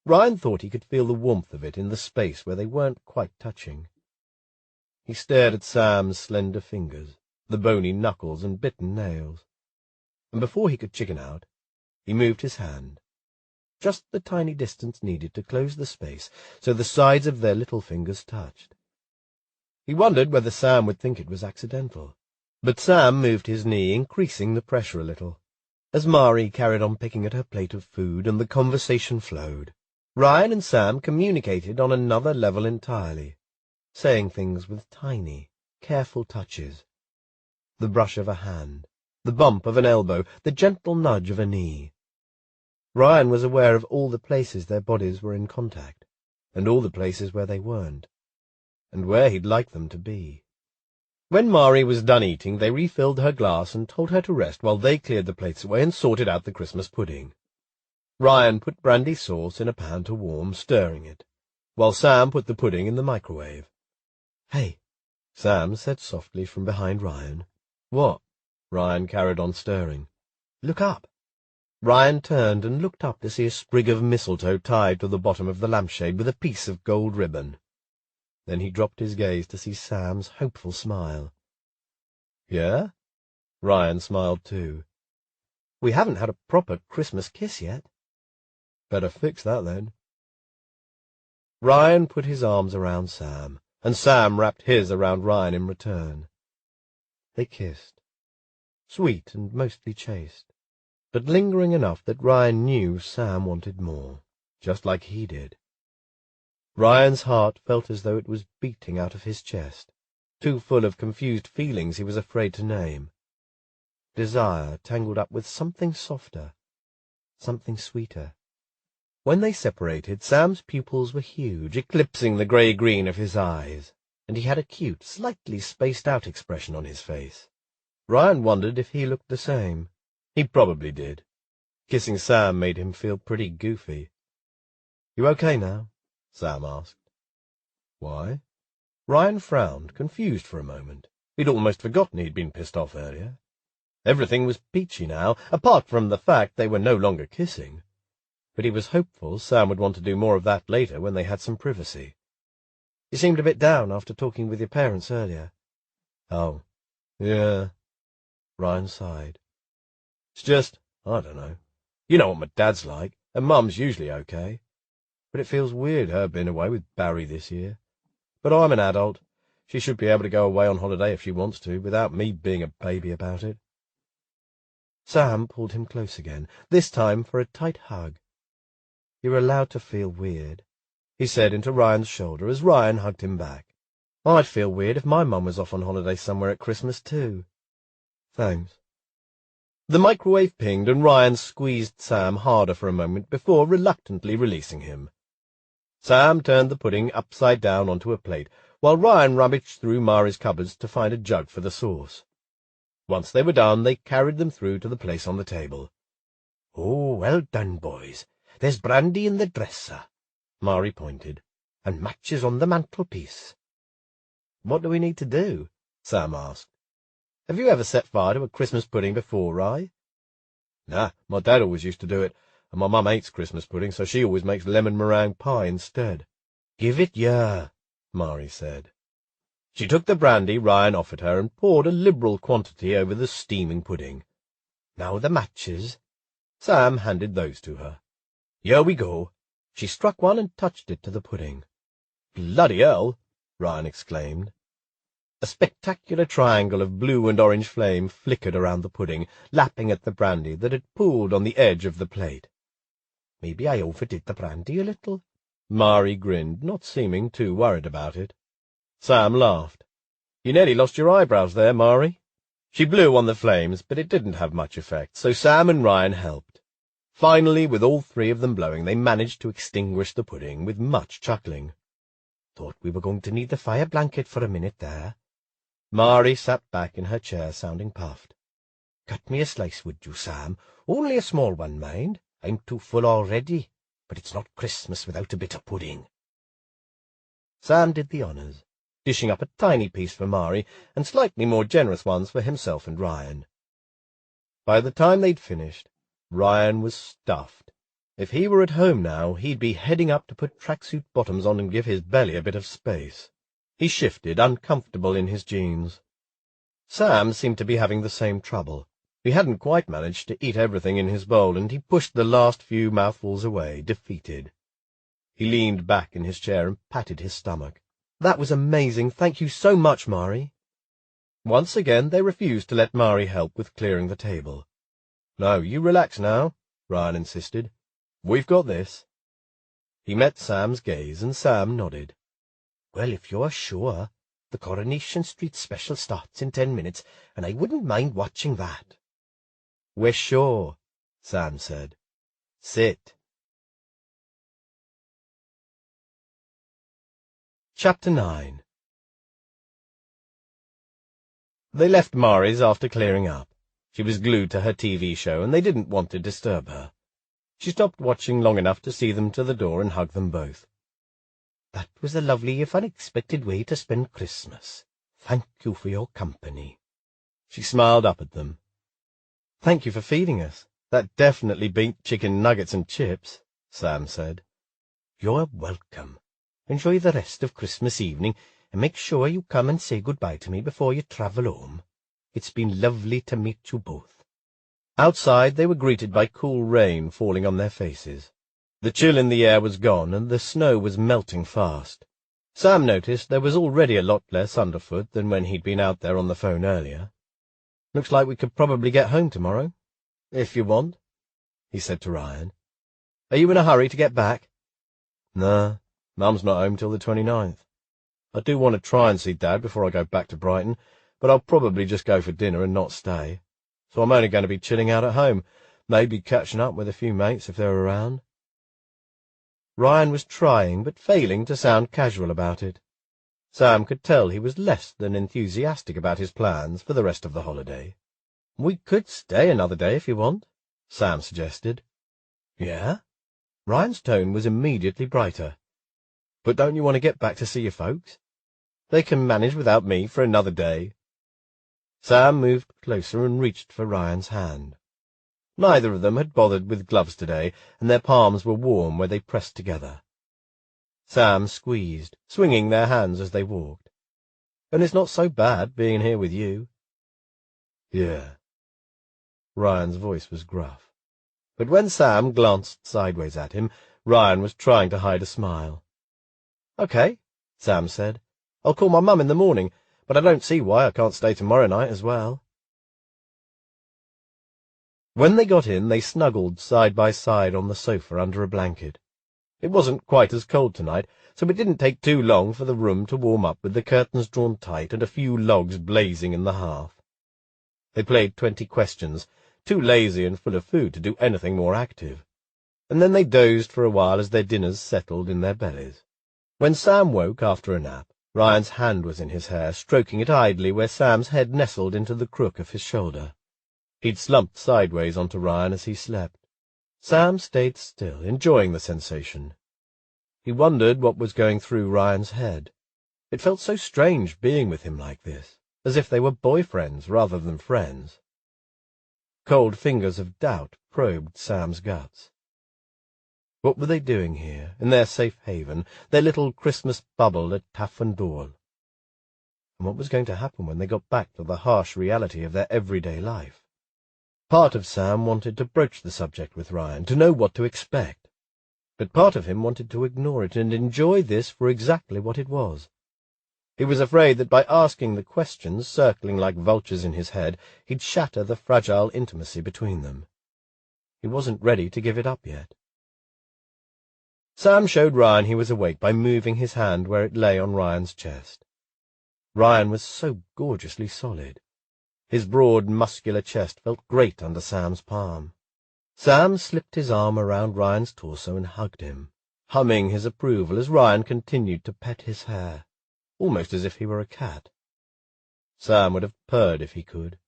Ryan thought he could feel the warmth of it in the space where they weren't quite touching. He stared at Sam's slender fingers, the bony knuckles and bitten nails, and before he could chicken out, he moved his hand, just the tiny distance needed to close the space so the sides of their little fingers touched. He wondered whether Sam would think it was accidental, but Sam moved his knee, increasing the pressure a little. As Mari carried on picking at her plate of food and the conversation flowed, Ryan and Sam communicated on another level entirely, saying things with tiny, careful touches. The brush of a hand, the bump of an elbow, the gentle nudge of a knee. Ryan was aware of all the places their bodies were in contact, and all the places where they weren't, and where he'd like them to be. When Mari was done eating, they refilled her glass and told her to rest while they cleared the plates away and sorted out the Christmas pudding. Ryan put brandy sauce in a pan to warm, stirring it, while Sam put the pudding in the microwave. "Hey," Sam said softly from behind Ryan. "What?" Ryan carried on stirring. "Look up." Ryan turned and looked up to see a sprig of mistletoe tied to the bottom of the lampshade with a piece of gold ribbon. Then he dropped his gaze to see Sam's hopeful smile. "Yeah?" Ryan smiled too. "We haven't had a proper Christmas kiss yet." "Better fix that, then." Ryan put his arms around Sam, and Sam wrapped his around Ryan in return. They kissed, sweet and mostly chaste, but lingering enough that Ryan knew Sam wanted more, just like he did. Ryan's heart felt as though it was beating out of his chest, too full of confused feelings he was afraid to name. Desire tangled up with something softer, something sweeter. When they separated, Sam's pupils were huge, eclipsing the grey-green of his eyes, and he had a cute, slightly spaced-out expression on his face. Ryan wondered if he looked the same. He probably did. Kissing Sam made him feel pretty goofy. "You okay now?" Sam asked. "Why?" Ryan frowned, confused for a moment. He'd almost forgotten he'd been pissed off earlier. Everything was peachy now, apart from the fact they were no longer kissing. But he was hopeful Sam would want to do more of that later when they had some privacy. "You seemed a bit down after talking with your parents earlier." "Oh, yeah." Ryan sighed. "It's just, I don't know. You know what my dad's like, and Mum's usually okay. But it feels weird her being away with Barry this year. But I'm an adult. She should be able to go away on holiday if she wants to, without me being a baby about it." Sam pulled him close again, this time for a tight hug. "You're allowed to feel weird," he said into Ryan's shoulder as Ryan hugged him back. "I'd feel weird if my mum was off on holiday somewhere at Christmas too." "Thanks." The microwave pinged and Ryan squeezed Sam harder for a moment before reluctantly releasing him. Sam turned the pudding upside down onto a plate, while Ryan rummaged through Mari's cupboards to find a jug for the sauce. Once they were done, they carried them through to the place on the table. "Oh, well done, boys. There's brandy in the dresser," Mari pointed, "and matches on the mantelpiece." "What do we need to do?" Sam asked. "Have you ever set fire to a Christmas pudding before, Rye?" "Nah, my dad always used to do it, and my mum hates Christmas pudding, so she always makes lemon meringue pie instead." "Give it yer," Mari said. She took the brandy Ryan offered her and poured a liberal quantity over the steaming pudding. "Now the matches." Sam handed those to her. "Here we go." She struck one and touched it to the pudding. "Bloody hell!" Ryan exclaimed. A spectacular triangle of blue and orange flame flickered around the pudding, lapping at the brandy that had pooled on the edge of the plate. "Maybe I overdid the brandy a little." Mari grinned, not seeming too worried about it. Sam laughed. "You nearly lost your eyebrows there, Mari." She blew on the flames, but it didn't have much effect, so Sam and Ryan helped. Finally, with all three of them blowing, they managed to extinguish the pudding with much chuckling. "Thought we were going to need the fire blanket for a minute there." Mari sat back in her chair, sounding puffed. "Cut me a slice, would you, Sam? Only a small one, mind. I'm too full already, but it's not Christmas without a bit of pudding." Sam did the honours, dishing up a tiny piece for Mari and slightly more generous ones for himself and Ryan. By the time they'd finished, Ryan was stuffed. If he were at home now, he'd be heading up to put tracksuit bottoms on and give his belly a bit of space. He shifted, uncomfortable in his jeans. Sam seemed to be having the same trouble. He hadn't quite managed to eat everything in his bowl, and he pushed the last few mouthfuls away, defeated. He leaned back in his chair and patted his stomach. "That was amazing. Thank you so much, Mari." Once again they refused to let Mari help with clearing the table. "No, you relax now," Ryan insisted. "We've got this." He met Sam's gaze, and Sam nodded. "Well, if you're sure, the Coronation Street special starts in 10 minutes, and I wouldn't mind watching that." "We're sure," Sam said. "Sit." Chapter 9. They left Mari's after clearing up. She was glued to her TV show, and they didn't want to disturb her. She stopped watching long enough to see them to the door and hug them both. "That was a lovely, if unexpected, way to spend Christmas. Thank you for your company." She smiled up at them. "Thank you for feeding us. That definitely beat chicken nuggets and chips," Sam said. "You're welcome. Enjoy the rest of Christmas evening, and make sure you come and say goodbye to me before you travel home. It's been lovely to meet you both." Outside they were greeted by cool rain falling on their faces. The chill in the air was gone, and the snow was melting fast. Sam noticed there was already a lot less underfoot than when he'd been out there on the phone earlier. "Looks like we could probably get home tomorrow, if you want," he said to Ryan. "Are you in a hurry to get back?" "Nah, Mum's not home till the 29th. I do want to try and see Dad before I go back to Brighton, but I'll probably just go for dinner and not stay. So I'm only going to be chilling out at home, maybe catching up with a few mates if they're around." Ryan was trying but failing to sound casual about it. Sam could tell he was less than enthusiastic about his plans for the rest of the holiday. "We could stay another day if you want," Sam suggested. "Yeah?" Ryan's tone was immediately brighter. "But don't you want to get back to see your folks? They can manage without me for another day." Sam moved closer and reached for Ryan's hand. Neither of them had bothered with gloves today, and their palms were warm where they pressed together. Sam squeezed, swinging their hands as they walked. "And it's not so bad being here with you." "Yeah." Ryan's voice was gruff. But when Sam glanced sideways at him, Ryan was trying to hide a smile. "Okay," Sam said. "I'll call my mum in the morning, but I don't see why I can't stay tomorrow night as well." When they got in, they snuggled side by side on the sofa under a blanket. It wasn't quite as cold tonight, so it didn't take too long for the room to warm up with the curtains drawn tight and a few logs blazing in the hearth. They played 20 questions, too lazy and full of food to do anything more active, and then they dozed for a while as their dinners settled in their bellies. When Sam woke after a nap, Ryan's hand was in his hair, stroking it idly where Sam's head nestled into the crook of his shoulder. He'd slumped sideways onto Ryan as he slept. Sam stayed still, enjoying the sensation. He wondered what was going through Ryan's head. It felt so strange being with him like this, as if they were boyfriends rather than friends. Cold fingers of doubt probed Sam's guts. What were they doing here, in their safe haven, their little Christmas bubble at Taffendorl? And what was going to happen when they got back to the harsh reality of their everyday life? Part of Sam wanted to broach the subject with Ryan, to know what to expect. But part of him wanted to ignore it and enjoy this for exactly what it was. He was afraid that by asking the questions, circling like vultures in his head, he'd shatter the fragile intimacy between them. He wasn't ready to give it up yet. Sam showed Ryan he was awake by moving his hand where it lay on Ryan's chest. Ryan was so gorgeously solid. His broad, muscular chest felt great under Sam's palm. Sam slipped his arm around Ryan's torso and hugged him, humming his approval as Ryan continued to pet his hair, almost as if he were a cat. Sam would have purred if he could.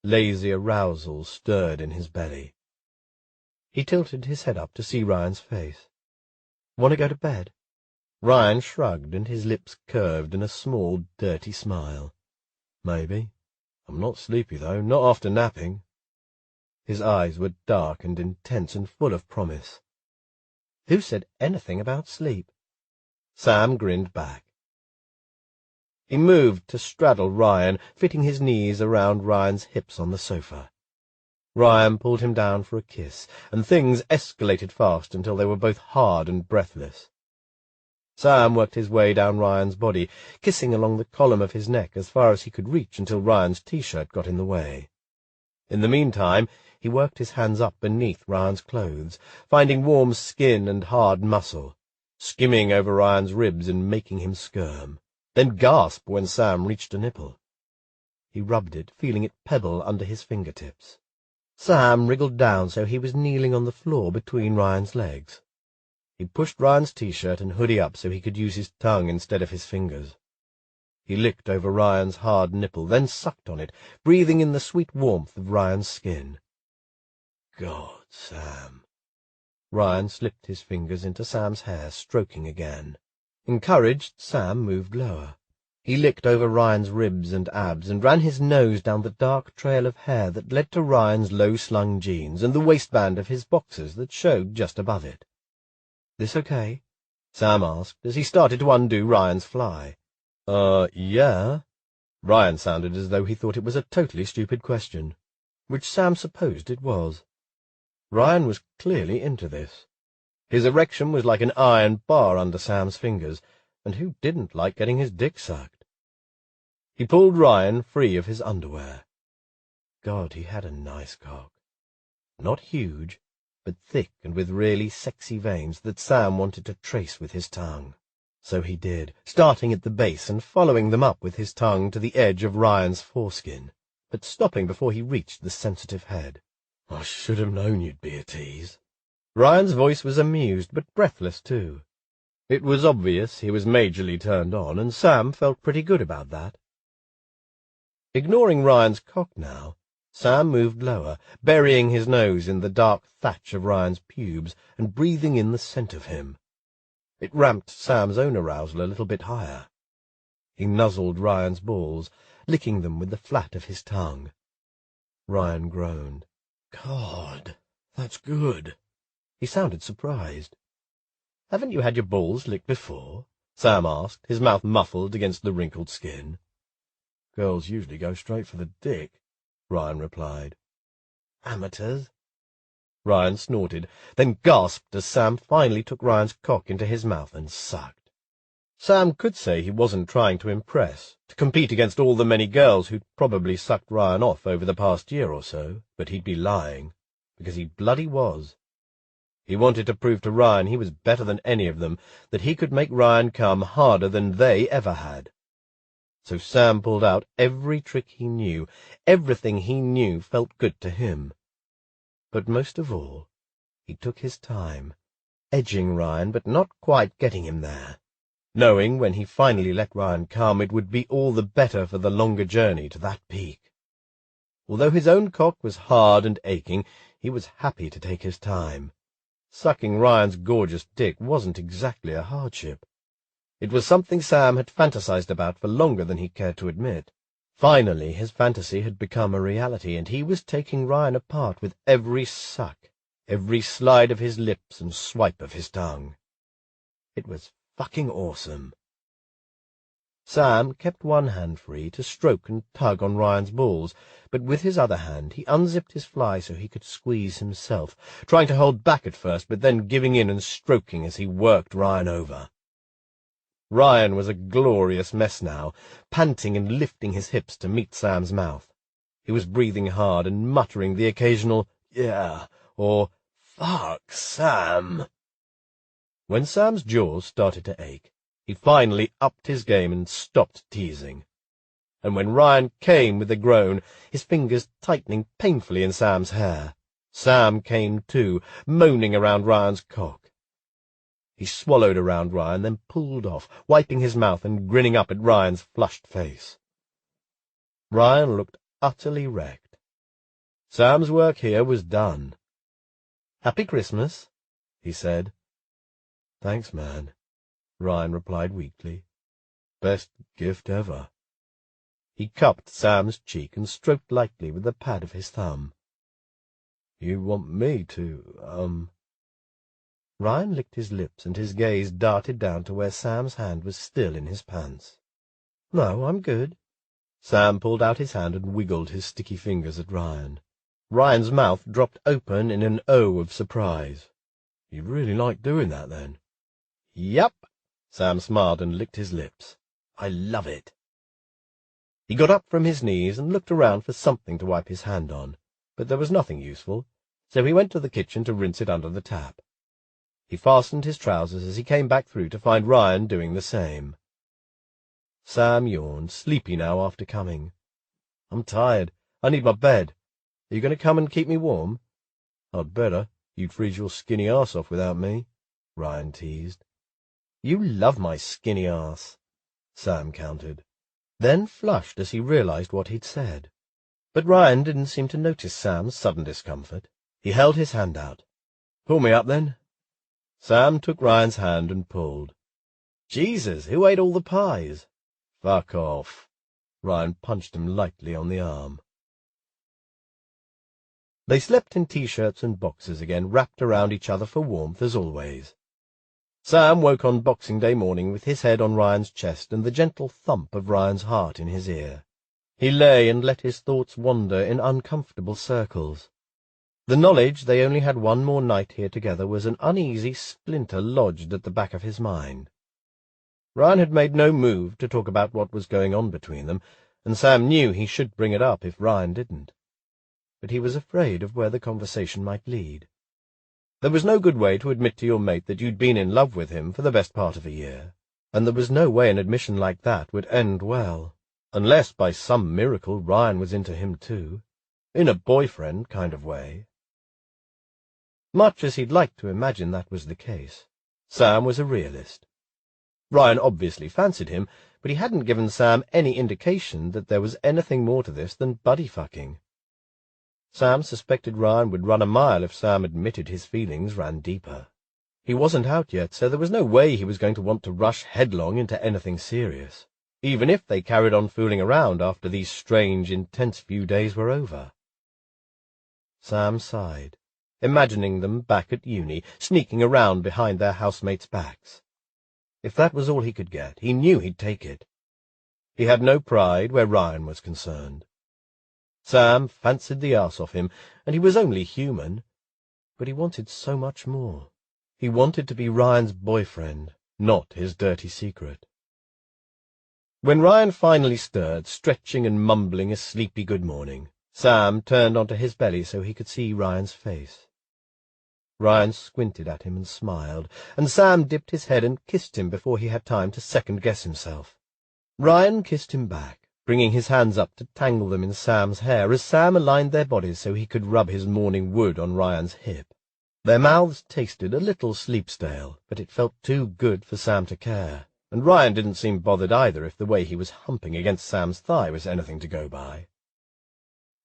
Lazy arousal stirred in his belly. He tilted his head up to see Ryan's face. "Want to go to bed?" Ryan shrugged, and his lips curved in a small, dirty smile. "Maybe. I'm not sleepy, though, not after napping." His eyes were dark and intense and full of promise. "Who said anything about sleep?" Sam grinned back. He moved to straddle Ryan, fitting his knees around Ryan's hips on the sofa. Ryan pulled him down for a kiss, and things escalated fast until they were both hard and breathless. Sam worked his way down Ryan's body, kissing along the column of his neck as far as he could reach until Ryan's T-shirt got in the way. In the meantime, he worked his hands up beneath Ryan's clothes, finding warm skin and hard muscle, skimming over Ryan's ribs and making him squirm, then gasp when Sam reached a nipple. He rubbed it, feeling it pebble under his fingertips. Sam wriggled down so he was kneeling on the floor between Ryan's legs. He pushed Ryan's T-shirt and hoodie up so he could use his tongue instead of his fingers. He licked over Ryan's hard nipple, then sucked on it, breathing in the sweet warmth of Ryan's skin. "God, Sam." Ryan slipped his fingers into Sam's hair, stroking again. Encouraged, Sam moved lower. He licked over Ryan's ribs and abs and ran his nose down the dark trail of hair that led to Ryan's low-slung jeans and the waistband of his boxers that showed just above it. "This okay?" Sam asked as he started to undo Ryan's fly. Yeah." Ryan sounded as though he thought it was a totally stupid question, which Sam supposed it was. Ryan was clearly into this. His erection was like an iron bar under Sam's fingers, and who didn't like getting his dick sucked? He pulled Ryan free of his underwear. God, he had a nice cock. Not huge, but thick and with really sexy veins that Sam wanted to trace with his tongue. So he did, starting at the base and following them up with his tongue to the edge of Ryan's foreskin, but stopping before he reached the sensitive head. "I should have known you'd be a tease." Ryan's voice was amused, but breathless too. It was obvious he was majorly turned on, and Sam felt pretty good about that. Ignoring Ryan's cock now, Sam moved lower, burying his nose in the dark thatch of Ryan's pubes and breathing in the scent of him. It ramped Sam's own arousal a little bit higher. He nuzzled Ryan's balls, licking them with the flat of his tongue. Ryan groaned. "God, that's good." He sounded surprised. "Haven't you had your balls licked before?" Sam asked, his mouth muffled against the wrinkled skin. "Girls usually go straight for the dick," Ryan replied. "Amateurs?" Ryan snorted, then gasped as Sam finally took Ryan's cock into his mouth and sucked. Sam could say he wasn't trying to impress, to compete against all the many girls who'd probably sucked Ryan off over the past year or so, but he'd be lying, because he bloody was. He wanted to prove to Ryan he was better than any of them, that he could make Ryan come harder than they ever had. So Sam pulled out every trick he knew. Everything he knew felt good to him. But most of all, he took his time, edging Ryan but not quite getting him there. knowing when he finally let Ryan come it would be all the better for the longer journey to that peak. Although his own cock was hard and aching, he was happy to take his time. Sucking Ryan's gorgeous dick wasn't exactly a hardship. It was something Sam had fantasized about for longer than he cared to admit. Finally, his fantasy had become a reality, and he was taking Ryan apart with every suck, every slide of his lips and swipe of his tongue. It was fucking awesome. Sam kept one hand free to stroke and tug on Ryan's balls, but with his other hand he unzipped his fly so he could squeeze himself, trying to hold back at first, but then giving in and stroking as he worked Ryan over. Ryan was a glorious mess now, panting and lifting his hips to meet Sam's mouth. He was breathing hard and muttering the occasional, "Yeah," or "Fuck, Sam." When Sam's jaws started to ache, he finally upped his game and stopped teasing. And when Ryan came with a groan, his fingers tightening painfully in Sam's hair, Sam came too, moaning around Ryan's cock. He swallowed around Ryan, then pulled off, wiping his mouth and grinning up at Ryan's flushed face. Ryan looked utterly wrecked. Sam's work here was done. "Happy Christmas," he said. "Thanks, man," Ryan replied weakly. "Best gift ever." He cupped Sam's cheek and stroked lightly with the pad of his thumb. "You want me to, Ryan licked his lips, and his gaze darted down to where Sam's hand was still in his pants. "No, I'm good." Sam pulled out his hand and wiggled his sticky fingers at Ryan. Ryan's mouth dropped open in an O of surprise. "You really like doing that, then?" "Yep." Sam smiled and licked his lips. "I love it." He got up from his knees and looked around for something to wipe his hand on, but there was nothing useful, so he went to the kitchen to rinse it under the tap. He fastened his trousers as he came back through to find Ryan doing the same. Sam yawned, sleepy now after coming. "I'm tired. I need my bed. Are you going to come and keep me warm?" "I'd better. You'd freeze your skinny ass off without me," Ryan teased. "You love my skinny ass," Sam countered, then flushed as he realized what he'd said. But Ryan didn't seem to notice Sam's sudden discomfort. He held his hand out. "Pull me up, then." Sam took Ryan's hand and pulled. "Jesus, who ate all the pies?" "Fuck off." Ryan punched him lightly on the arm. They slept in T-shirts and boxers again, wrapped around each other for warmth as always. Sam woke on Boxing Day morning with his head on Ryan's chest and the gentle thump of Ryan's heart in his ear. He lay and let his thoughts wander in uncomfortable circles. The knowledge they only had one more night here together was an uneasy splinter lodged at the back of his mind. Ryan had made no move to talk about what was going on between them, and Sam knew he should bring it up if Ryan didn't. But he was afraid of where the conversation might lead. There was no good way to admit to your mate that you'd been in love with him for the best part of a year, and there was no way an admission like that would end well, unless by some miracle Ryan was into him too, in a boyfriend kind of way. Much as he'd like to imagine that was the case, Sam was a realist. Ryan obviously fancied him, but he hadn't given Sam any indication that there was anything more to this than buddy-fucking. Sam suspected Ryan would run a mile if Sam admitted his feelings ran deeper. He wasn't out yet, so there was no way he was going to want to rush headlong into anything serious, even if they carried on fooling around after these strange, intense few days were over. Sam sighed, imagining them back at uni, sneaking around behind their housemates' backs. If that was all he could get, he knew he'd take it. He had no pride where Ryan was concerned. Sam fancied the arse off him, and he was only human. But he wanted so much more. He wanted to be Ryan's boyfriend, not his dirty secret. When Ryan finally stirred, stretching and mumbling a sleepy good morning, Sam turned onto his belly so he could see Ryan's face. Ryan squinted at him and smiled, and Sam dipped his head and kissed him before he had time to second-guess himself. Ryan kissed him back, bringing his hands up to tangle them in Sam's hair as Sam aligned their bodies so he could rub his morning wood on Ryan's hip. Their mouths tasted a little sleep-stale, but it felt too good for Sam to care, and Ryan didn't seem bothered either if the way he was humping against Sam's thigh was anything to go by.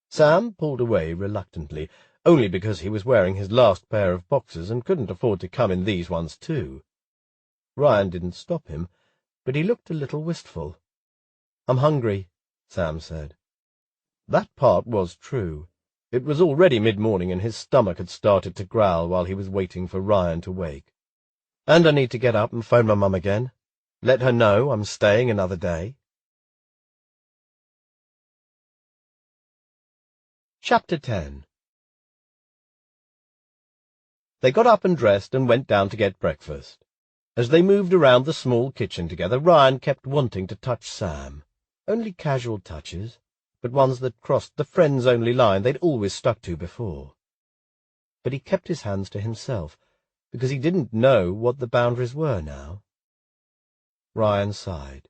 Sam pulled away reluctantly, only because he was wearing his last pair of boxers and couldn't afford to come in these ones too. Ryan didn't stop him, but he looked a little wistful. "I'm hungry," Sam said. That part was true. It was already mid-morning and his stomach had started to growl while he was waiting for Ryan to wake. "And I need to get up and phone my mum again. Let her know I'm staying another day." Chapter 10. They got up and dressed and went down to get breakfast. As they moved around the small kitchen together, Ryan kept wanting to touch Sam. Only casual touches, but ones that crossed the friends-only line they'd always stuck to before. But he kept his hands to himself, because he didn't know what the boundaries were now. Ryan sighed.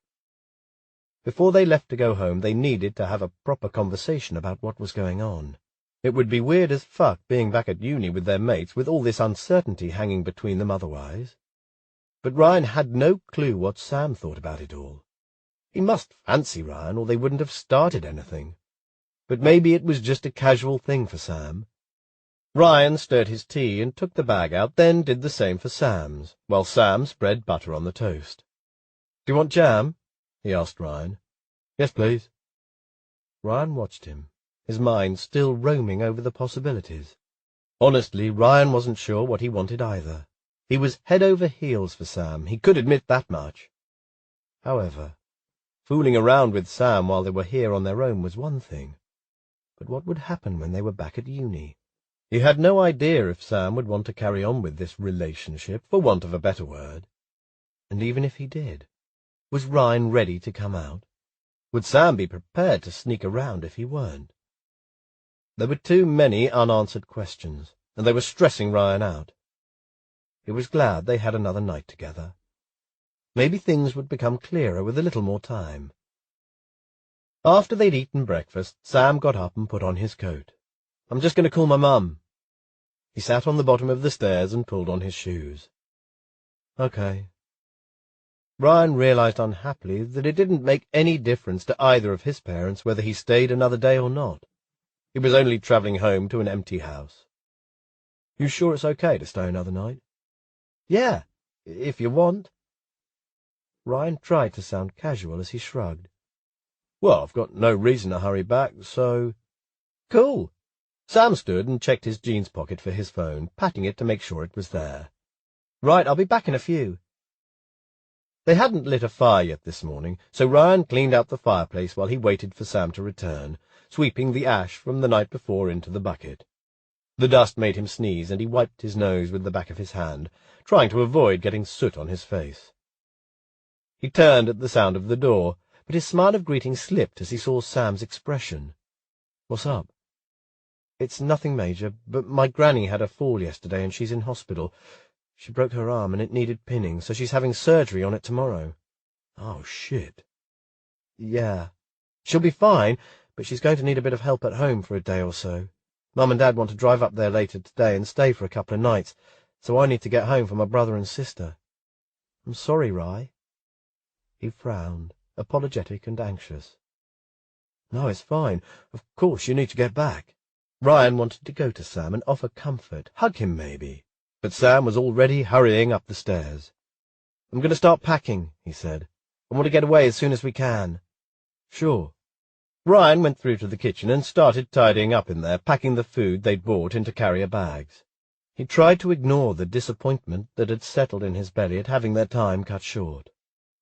Before they left to go home, they needed to have a proper conversation about what was going on. It would be weird as fuck being back at uni with their mates with all this uncertainty hanging between them otherwise. But Ryan had no clue what Sam thought about it all. He must fancy Ryan, or they wouldn't have started anything. But maybe it was just a casual thing for Sam. Ryan stirred his tea and took the bag out, then did the same for Sam's, while Sam spread butter on the toast. "Do you want jam?" he asked Ryan. "Yes, please." Ryan watched him, his mind still roaming over the possibilities. Honestly, Ryan wasn't sure what he wanted either. He was head over heels for Sam, he could admit that much. However, fooling around with Sam while they were here on their own was one thing. But what would happen when they were back at uni? He had no idea if Sam would want to carry on with this relationship, for want of a better word. And even if he did, was Ryan ready to come out? Would Sam be prepared to sneak around if he weren't? There were too many unanswered questions, and they were stressing Ryan out. He was glad they had another night together. Maybe things would become clearer with a little more time. After they'd eaten breakfast, Sam got up and put on his coat. "I'm just going to call my mum." He sat on the bottom of the stairs and pulled on his shoes. "Okay." Ryan realized unhappily that it didn't make any difference to either of his parents whether he stayed another day or not. He was only travelling home to an empty house. "You sure it's okay to stay another night?" "Yeah, if you want." Ryan tried to sound casual as he shrugged. "Well, I've got no reason to hurry back, so—" "Cool." Sam stood and checked his jeans pocket for his phone, patting it to make sure it was there. "Right, I'll be back in a few." They hadn't lit a fire yet this morning, so Ryan cleaned out the fireplace while he waited for Sam to return, sweeping the ash from the night before into the bucket. The dust made him sneeze, and he wiped his nose with the back of his hand, trying to avoid getting soot on his face. He turned at the sound of the door, but his smile of greeting slipped as he saw Sam's expression. "What's up?" "It's nothing major, but my granny had a fall yesterday and she's in hospital. She broke her arm and it needed pinning, so she's having surgery on it tomorrow." "Oh, shit." "Yeah. She'll be fine, but she's going to need a bit of help at home for a day or so. Mum and Dad want to drive up there later today and stay for a couple of nights, so I need to get home for my brother and sister. I'm sorry, Rye." He frowned, apologetic and anxious. "No, it's fine. Of course you need to get back." Ryan wanted to go to Sam and offer comfort, hug him maybe, but Sam was already hurrying up the stairs. "I'm going to start packing," he said. "I want to get away as soon as we can." "Sure." Ryan went through to the kitchen and started tidying up in there, packing the food they'd bought into carrier bags. He tried to ignore the disappointment that had settled in his belly at having their time cut short.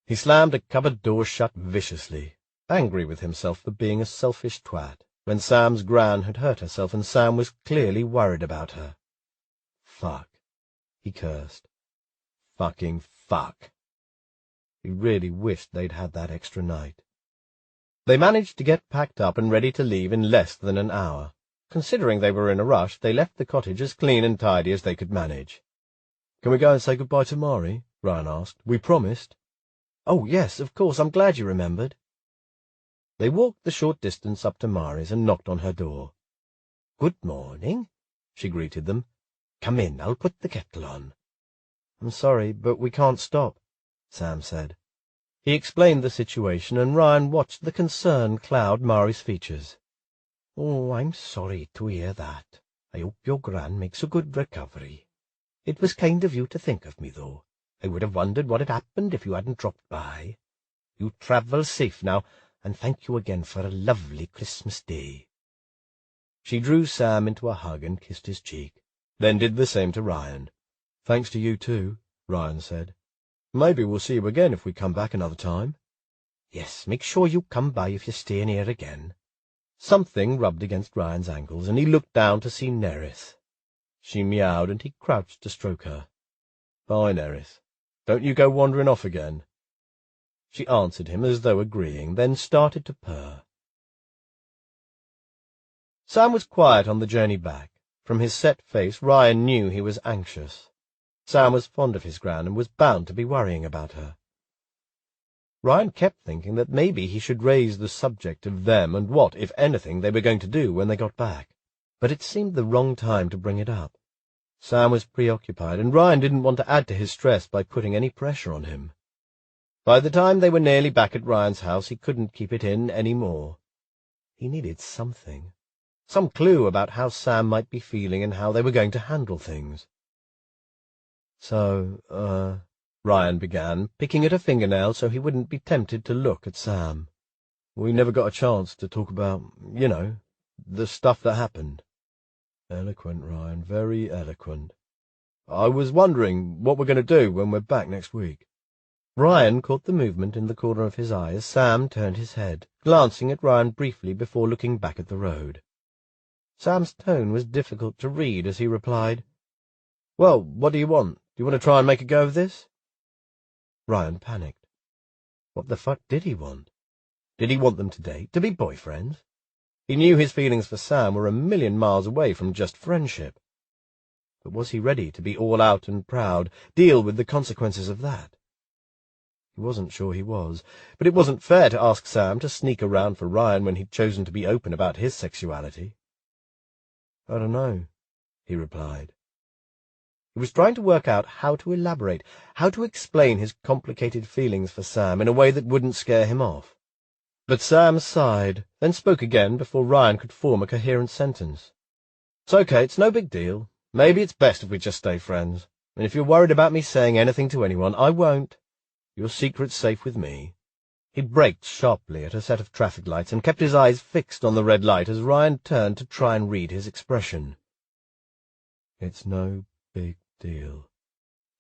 He slammed a cupboard door shut viciously, angry with himself for being a selfish twat, when Sam's gran had hurt herself and Sam was clearly worried about her. Fuck, he cursed. Fucking fuck. He really wished they'd had that extra night. They managed to get packed up and ready to leave in less than an hour. Considering they were in a rush, they left the cottage as clean and tidy as they could manage. "Can we go and say goodbye to Mari?" Ryan asked. "We promised." "Oh, yes, of course, I'm glad you remembered." They walked the short distance up to Mari's and knocked on her door. "Good morning," she greeted them. "Come in, I'll put the kettle on." "I'm sorry, but we can't stop," Sam said. He explained the situation, and Ryan watched the concern cloud Mari's features. "Oh, I'm sorry to hear that. I hope your gran makes a good recovery. It was kind of you to think of me, though. I would have wondered what had happened if you hadn't dropped by. You travel safe now, and thank you again for a lovely Christmas Day." She drew Sam into a hug and kissed his cheek, then did the same to Ryan. "Thanks to you too," Ryan said. "Maybe we'll see you again if we come back another time." "Yes, make sure you come by if you're staying here again." Something rubbed against Ryan's ankles, and he looked down to see Nerys. She meowed, and he crouched to stroke her. "Bye, Nerys. Don't you go wandering off again." She answered him as though agreeing, then started to purr. Sam was quiet on the journey back. From his set face, Ryan knew he was anxious. Sam was fond of his gran and was bound to be worrying about her. Ryan kept thinking that maybe he should raise the subject of them and what, if anything, they were going to do when they got back. But it seemed the wrong time to bring it up. Sam was preoccupied, and Ryan didn't want to add to his stress by putting any pressure on him. By the time they were nearly back at Ryan's house, he couldn't keep it in any more. He needed something. Some clue about how Sam might be feeling and how they were going to handle things. "So, Ryan began, picking at a fingernail so he wouldn't be tempted to look at Sam. "We never got a chance to talk about, the stuff that happened." "Eloquent, Ryan, very eloquent. I was wondering what we're going to do when we're back next week." Ryan caught the movement in the corner of his eye as Sam turned his head, glancing at Ryan briefly before looking back at the road. Sam's tone was difficult to read as he replied, "Well, what do you want? Do you want to try and make a go of this?" Ryan panicked. What the fuck did he want? Did he want them to date, to be boyfriends? He knew his feelings for Sam were a million miles away from just friendship. But was he ready to be all out and proud, deal with the consequences of that? He wasn't sure he was, but it wasn't fair to ask Sam to sneak around for Ryan when he'd chosen to be open about his sexuality. "I don't know," he replied. He was trying to work out how to elaborate, how to explain his complicated feelings for Sam in a way that wouldn't scare him off. But Sam sighed, then spoke again before Ryan could form a coherent sentence. "It's okay, it's no big deal. Maybe it's best if we just stay friends. And if you're worried about me saying anything to anyone, I won't. Your secret's safe with me." He braked sharply at a set of traffic lights and kept his eyes fixed on the red light as Ryan turned to try and read his expression. "It's no big deal."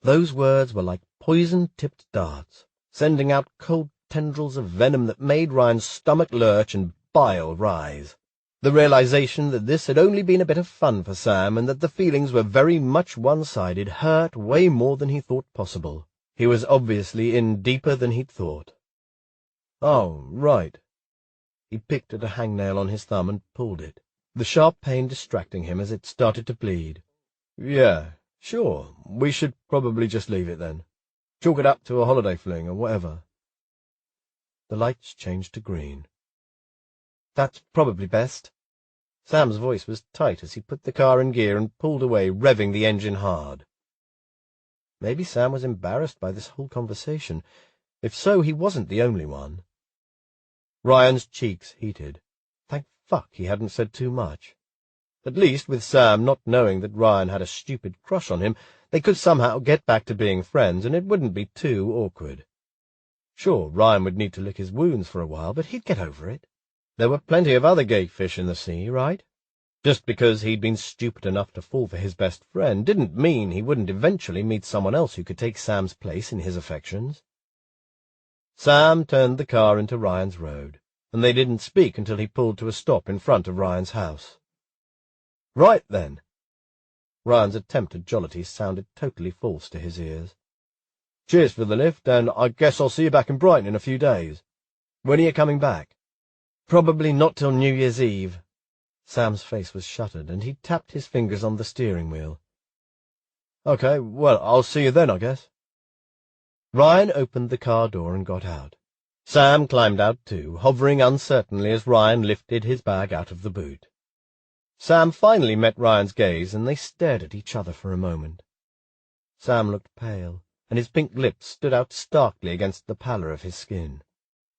Those words were like poison-tipped darts, sending out cold tendrils of venom that made Ryan's stomach lurch and bile rise. The realization that this had only been a bit of fun for Sam and that the feelings were very much one-sided hurt way more than he thought possible. He was obviously in deeper than he'd thought. "Oh, right." He picked at a hangnail on his thumb and pulled it, the sharp pain distracting him as it started to bleed. "Yeah, sure. We should probably just leave it then. Chalk it up to a holiday fling or whatever." The lights changed to green. "That's probably best." Sam's voice was tight as he put the car in gear and pulled away, revving the engine hard. Maybe Sam was embarrassed by this whole conversation. If so, he wasn't the only one. Ryan's cheeks heated. Thank fuck he hadn't said too much. At least, with Sam not knowing that Ryan had a stupid crush on him, they could somehow get back to being friends, and it wouldn't be too awkward. Sure, Ryan would need to lick his wounds for a while, but he'd get over it. There were plenty of other gay fish in the sea, right? Just because he'd been stupid enough to fall for his best friend didn't mean he wouldn't eventually meet someone else who could take Sam's place in his affections. Sam turned the car into Ryan's road, and they didn't speak until he pulled to a stop in front of Ryan's house. "Right, then." Ryan's attempt at jollity sounded totally false to his ears. "Cheers for the lift, and I guess I'll see you back in Brighton in a few days. When are you coming back?" "Probably not till New Year's Eve." Sam's face was shuttered, and he tapped his fingers on the steering wheel. "Okay, well, I'll see you then, I guess." Ryan opened the car door and got out. Sam climbed out too, hovering uncertainly as Ryan lifted his bag out of the boot. Sam finally met Ryan's gaze, and they stared at each other for a moment. Sam looked pale, and his pink lips stood out starkly against the pallor of his skin.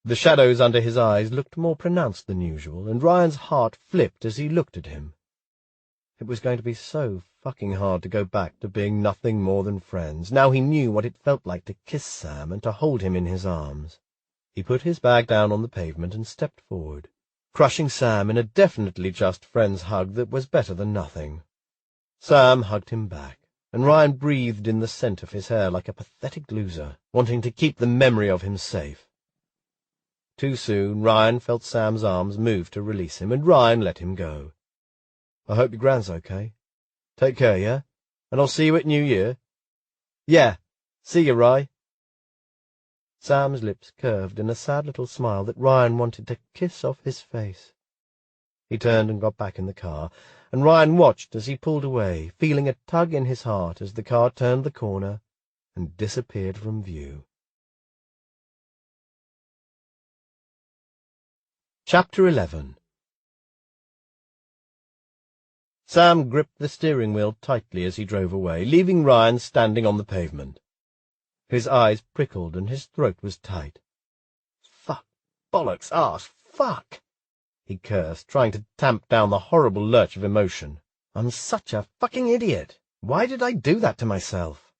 The shadows under his eyes looked more pronounced than usual, and Ryan's heart flipped as he looked at him. It was going to be so fucking hard to go back to being nothing more than friends. Now he knew what it felt like to kiss Sam and to hold him in his arms. He put his bag down on the pavement and stepped forward, crushing Sam in a definitely just friend's hug that was better than nothing. Sam hugged him back, and Ryan breathed in the scent of his hair like a pathetic loser, wanting to keep the memory of him safe. Too soon, Ryan felt Sam's arms move to release him, and Ryan let him go. "I hope your Gran's okay. Take care, yeah? And I'll see you at New Year." "Yeah, see you, Rye." Sam's lips curved in a sad little smile that Ryan wanted to kiss off his face. He turned and got back in the car, and Ryan watched as he pulled away, feeling a tug in his heart as the car turned the corner and disappeared from view. Chapter 11. Sam gripped the steering wheel tightly as he drove away, leaving Ryan standing on the pavement. His eyes prickled and his throat was tight. "Fuck, bollocks, arse, fuck!" he cursed, trying to tamp down the horrible lurch of emotion. "I'm such a fucking idiot. Why did I do that to myself?"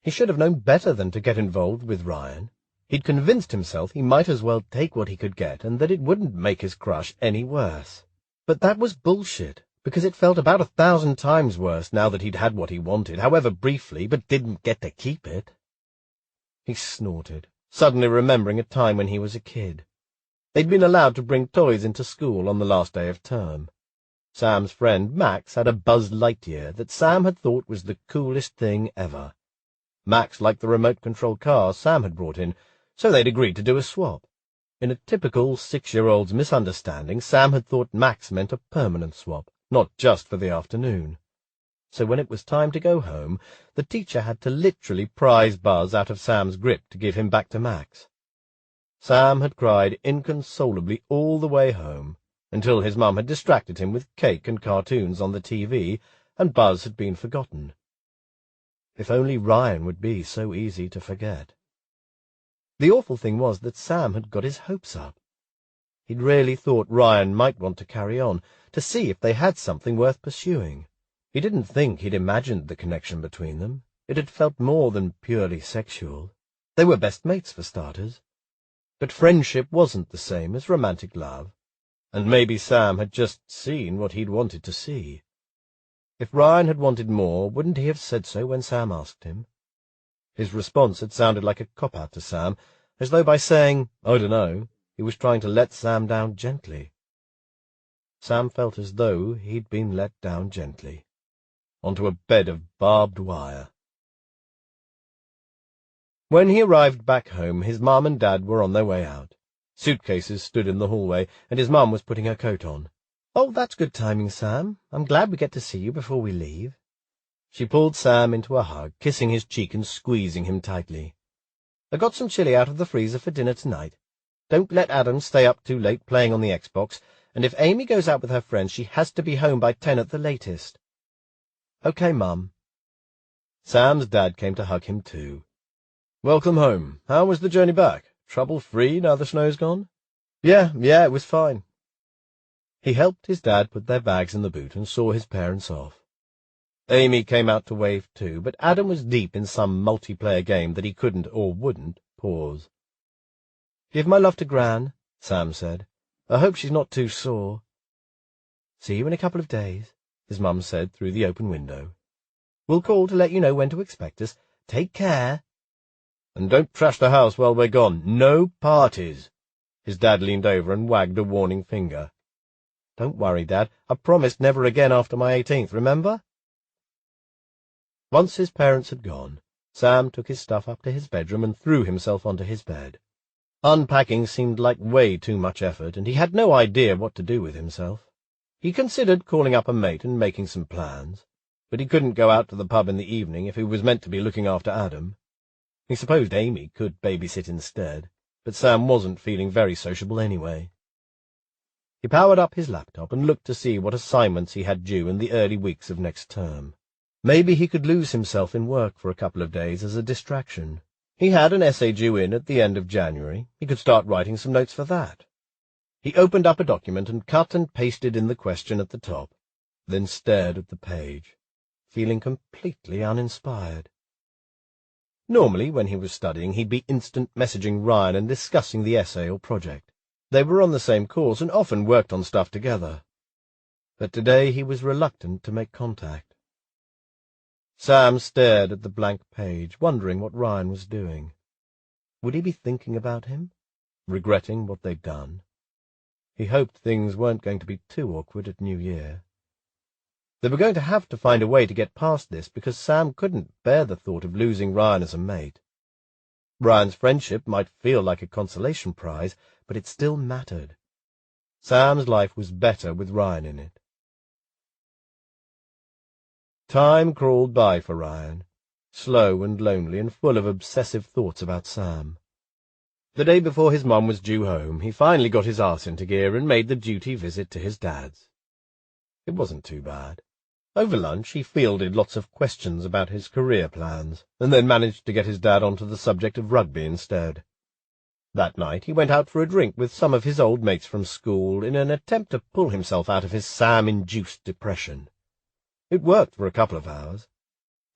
He should have known better than to get involved with Ryan. He'd convinced himself he might as well take what he could get and that it wouldn't make his crush any worse. But that was bullshit, because it felt about 1,000 times worse now that he'd had what he wanted, however briefly, but didn't get to keep it. He snorted, suddenly remembering a time when he was a kid. They'd been allowed to bring toys into school on the last day of term. Sam's friend Max had a Buzz Lightyear that Sam had thought was the coolest thing ever. Max liked the remote-control car Sam had brought in, so they'd agreed to do a swap. In a typical 6-year-old's misunderstanding, Sam had thought Max meant a permanent swap, not just for the afternoon. So when it was time to go home, the teacher had to literally prise Buzz out of Sam's grip to give him back to Max. Sam had cried inconsolably all the way home, until his mum had distracted him with cake and cartoons on the TV, and Buzz had been forgotten. If only Ryan would be so easy to forget. The awful thing was that Sam had got his hopes up. He'd really thought Ryan might want to carry on, to see if they had something worth pursuing. He didn't think he'd imagined the connection between them. It had felt more than purely sexual. They were best mates, for starters. But friendship wasn't the same as romantic love, and maybe Sam had just seen what he'd wanted to see. If Ryan had wanted more, wouldn't he have said so when Sam asked him? His response had sounded like a cop-out to Sam, as though by saying, "I dunno," he was trying to let Sam down gently. Sam felt as though he'd been let down gently, onto a bed of barbed wire. When he arrived back home, his mum and dad were on their way out. Suitcases stood in the hallway, and his mum was putting her coat on. "Oh, that's good timing, Sam. I'm glad we get to see you before we leave." She pulled Sam into a hug, kissing his cheek and squeezing him tightly. "I got some chili out of the freezer for dinner tonight. Don't let Adam stay up too late playing on the Xbox, and if Amy goes out with her friends, she has to be home by 10 at the latest." "Okay, Mum." Sam's dad came to hug him too. "Welcome home. How was the journey back? Trouble-free now the snow's gone?" Yeah, it was fine." He helped his dad put their bags in the boot and saw his parents off. Amy came out to wave too, but Adam was deep in some multiplayer game that he couldn't, or wouldn't, pause. "Give my love to Gran," Sam said. "I hope she's not too sore." "See you in a couple of days," his mum said through the open window. "We'll call to let you know when to expect us. Take care." "And don't trash the house while we're gone. No parties." His dad leaned over and wagged a warning finger. "Don't worry, Dad. I promised never again after my 18th, remember?" Once his parents had gone, Sam took his stuff up to his bedroom and threw himself onto his bed. Unpacking seemed like way too much effort, and he had no idea what to do with himself. He considered calling up a mate and making some plans, but he couldn't go out to the pub in the evening if he was meant to be looking after Adam. He supposed Amy could babysit instead, but Sam wasn't feeling very sociable anyway. He powered up his laptop and looked to see what assignments he had due in the early weeks of next term. Maybe he could lose himself in work for a couple of days as a distraction. He had an essay due in at the end of January. He could start writing some notes for that. He opened up a document and cut and pasted in the question at the top, then stared at the page, feeling completely uninspired. Normally, when he was studying, he'd be instant messaging Ryan and discussing the essay or project. They were on the same course and often worked on stuff together. But today he was reluctant to make contact. Sam stared at the blank page, wondering what Ryan was doing. Would he be thinking about him, regretting what they'd done? He hoped things weren't going to be too awkward at New Year. They were going to have to find a way to get past this, because Sam couldn't bear the thought of losing Ryan as a mate. Ryan's friendship might feel like a consolation prize, but it still mattered. Sam's life was better with Ryan in it. Time crawled by for Ryan, slow and lonely and full of obsessive thoughts about Sam. The day before his mum was due home, he finally got his arse into gear and made the duty visit to his dad's. It wasn't too bad. Over lunch he fielded lots of questions about his career plans, and then managed to get his dad onto the subject of rugby instead. That night he went out for a drink with some of his old mates from school in an attempt to pull himself out of his Sam-induced depression. It worked for a couple of hours.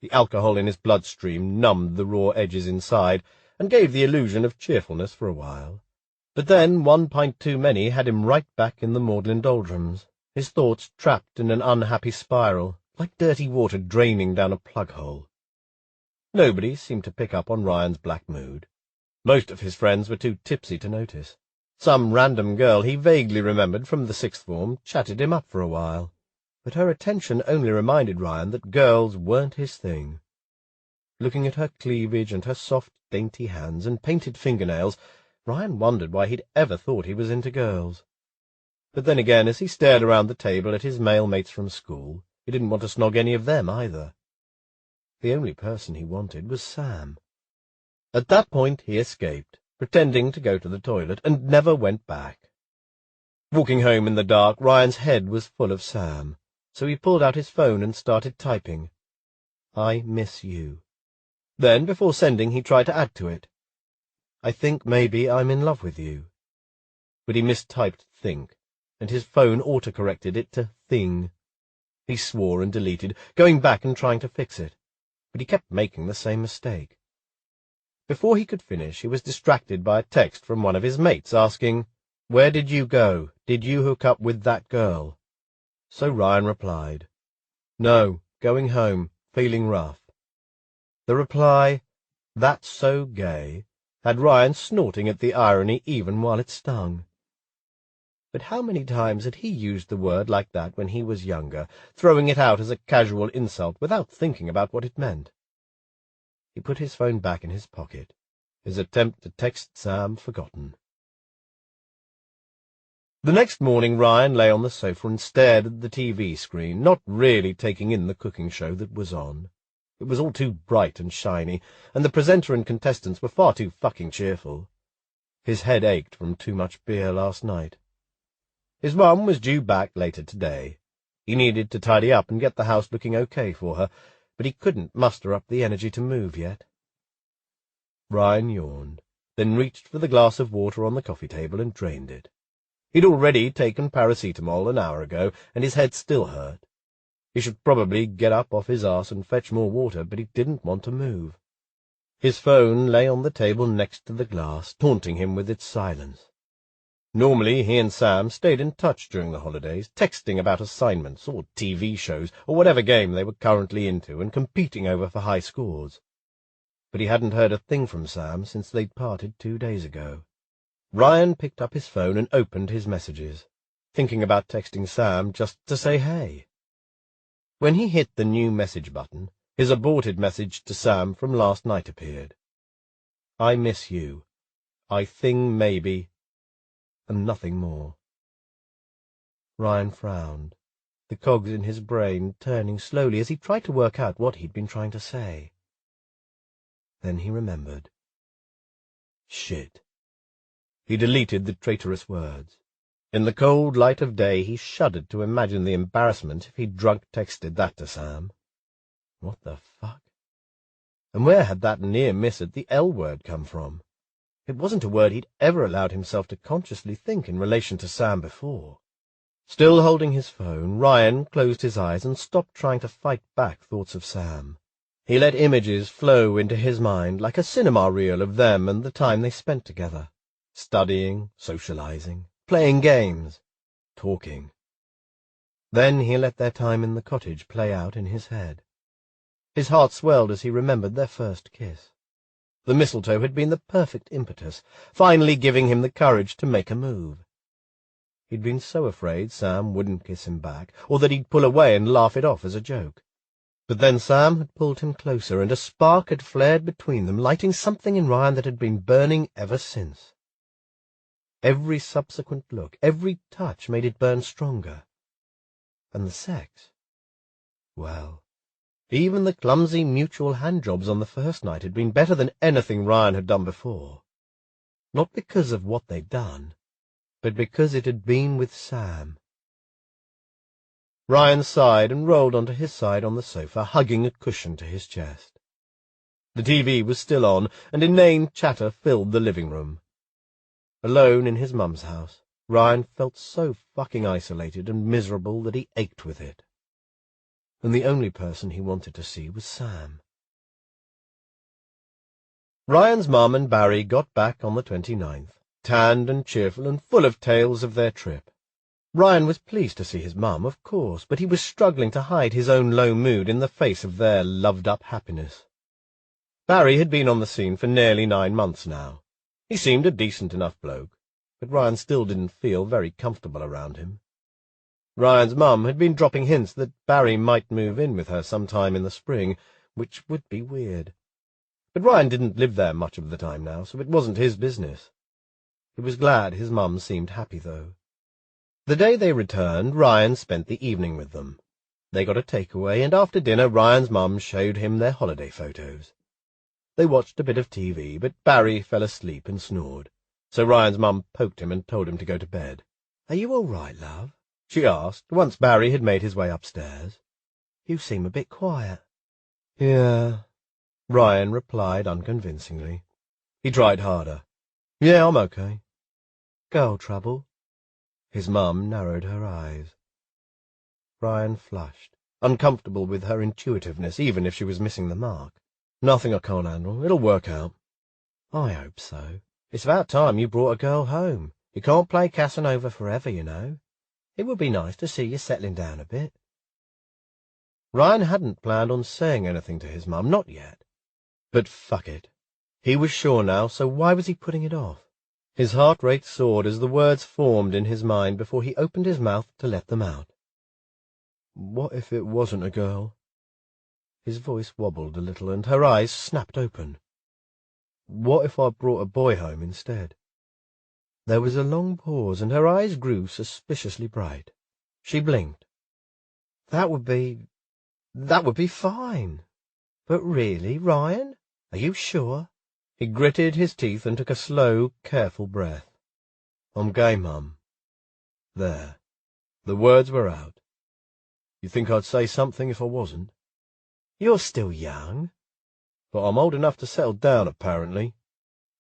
The alcohol in his bloodstream numbed the raw edges inside and gave the illusion of cheerfulness for a while. But then 1 pint too many had him right back in the maudlin doldrums, his thoughts trapped in an unhappy spiral, like dirty water draining down a plug-hole. Nobody seemed to pick up on Ryan's black mood. Most of his friends were too tipsy to notice. Some random girl he vaguely remembered from the sixth form chatted him up for a while, but her attention only reminded Ryan that girls weren't his thing. Looking at her cleavage and her soft, dainty hands and painted fingernails, Ryan wondered why he'd ever thought he was into girls. But then again, as he stared around the table at his male mates from school, he didn't want to snog any of them either. The only person he wanted was Sam. At that point he escaped, pretending to go to the toilet, and never went back. Walking home in the dark, Ryan's head was full of Sam, so he pulled out his phone and started typing, "I miss you." Then, before sending, he tried to add to it, "I think maybe I'm in love with you." But he mistyped think, and his phone autocorrected it to thing. He swore and deleted, going back and trying to fix it, but he kept making the same mistake. Before he could finish, he was distracted by a text from one of his mates asking, "Where did you go? Did you hook up with that girl?" So Ryan replied, "No, going home, feeling rough." The reply, "That's so gay," had Ryan snorting at the irony even while it stung. But how many times had he used the word like that when he was younger, throwing it out as a casual insult without thinking about what it meant? He put his phone back in his pocket, his attempt to text Sam forgotten. The next morning Ryan lay on the sofa and stared at the TV screen, not really taking in the cooking show that was on. It was all too bright and shiny, and the presenter and contestants were far too fucking cheerful. His head ached from too much beer last night. His mum was due back later today. He needed to tidy up and get the house looking okay for her, but he couldn't muster up the energy to move yet. Ryan yawned, then reached for the glass of water on the coffee table and drained it. He'd already taken paracetamol an hour ago, and his head still hurt. He should probably get up off his arse and fetch more water, but he didn't want to move. His phone lay on the table next to the glass, taunting him with its silence. Normally he and Sam stayed in touch during the holidays, texting about assignments or TV shows or whatever game they were currently into and competing over for high scores. But he hadn't heard a thing from Sam since they'd parted 2 days ago. Ryan picked up his phone and opened his messages, thinking about texting Sam just to say hey. When he hit the new message button, his aborted message to Sam from last night appeared. "I miss you. I think maybe," and nothing more. Ryan frowned, the cogs in his brain turning slowly as he tried to work out what he'd been trying to say. Then he remembered. Shit. He deleted the traitorous words. In the cold light of day he shuddered to imagine the embarrassment if he'd drunk texted that to Sam. What the fuck? And where had that near miss at the L word come from? It wasn't a word he'd ever allowed himself to consciously think in relation to Sam before. Still holding his phone, Ryan closed his eyes and stopped trying to fight back thoughts of Sam. He let images flow into his mind like a cinema reel of them and the time they spent together, studying, socializing, playing games, talking. Then he let their time in the cottage play out in his head. His heart swelled as he remembered their first kiss. The mistletoe had been the perfect impetus, finally giving him the courage to make a move. He'd been so afraid Sam wouldn't kiss him back, or that he'd pull away and laugh it off as a joke. But then Sam had pulled him closer, and a spark had flared between them, lighting something in Ryan that had been burning ever since. Every subsequent look, every touch made it burn stronger. And the sex? Well, even the clumsy mutual handjobs on the first night had been better than anything Ryan had done before. Not because of what they'd done, but because it had been with Sam. Ryan sighed and rolled onto his side on the sofa, hugging a cushion to his chest. The TV was still on, and inane chatter filled the living room. Alone in his mum's house, Ryan felt so fucking isolated and miserable that he ached with it. And the only person he wanted to see was Sam. Ryan's mum and Barry got back on the 29th. Tanned and cheerful and full of tales of their trip. Ryan was pleased to see his mum, of course, but he was struggling to hide his own low mood in the face of their loved-up happiness. Barry had been on the scene for nearly 9 months now. He seemed a decent enough bloke, but Ryan still didn't feel very comfortable around him. Ryan's mum had been dropping hints that Barry might move in with her sometime in the spring, which would be weird. But Ryan didn't live there much of the time now, so it wasn't his business. He was glad his mum seemed happy, though. The day they returned, Ryan spent the evening with them. They got a takeaway, and after dinner Ryan's mum showed him their holiday photos. They watched a bit of TV, but Barry fell asleep and snored, so Ryan's mum poked him and told him to go to bed. "Are you all right, love?" she asked, once Barry had made his way upstairs. "You seem a bit quiet." "Yeah," Ryan replied unconvincingly. He tried harder. "Yeah, I'm okay." "Girl trouble?" His mum narrowed her eyes. Ryan flushed, uncomfortable with her intuitiveness, even if she was missing the mark. "Nothing I can't handle. It'll work out." "I hope so. It's about time you brought a girl home. You can't play Casanova forever, you know. It would be nice to see you settling down a bit." Ryan hadn't planned on saying anything to his mum, not yet. But fuck it. He was sure now, so why was he putting it off? His heart rate soared as the words formed in his mind before he opened his mouth to let them out. What if it wasn't a girl? His voice wobbled a little, and her eyes snapped open. What if I brought a boy home instead? There was a long pause, and her eyes grew suspiciously bright. She blinked. That would be fine. But really, Ryan? Are you sure? He gritted his teeth and took a slow, careful breath. "I'm gay, Mum." There. The words were out. You think I'd say something if I wasn't? You're still young. But I'm old enough to settle down, apparently.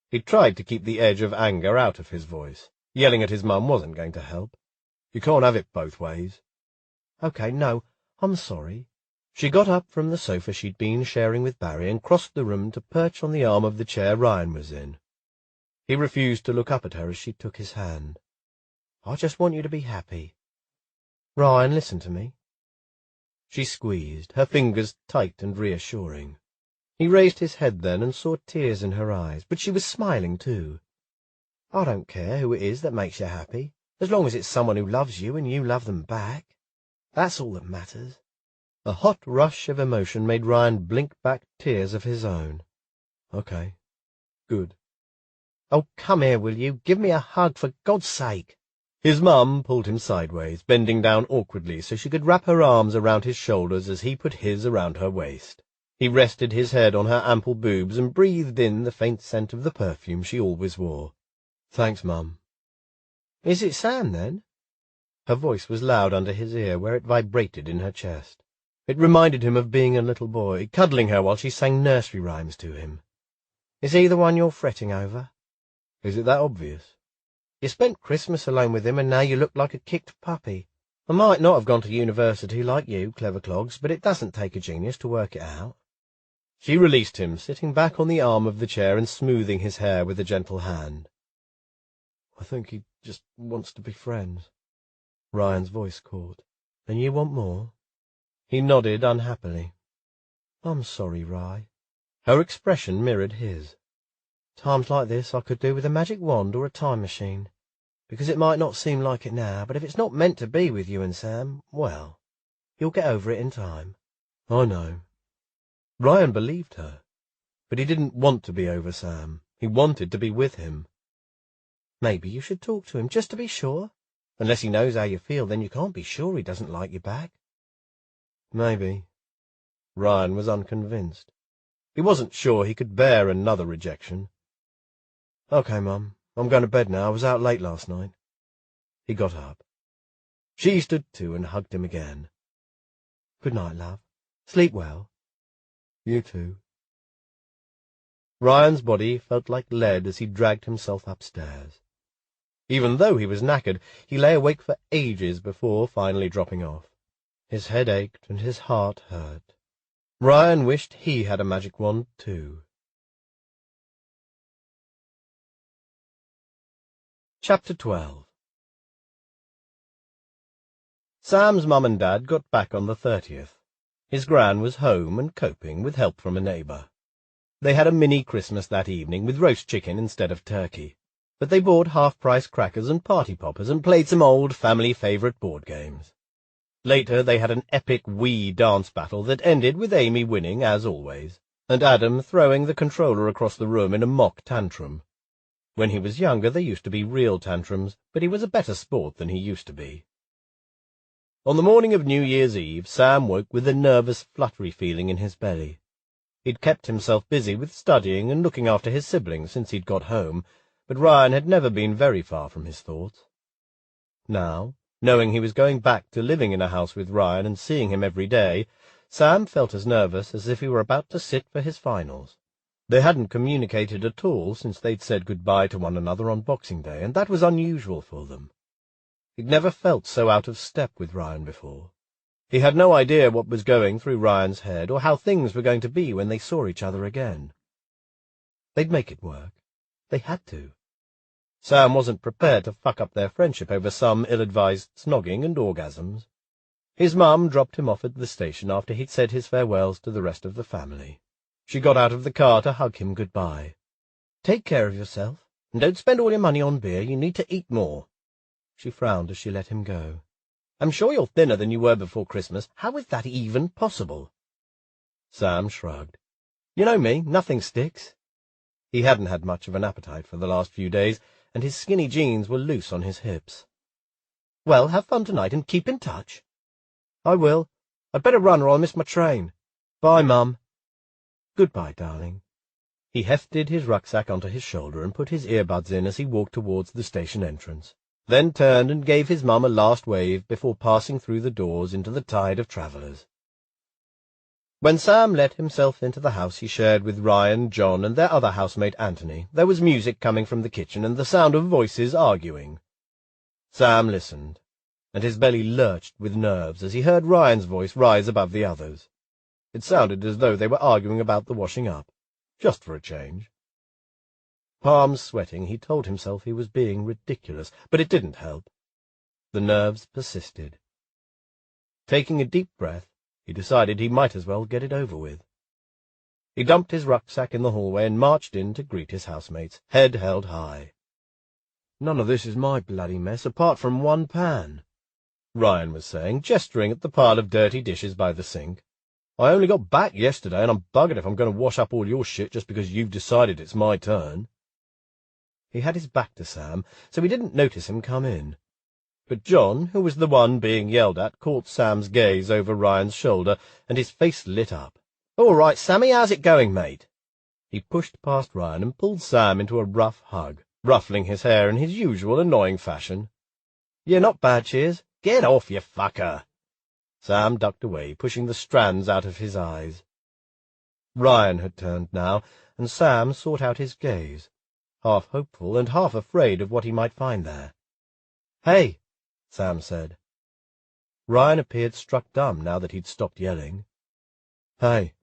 He tried to keep the edge of anger out of his voice. Yelling at his mum wasn't going to help. You can't have it both ways. Okay, no, I'm sorry. She got up from the sofa she'd been sharing with Barry and crossed the room to perch on the arm of the chair Ryan was in. He refused to look up at her as she took his hand. "I just want you to be happy. Ryan, listen to me." She squeezed, her fingers tight and reassuring. He raised his head then and saw tears in her eyes, but she was smiling too. "I don't care who it is that makes you happy, as long as it's someone who loves you and you love them back. That's all that matters." A hot rush of emotion made Ryan blink back tears of his own. "Okay. Good." "Oh, come here, will you? Give me a hug, for God's sake." His mum pulled him sideways, bending down awkwardly so she could wrap her arms around his shoulders as he put his around her waist. He rested his head on her ample boobs and breathed in the faint scent of the perfume she always wore. "Thanks, Mum." "Is it Sam, then?" Her voice was loud under his ear, where it vibrated in her chest. It reminded him of being a little boy, cuddling her while she sang nursery rhymes to him. "Is he the one you're fretting over?" "Is it that obvious?" "You spent Christmas alone with him, and now you look like a kicked puppy. I might not have gone to university like you, clever clogs, but it doesn't take a genius to work it out." She released him, sitting back on the arm of the chair and smoothing his hair with a gentle hand. "I think he just wants to be friends." Ryan's voice caught. "And you want more?" He nodded unhappily. "I'm sorry, Rye." Her expression mirrored his. "Times like this I could do with a magic wand or a time machine, because it might not seem like it now, but if it's not meant to be with you and Sam, well, you'll get over it in time." "I know." Ryan believed her, but he didn't want to be over Sam. He wanted to be with him. "Maybe you should talk to him, just to be sure. Unless he knows how you feel, then you can't be sure he doesn't like you back." "Maybe." Ryan was unconvinced. He wasn't sure he could bear another rejection. "Okay, Mum, I'm going to bed now. I was out late last night." He got up. She stood too and hugged him again. "Good night, love. Sleep well." "You too." Ryan's body felt like lead as he dragged himself upstairs. Even though he was knackered, he lay awake for ages before finally dropping off. His head ached and his heart hurt. Ryan wished he had a magic wand too. Chapter 12. Sam's mum and dad got back on the 30th. His gran was home and coping with help from a neighbour. They had a mini Christmas that evening with roast chicken instead of turkey, but they bought half-price crackers and party poppers and played some old family favourite board games. Later they had an epic Wii dance battle that ended with Amy winning, as always, and Adam throwing the controller across the room in a mock tantrum. When he was younger they used to be real tantrums, but he was a better sport than he used to be. On the morning of New Year's Eve, Sam woke with a nervous, fluttery feeling in his belly. He'd kept himself busy with studying and looking after his siblings since he'd got home, but Ryan had never been very far from his thoughts. Now, knowing he was going back to living in a house with Ryan and seeing him every day, Sam felt as nervous as if he were about to sit for his finals. They hadn't communicated at all since they'd said goodbye to one another on Boxing Day, and that was unusual for them. He'd never felt so out of step with Ryan before. He had no idea what was going through Ryan's head or how things were going to be when they saw each other again. They'd make it work. They had to. Sam wasn't prepared to fuck up their friendship over some ill-advised snogging and orgasms. His mum dropped him off at the station after he'd said his farewells to the rest of the family. She got out of the car to hug him goodbye. "Take care of yourself, and don't spend all your money on beer. You need to eat more." She frowned as she let him go. "I'm sure you're thinner than you were before Christmas. How is that even possible?" Sam shrugged. "You know me, nothing sticks." He hadn't had much of an appetite for the last few days, and his skinny jeans were loose on his hips. "Well, have fun tonight and keep in touch." "I will. I'd better run or I'll miss my train. Bye, Mum." "Goodbye, darling." He hefted his rucksack onto his shoulder and put his earbuds in as he walked towards the station entrance, then turned and gave his mum a last wave before passing through the doors into the tide of travellers. When Sam let himself into the house he shared with Ryan, John, and their other housemate Anthony, there was music coming from the kitchen and the sound of voices arguing. Sam listened, and his belly lurched with nerves as he heard Ryan's voice rise above the others. It sounded as though they were arguing about the washing up, just for a change. Palms sweating, he told himself he was being ridiculous, but it didn't help. The nerves persisted. Taking a deep breath, he decided he might as well get it over with. He dumped his rucksack in the hallway and marched in to greet his housemates, head held high. "None of this is my bloody mess, apart from one pan," Ryan was saying, gesturing at the pile of dirty dishes by the sink. "I only got back yesterday, and I'm buggered if I'm going to wash up all your shit just because you've decided it's my turn." He had his back to Sam, so he didn't notice him come in. But John, who was the one being yelled at, caught Sam's gaze over Ryan's shoulder, and his face lit up. "All right, Sammy, how's it going, mate?" He pushed past Ryan and pulled Sam into a rough hug, ruffling his hair in his usual annoying fashion. "Yeah, not bad, cheers. Get off, you fucker." Sam ducked away, pushing the strands out of his eyes. Ryan had turned now, and Sam sought out his gaze, half hopeful and half afraid of what he might find there. "Hey," Sam said. Ryan appeared struck dumb now that he'd stopped yelling. "Hey."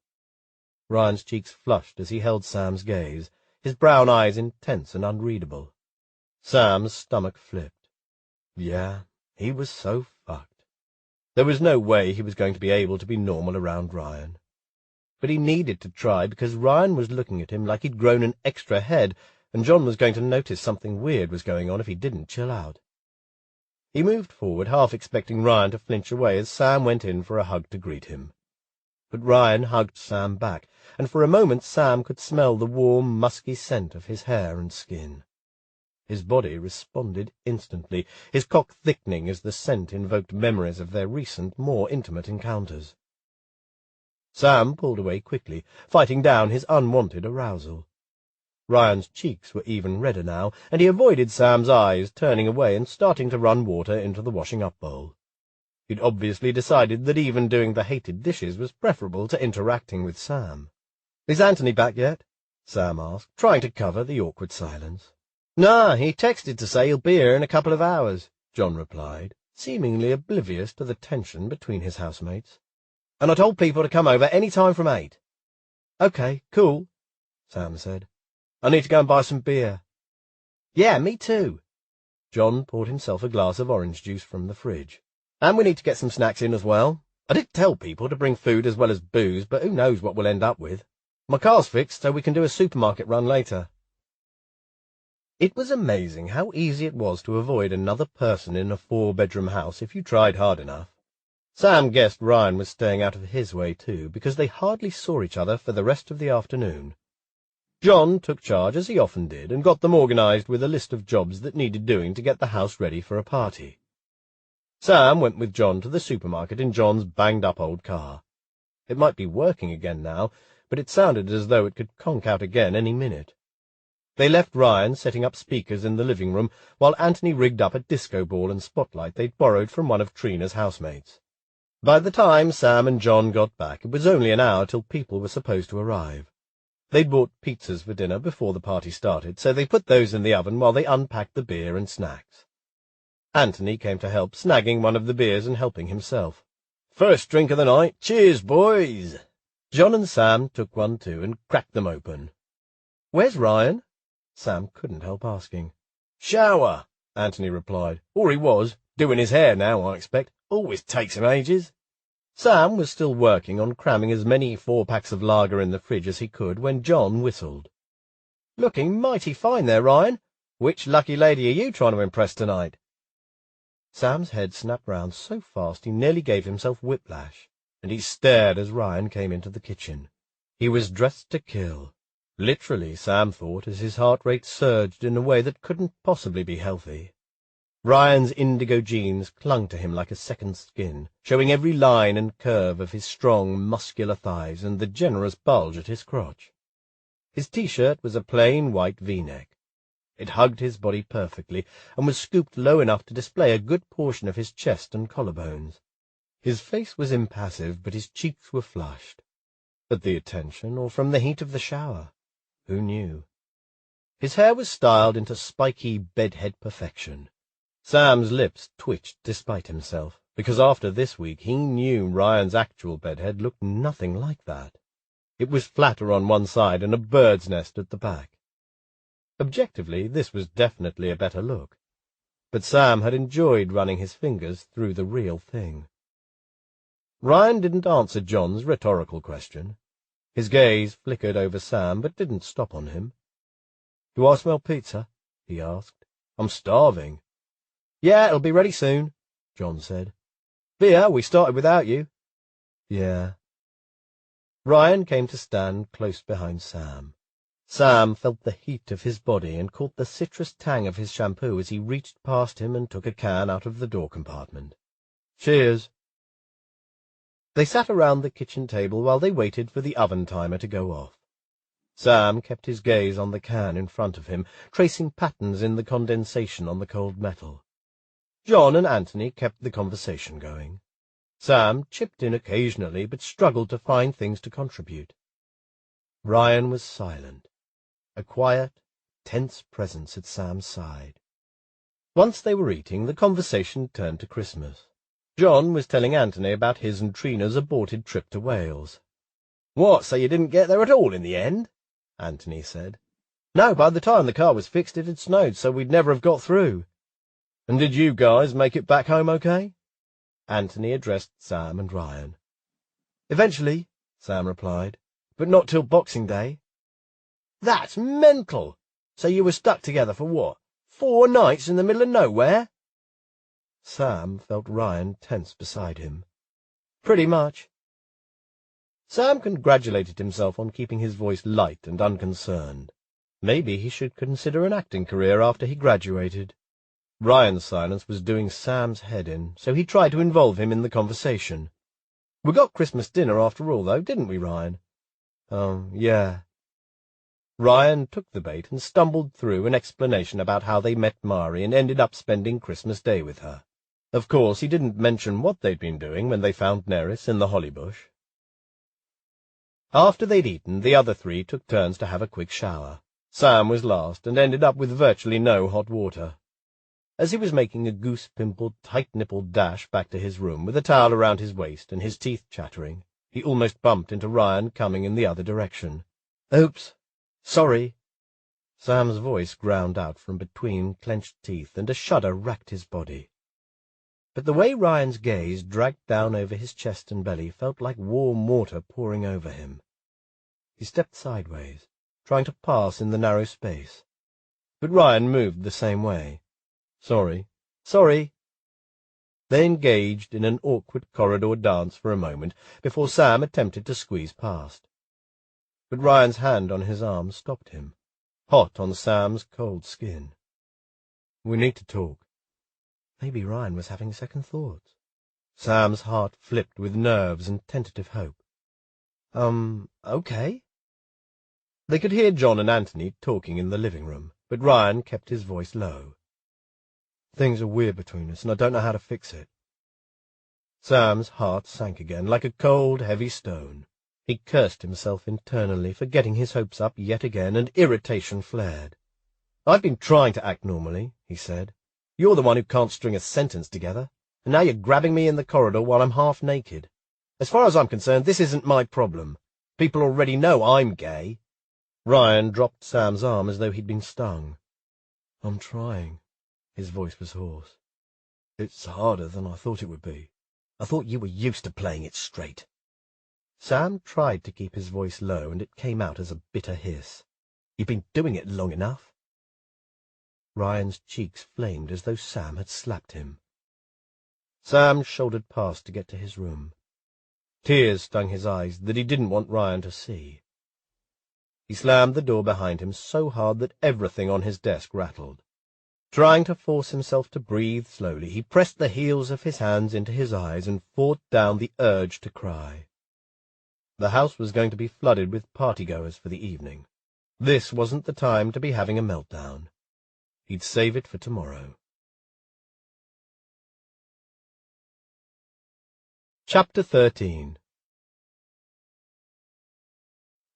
Ryan's cheeks flushed as he held Sam's gaze, his brown eyes intense and unreadable. Sam's stomach flipped. Yeah, he was so fucked. There was no way he was going to be able to be normal around Ryan. But he needed to try, because Ryan was looking at him like he'd grown an extra head, and John was going to notice something weird was going on if he didn't chill out. He moved forward, half expecting Ryan to flinch away as Sam went in for a hug to greet him. But Ryan hugged Sam back, and for a moment Sam could smell the warm, musky scent of his hair and skin. His body responded instantly, his cock thickening as the scent invoked memories of their recent, more intimate encounters. Sam pulled away quickly, fighting down his unwanted arousal. Ryan's cheeks were even redder now, and he avoided Sam's eyes, turning away and starting to run water into the washing-up bowl. He'd obviously decided that even doing the hated dishes was preferable to interacting with Sam. "Is Anthony back yet?" Sam asked, trying to cover the awkward silence. "Nah, he texted to say he'll be here in a couple of hours," John replied, seemingly oblivious to the tension between his housemates. "And I told people to come over any time from 8. "Okay, cool," Sam said. "I need to go and buy some beer." "Yeah, me too." John poured himself a glass of orange juice from the fridge. "And we need to get some snacks in as well. I did tell people to bring food as well as booze, but who knows what we'll end up with. My car's fixed, so we can do a supermarket run later." It was amazing how easy it was to avoid another person in a 4-bedroom house if you tried hard enough. Sam guessed Ryan was staying out of his way too, because they hardly saw each other for the rest of the afternoon. John took charge, as he often did, and got them organized with a list of jobs that needed doing to get the house ready for a party. Sam went with John to the supermarket in John's banged-up old car. It might be working again now, but it sounded as though it could conk out again any minute. They left Ryan setting up speakers in the living room, while Anthony rigged up a disco ball and spotlight they'd borrowed from one of Trina's housemates. By the time Sam and John got back, it was only an hour till people were supposed to arrive. They'd bought pizzas for dinner before the party started, so they put those in the oven while they unpacked the beer and snacks. Anthony came to help, snagging one of the beers and helping himself. "First drink of the night. Cheers, boys." John and Sam took one too and cracked them open. "Where's Ryan?" Sam couldn't help asking. "Shower," Anthony replied. "Or he was. Doing his hair now, I expect. Always takes him ages." Sam was still working on cramming as many 4-packs of lager in the fridge as he could when John whistled. "Looking mighty fine there, Ryan. Which lucky lady are you trying to impress tonight?" Sam's head snapped round so fast he nearly gave himself whiplash, and he stared as Ryan came into the kitchen. He was dressed to kill. Literally, Sam thought, as his heart rate surged in a way that couldn't possibly be healthy. Ryan's indigo jeans clung to him like a second skin, showing every line and curve of his strong, muscular thighs and the generous bulge at his crotch. His T-shirt was a plain white V-neck. It hugged his body perfectly and was scooped low enough to display a good portion of his chest and collarbones. His face was impassive, but his cheeks were flushed. At the attention, or from the heat of the shower? Who knew? His hair was styled into spiky bedhead perfection. Sam's lips twitched despite himself, because after this week he knew Ryan's actual bedhead looked nothing like that. It was flatter on one side and a bird's nest at the back. Objectively, this was definitely a better look, but Sam had enjoyed running his fingers through the real thing. Ryan didn't answer John's rhetorical question. His gaze flickered over Sam, but didn't stop on him. "Do I smell pizza?" he asked. "I'm starving." "Yeah, it'll be ready soon," John said. "Beer, we started without you." "Yeah." Ryan came to stand close behind Sam. Sam felt the heat of his body and caught the citrus tang of his shampoo as he reached past him and took a can out of the door compartment. "Cheers." They sat around the kitchen table while they waited for the oven timer to go off. Sam kept his gaze on the can in front of him, tracing patterns in the condensation on the cold metal. John and Anthony kept the conversation going. Sam chipped in occasionally, but struggled to find things to contribute. Ryan was silent, a quiet, tense presence at Sam's side. Once they were eating, the conversation turned to Christmas. John was telling Anthony about his and Trina's aborted trip to Wales. "What, so you didn't get there at all in the end?" Anthony said. "No, by the time the car was fixed it had snowed, so we'd never have got through." "And did you guys make it back home okay?" Anthony addressed Sam and Ryan. "Eventually," Sam replied, "but not till Boxing Day." "That's mental! So you were stuck together for what, 4 nights in the middle of nowhere?" Sam felt Ryan tense beside him. "Pretty much." Sam congratulated himself on keeping his voice light and unconcerned. Maybe he should consider an acting career after he graduated. Ryan's silence was doing Sam's head in, so he tried to involve him in the conversation. "We got Christmas dinner after all, though, didn't we, Ryan?" Yeah." Ryan took the bait and stumbled through an explanation about how they met Mari and ended up spending Christmas Day with her. Of course, he didn't mention what they'd been doing when they found Nerys in the holly bush. After they'd eaten, the other 3 took turns to have a quick shower. Sam was last and ended up with virtually no hot water. As he was making a goose-pimpled, tight-nippled dash back to his room with a towel around his waist and his teeth chattering, he almost bumped into Ryan coming in the other direction. "Oops. Sorry." Sam's voice ground out from between clenched teeth, and a shudder racked his body. But the way Ryan's gaze dragged down over his chest and belly felt like warm water pouring over him. He stepped sideways, trying to pass in the narrow space. But Ryan moved the same way. "Sorry. Sorry." They engaged in an awkward corridor dance for a moment before Sam attempted to squeeze past. But Ryan's hand on his arm stopped him, hot on Sam's cold skin. "We need to talk." Maybe Ryan was having second thoughts. Sam's heart flipped with nerves and tentative hope. Okay." They could hear John and Anthony talking in the living room, but Ryan kept his voice low. "Things are weird between us, and I don't know how to fix it." Sam's heart sank again, like a cold, heavy stone. He cursed himself internally for getting his hopes up yet again, and irritation flared. "I've been trying to act normally," he said. "You're the one who can't string a sentence together, and now you're grabbing me in the corridor while I'm half naked. As far as I'm concerned, this isn't my problem. People already know I'm gay." Ryan dropped Sam's arm as though he'd been stung. "I'm trying." His voice was hoarse. "It's harder than I thought it would be." "I thought you were used to playing it straight." Sam tried to keep his voice low, and it came out as a bitter hiss. "You've been doing it long enough." Ryan's cheeks flamed as though Sam had slapped him. Sam shouldered past to get to his room. Tears stung his eyes that he didn't want Ryan to see. He slammed the door behind him so hard that everything on his desk rattled. Trying to force himself to breathe slowly, he pressed the heels of his hands into his eyes and fought down the urge to cry. The house was going to be flooded with partygoers for the evening. This wasn't the time to be having a meltdown. He'd save it for tomorrow. Chapter 13.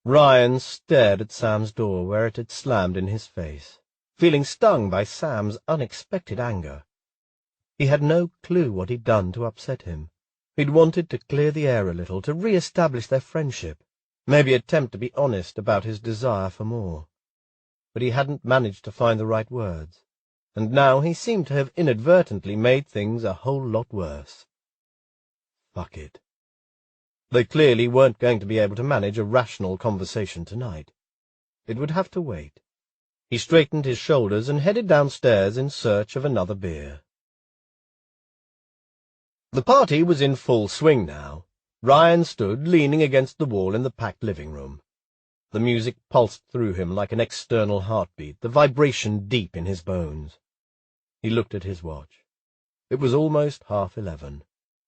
Ryan stared at Sam's door where it had slammed in his face, feeling stung by Sam's unexpected anger. He had no clue what he'd done to upset him. He'd wanted to clear the air a little, to re-establish their friendship, maybe attempt to be honest about his desire for more. But he hadn't managed to find the right words, and now he seemed to have inadvertently made things a whole lot worse. Fuck it. They clearly weren't going to be able to manage a rational conversation tonight. It would have to wait. He straightened his shoulders and headed downstairs in search of another beer. The party was in full swing now. Ryan stood leaning against the wall in the packed living room. The music pulsed through him like an external heartbeat, the vibration deep in his bones. He looked at his watch. It was almost 11:30.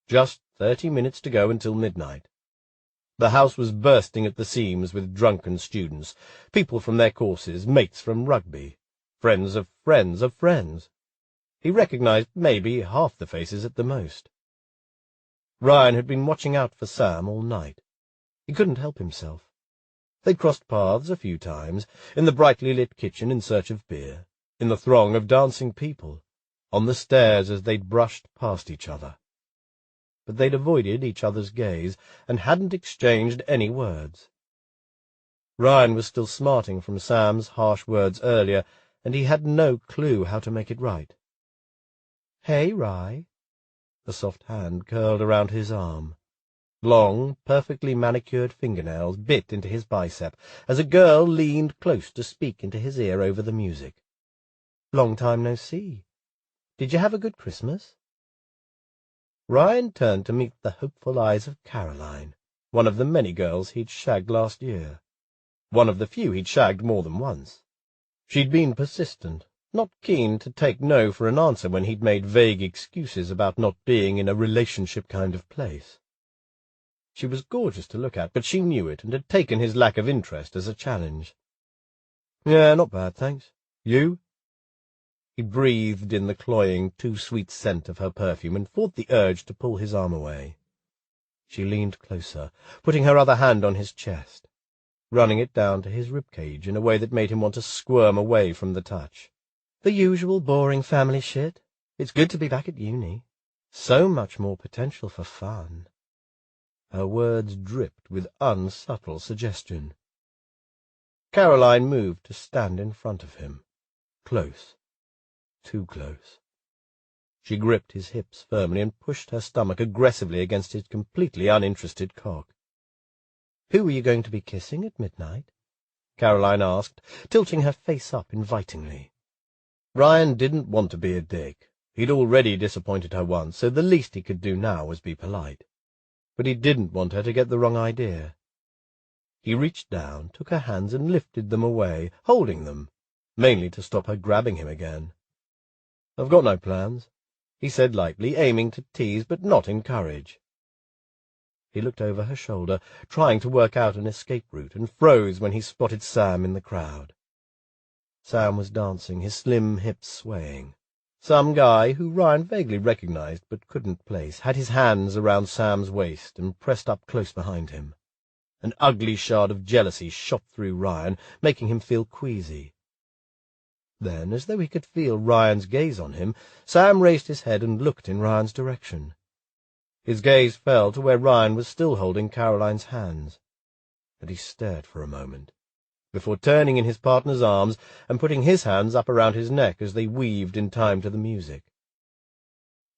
Just 30 minutes to go until midnight. The house was bursting at the seams with drunken students, people from their courses, mates from rugby, friends of friends of friends. He recognized maybe half the faces at the most. Ryan had been watching out for Sam all night. He couldn't help himself. They'd crossed paths a few times, in the brightly lit kitchen in search of beer, in the throng of dancing people, on the stairs as they'd brushed past each other. But they'd avoided each other's gaze and hadn't exchanged any words. Ryan was still smarting from Sam's harsh words earlier, and he had no clue how to make it right. "Hey, Rye." A soft hand curled around his arm. Long, perfectly manicured fingernails bit into his bicep as a girl leaned close to speak into his ear over the music. "Long time no see. Did you have a good Christmas?" Ryan turned to meet the hopeful eyes of Caroline, one of the many girls he'd shagged last year. One of the few he'd shagged more than once. She'd been persistent, not keen to take no for an answer when he'd made vague excuses about not being in a relationship kind of place. She was gorgeous to look at, but she knew it and had taken his lack of interest as a challenge. "Yeah, not bad, thanks. You?" He breathed in the cloying, too-sweet scent of her perfume and fought the urge to pull his arm away. She leaned closer, putting her other hand on his chest, running it down to his ribcage in a way that made him want to squirm away from the touch. "The usual boring family shit. It's good to be back at uni. So much more potential for fun." Her words dripped with unsubtle suggestion. Caroline moved to stand in front of him. Close. Too close. She gripped his hips firmly and pushed her stomach aggressively against his completely uninterested cock. "Who are you going to be kissing at midnight?" Caroline asked, tilting her face up invitingly. Ryan didn't want to be a dick. He'd already disappointed her once, so the least he could do now was be polite. But he didn't want her to get the wrong idea. He reached down, took her hands and lifted them away, holding them, mainly to stop her grabbing him again. "I've got no plans," he said lightly, aiming to tease but not encourage. He looked over her shoulder, trying to work out an escape route, and froze when he spotted Sam in the crowd. Sam was dancing, his slim hips swaying. Some guy, who Ryan vaguely recognized but couldn't place, had his hands around Sam's waist and pressed up close behind him. An ugly shard of jealousy shot through Ryan, making him feel queasy. Then, as though he could feel Ryan's gaze on him, Sam raised his head and looked in Ryan's direction. His gaze fell to where Ryan was still holding Caroline's hands, and he stared for a moment, before turning in his partner's arms and putting his hands up around his neck as they weaved in time to the music.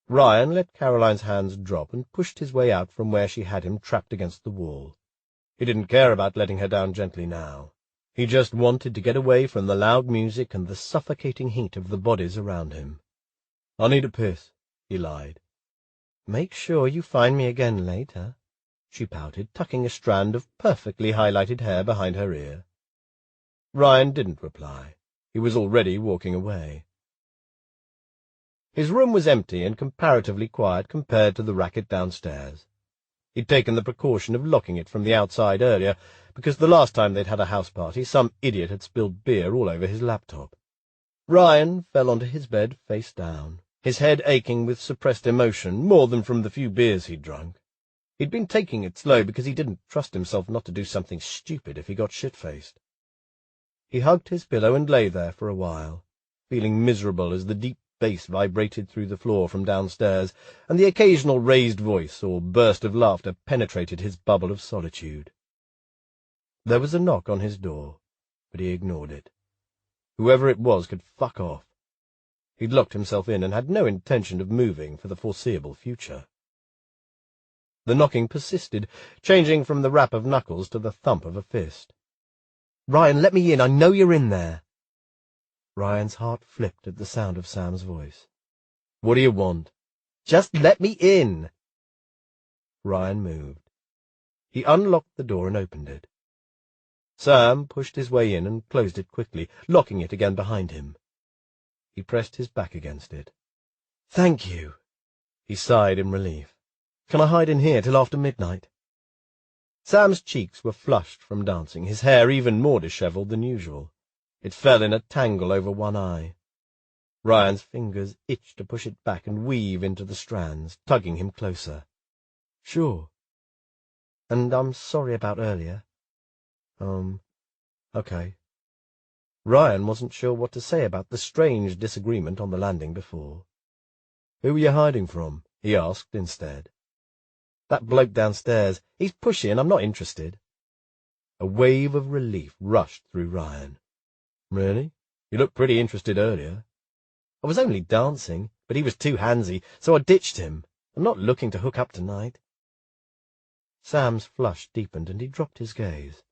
Ryan let Caroline's hands drop and pushed his way out from where she had him trapped against the wall. He didn't care about letting her down gently now. He just wanted to get away from the loud music and the suffocating heat of the bodies around him. "I need a piss," he lied. "Make sure you find me again later," she pouted, tucking a strand of perfectly highlighted hair behind her ear. Ryan didn't reply. He was already walking away. His room was empty and comparatively quiet compared to the racket downstairs. He'd taken the precaution of locking it from the outside earlier, because the last time they'd had a house party, some idiot had spilled beer all over his laptop. Ryan fell onto his bed face down, his head aching with suppressed emotion, more than from the few beers he'd drunk. He'd been taking it slow because he didn't trust himself not to do something stupid if he got shit-faced. He hugged his pillow and lay there for a while, feeling miserable as the deep bass vibrated through the floor from downstairs, and the occasional raised voice or burst of laughter penetrated his bubble of solitude. There was a knock on his door, but he ignored it. Whoever it was could fuck off. He'd locked himself in and had no intention of moving for the foreseeable future. The knocking persisted, changing from the rap of knuckles to the thump of a fist. "Ryan, let me in. I know you're in there." Ryan's heart flipped at the sound of Sam's voice. "What do you want?" "Just let me in." Ryan moved. He unlocked the door and opened it. Sam pushed his way in and closed it quickly, locking it again behind him. He pressed his back against it. "Thank you," he sighed in relief. "Can I hide in here till after midnight?" Sam's cheeks were flushed from dancing, his hair even more dishevelled than usual. It fell in a tangle over one eye. Ryan's fingers itched to push it back and weave into the strands, tugging him closer. Sure. And I'm sorry about earlier. Okay. Ryan wasn't sure what to say about the strange disagreement on the landing before. Who were you hiding from? He asked instead. That bloke downstairs. He's pushy and I'm not interested. A wave of relief rushed through Ryan. Really? You looked pretty interested earlier. I was only dancing, but he was too handsy, so I ditched him. I'm not looking to hook up tonight. Sam's flush deepened and he dropped his gaze.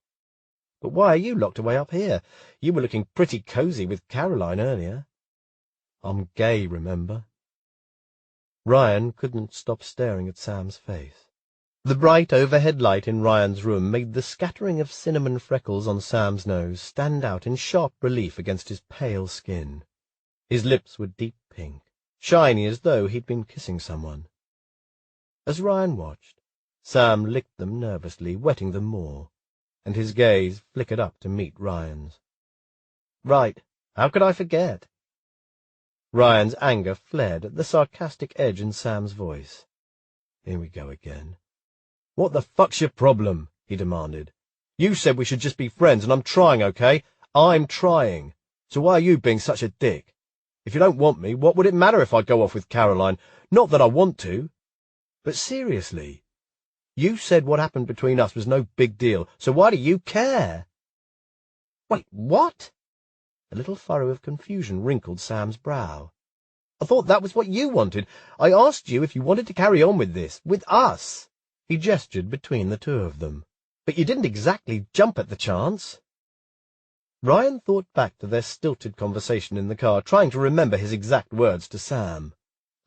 But why are you locked away up here? You were looking pretty cosy with Caroline earlier. I'm gay, remember? Ryan couldn't stop staring at Sam's face. The bright overhead light in Ryan's room made the scattering of cinnamon freckles on Sam's nose stand out in sharp relief against his pale skin. His lips were deep pink, shiny as though he'd been kissing someone. As Ryan watched, Sam licked them nervously, wetting them more, and his gaze flickered up to meet Ryan's. Right, how could I forget? Ryan's anger flared at the sarcastic edge in Sam's voice. Here we go again. What the fuck's your problem? He demanded. You said we should just be friends, and I'm trying, okay? I'm trying. So why are you being such a dick? If you don't want me, what would it matter if I go off with Caroline? Not that I want to. But seriously, you said what happened between us was no big deal, so why do you care? Wait, what? A little furrow of confusion wrinkled Sam's brow. I thought that was what you wanted. I asked you if you wanted to carry on with this, with us. He gestured between the two of them. But you didn't exactly jump at the chance. Ryan thought back to their stilted conversation in the car, trying to remember his exact words to Sam.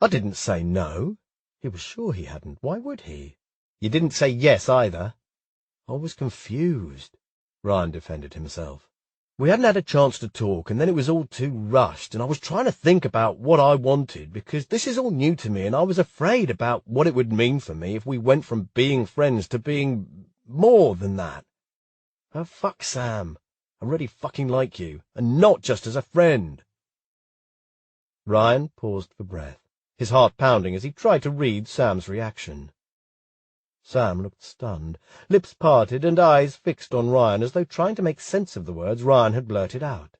I didn't say no. He was sure he hadn't. Why would he? You didn't say yes either. I was confused, Ryan defended himself. We hadn't had a chance to talk, and then it was all too rushed, and I was trying to think about what I wanted, because this is all new to me, and I was afraid about what it would mean for me if we went from being friends to being more than that. Oh, fuck, Sam. I really fucking like you, and not just as a friend. Ryan paused for breath, his heart pounding as he tried to read Sam's reaction. Sam looked stunned, lips parted and eyes fixed on Ryan as though trying to make sense of the words Ryan had blurted out.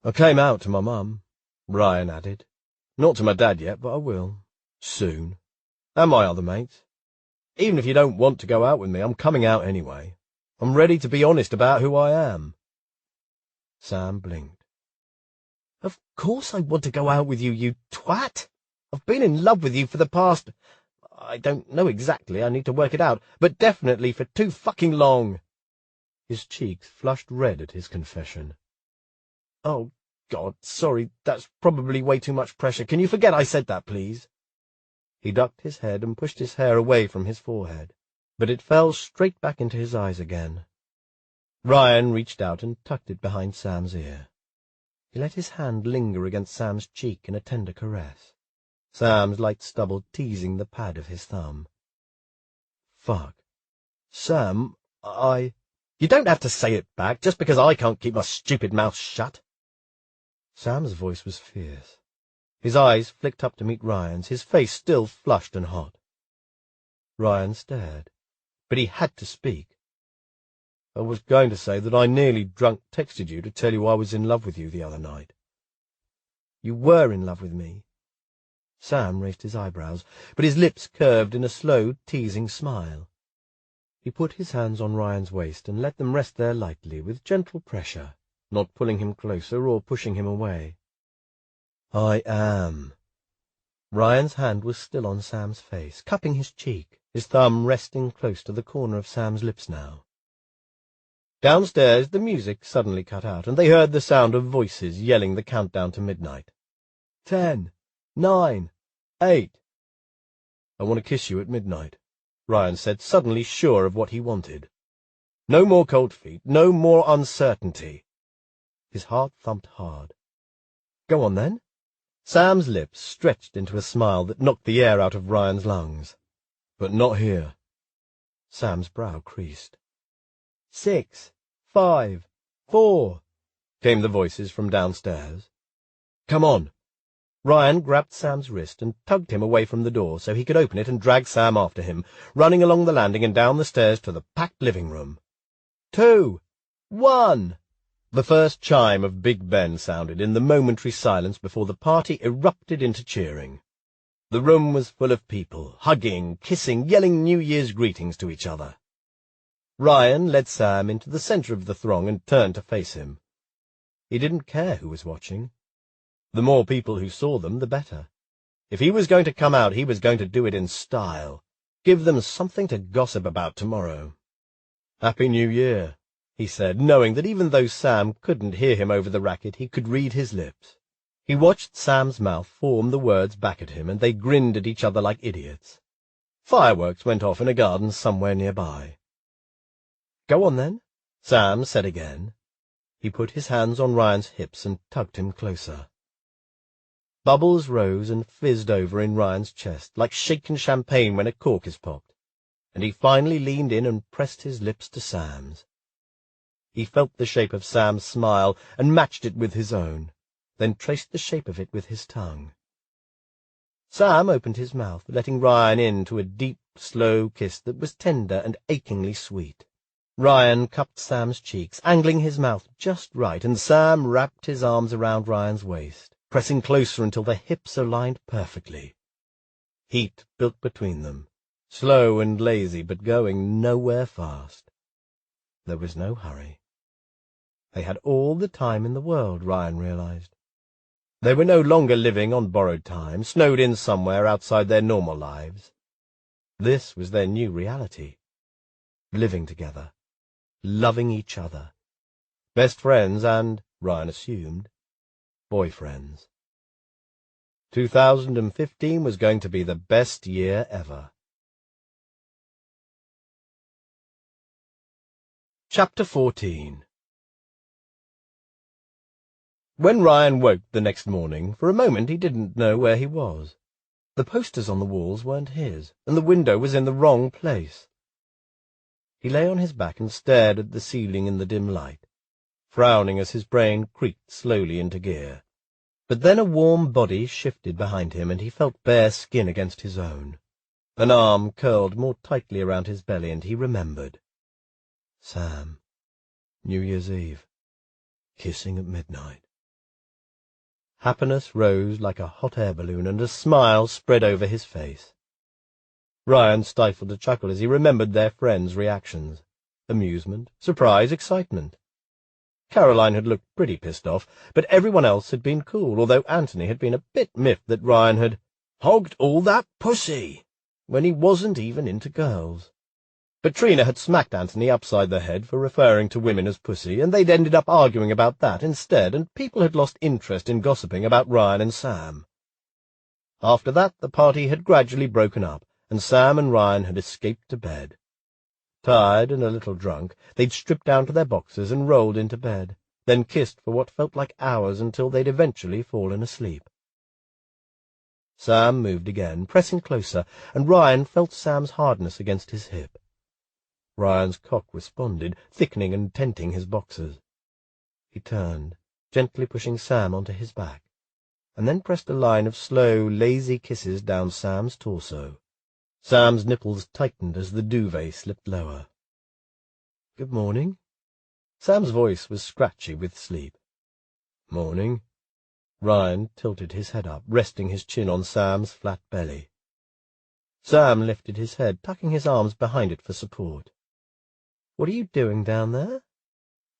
I came out to my mum, Ryan added. Not to my dad yet, but I will. Soon. And my other mates. Even if you don't want to go out with me, I'm coming out anyway. I'm ready to be honest about who I am. Sam blinked. Of course I want to go out with you, you twat. I've been in love with you for the past... I don't know exactly, I need to work it out, but definitely for too fucking long. His cheeks flushed red at his confession. Oh, God, sorry, that's probably way too much pressure. Can you forget I said that, please? He ducked his head and pushed his hair away from his forehead, but it fell straight back into his eyes again. Ryan reached out and tucked it behind Sam's ear. He let his hand linger against Sam's cheek in a tender caress, Sam's light stubble teasing the pad of his thumb. Fuck. Sam, You don't have to say it back, just because I can't keep my stupid mouth shut. Sam's voice was fierce. His eyes flicked up to meet Ryan's, his face still flushed and hot. Ryan stared, but he had to speak. I was going to say that I nearly drunk texted you to tell you I was in love with you the other night. You were in love with me. Sam raised his eyebrows, but his lips curved in a slow, teasing smile. He put his hands on Ryan's waist and let them rest there lightly, with gentle pressure, not pulling him closer or pushing him away. I am. Ryan's hand was still on Sam's face, cupping his cheek, his thumb resting close to the corner of Sam's lips now. Downstairs the music suddenly cut out, and they heard the sound of voices yelling the countdown to midnight. 10, 9, 8. I want to kiss you at midnight, Ryan said, suddenly sure of what he wanted. No more cold feet, no more uncertainty. His heart thumped hard. Go on, then. Sam's lips stretched into a smile that knocked the air out of Ryan's lungs. But not here. Sam's brow creased. 6, 5, 4, came the voices from downstairs. Come on. Ryan grabbed Sam's wrist and tugged him away from the door so he could open it and drag Sam after him, running along the landing and down the stairs to the packed living room. 2, 1! The first chime of Big Ben sounded in the momentary silence before the party erupted into cheering. The room was full of people, hugging, kissing, yelling New Year's greetings to each other. Ryan led Sam into the centre of the throng and turned to face him. He didn't care who was watching. The more people who saw them, the better. If he was going to come out, he was going to do it in style. Give them something to gossip about tomorrow. "Happy New Year," he said, knowing that even though Sam couldn't hear him over the racket, he could read his lips. He watched Sam's mouth form the words back at him, and they grinned at each other like idiots. Fireworks went off in a garden somewhere nearby. "Go on, then," Sam said again. He put his hands on Ryan's hips and tugged him closer. Bubbles rose and fizzed over in Ryan's chest, like shaken champagne when a cork is popped, and he finally leaned in and pressed his lips to Sam's. He felt the shape of Sam's smile and matched it with his own, then traced the shape of it with his tongue. Sam opened his mouth, letting Ryan into a deep, slow kiss that was tender and achingly sweet. Ryan cupped Sam's cheeks, angling his mouth just right, and Sam wrapped his arms around Ryan's waist, pressing closer until their hips aligned perfectly. Heat built between them, slow and lazy, but going nowhere fast. There was no hurry. They had all the time in the world, Ryan realized. They were no longer living on borrowed time, snowed in somewhere outside their normal lives. This was their new reality. Living together, loving each other. Best friends and, Ryan assumed, boyfriends. 2015 was going to be the best year ever. Chapter 14. When Ryan woke the next morning, for a moment he didn't know where he was. The posters on the walls weren't his, and the window was in the wrong place. He lay on his back and stared at the ceiling in the dim light, frowning as his brain creaked slowly into gear. But then a warm body shifted behind him, and he felt bare skin against his own. An arm curled more tightly around his belly, and he remembered. Sam. New Year's Eve. Kissing at midnight. Happiness rose like a hot air balloon, and a smile spread over his face. Ryan stifled a chuckle as he remembered their friends' reactions. Amusement, surprise, excitement. Caroline had looked pretty pissed off, but everyone else had been cool, although Anthony had been a bit miffed that Ryan had hogged all that pussy when he wasn't even into girls. But Trina had smacked Anthony upside the head for referring to women as pussy, and they'd ended up arguing about that instead, and people had lost interest in gossiping about Ryan and Sam. After that, the party had gradually broken up, and Sam and Ryan had escaped to bed. Tired and a little drunk, they'd stripped down to their boxers and rolled into bed, then kissed for what felt like hours until they'd eventually fallen asleep. Sam moved again, pressing closer, and Ryan felt Sam's hardness against his hip. Ryan's cock responded, thickening and tenting his boxers. He turned, gently pushing Sam onto his back, and then pressed a line of slow, lazy kisses down Sam's torso. Sam's nipples tightened as the duvet slipped lower. "Good morning." Sam's voice was scratchy with sleep. "Morning." Ryan tilted his head up, resting his chin on Sam's flat belly. Sam lifted his head, tucking his arms behind it for support. "What are you doing down there?"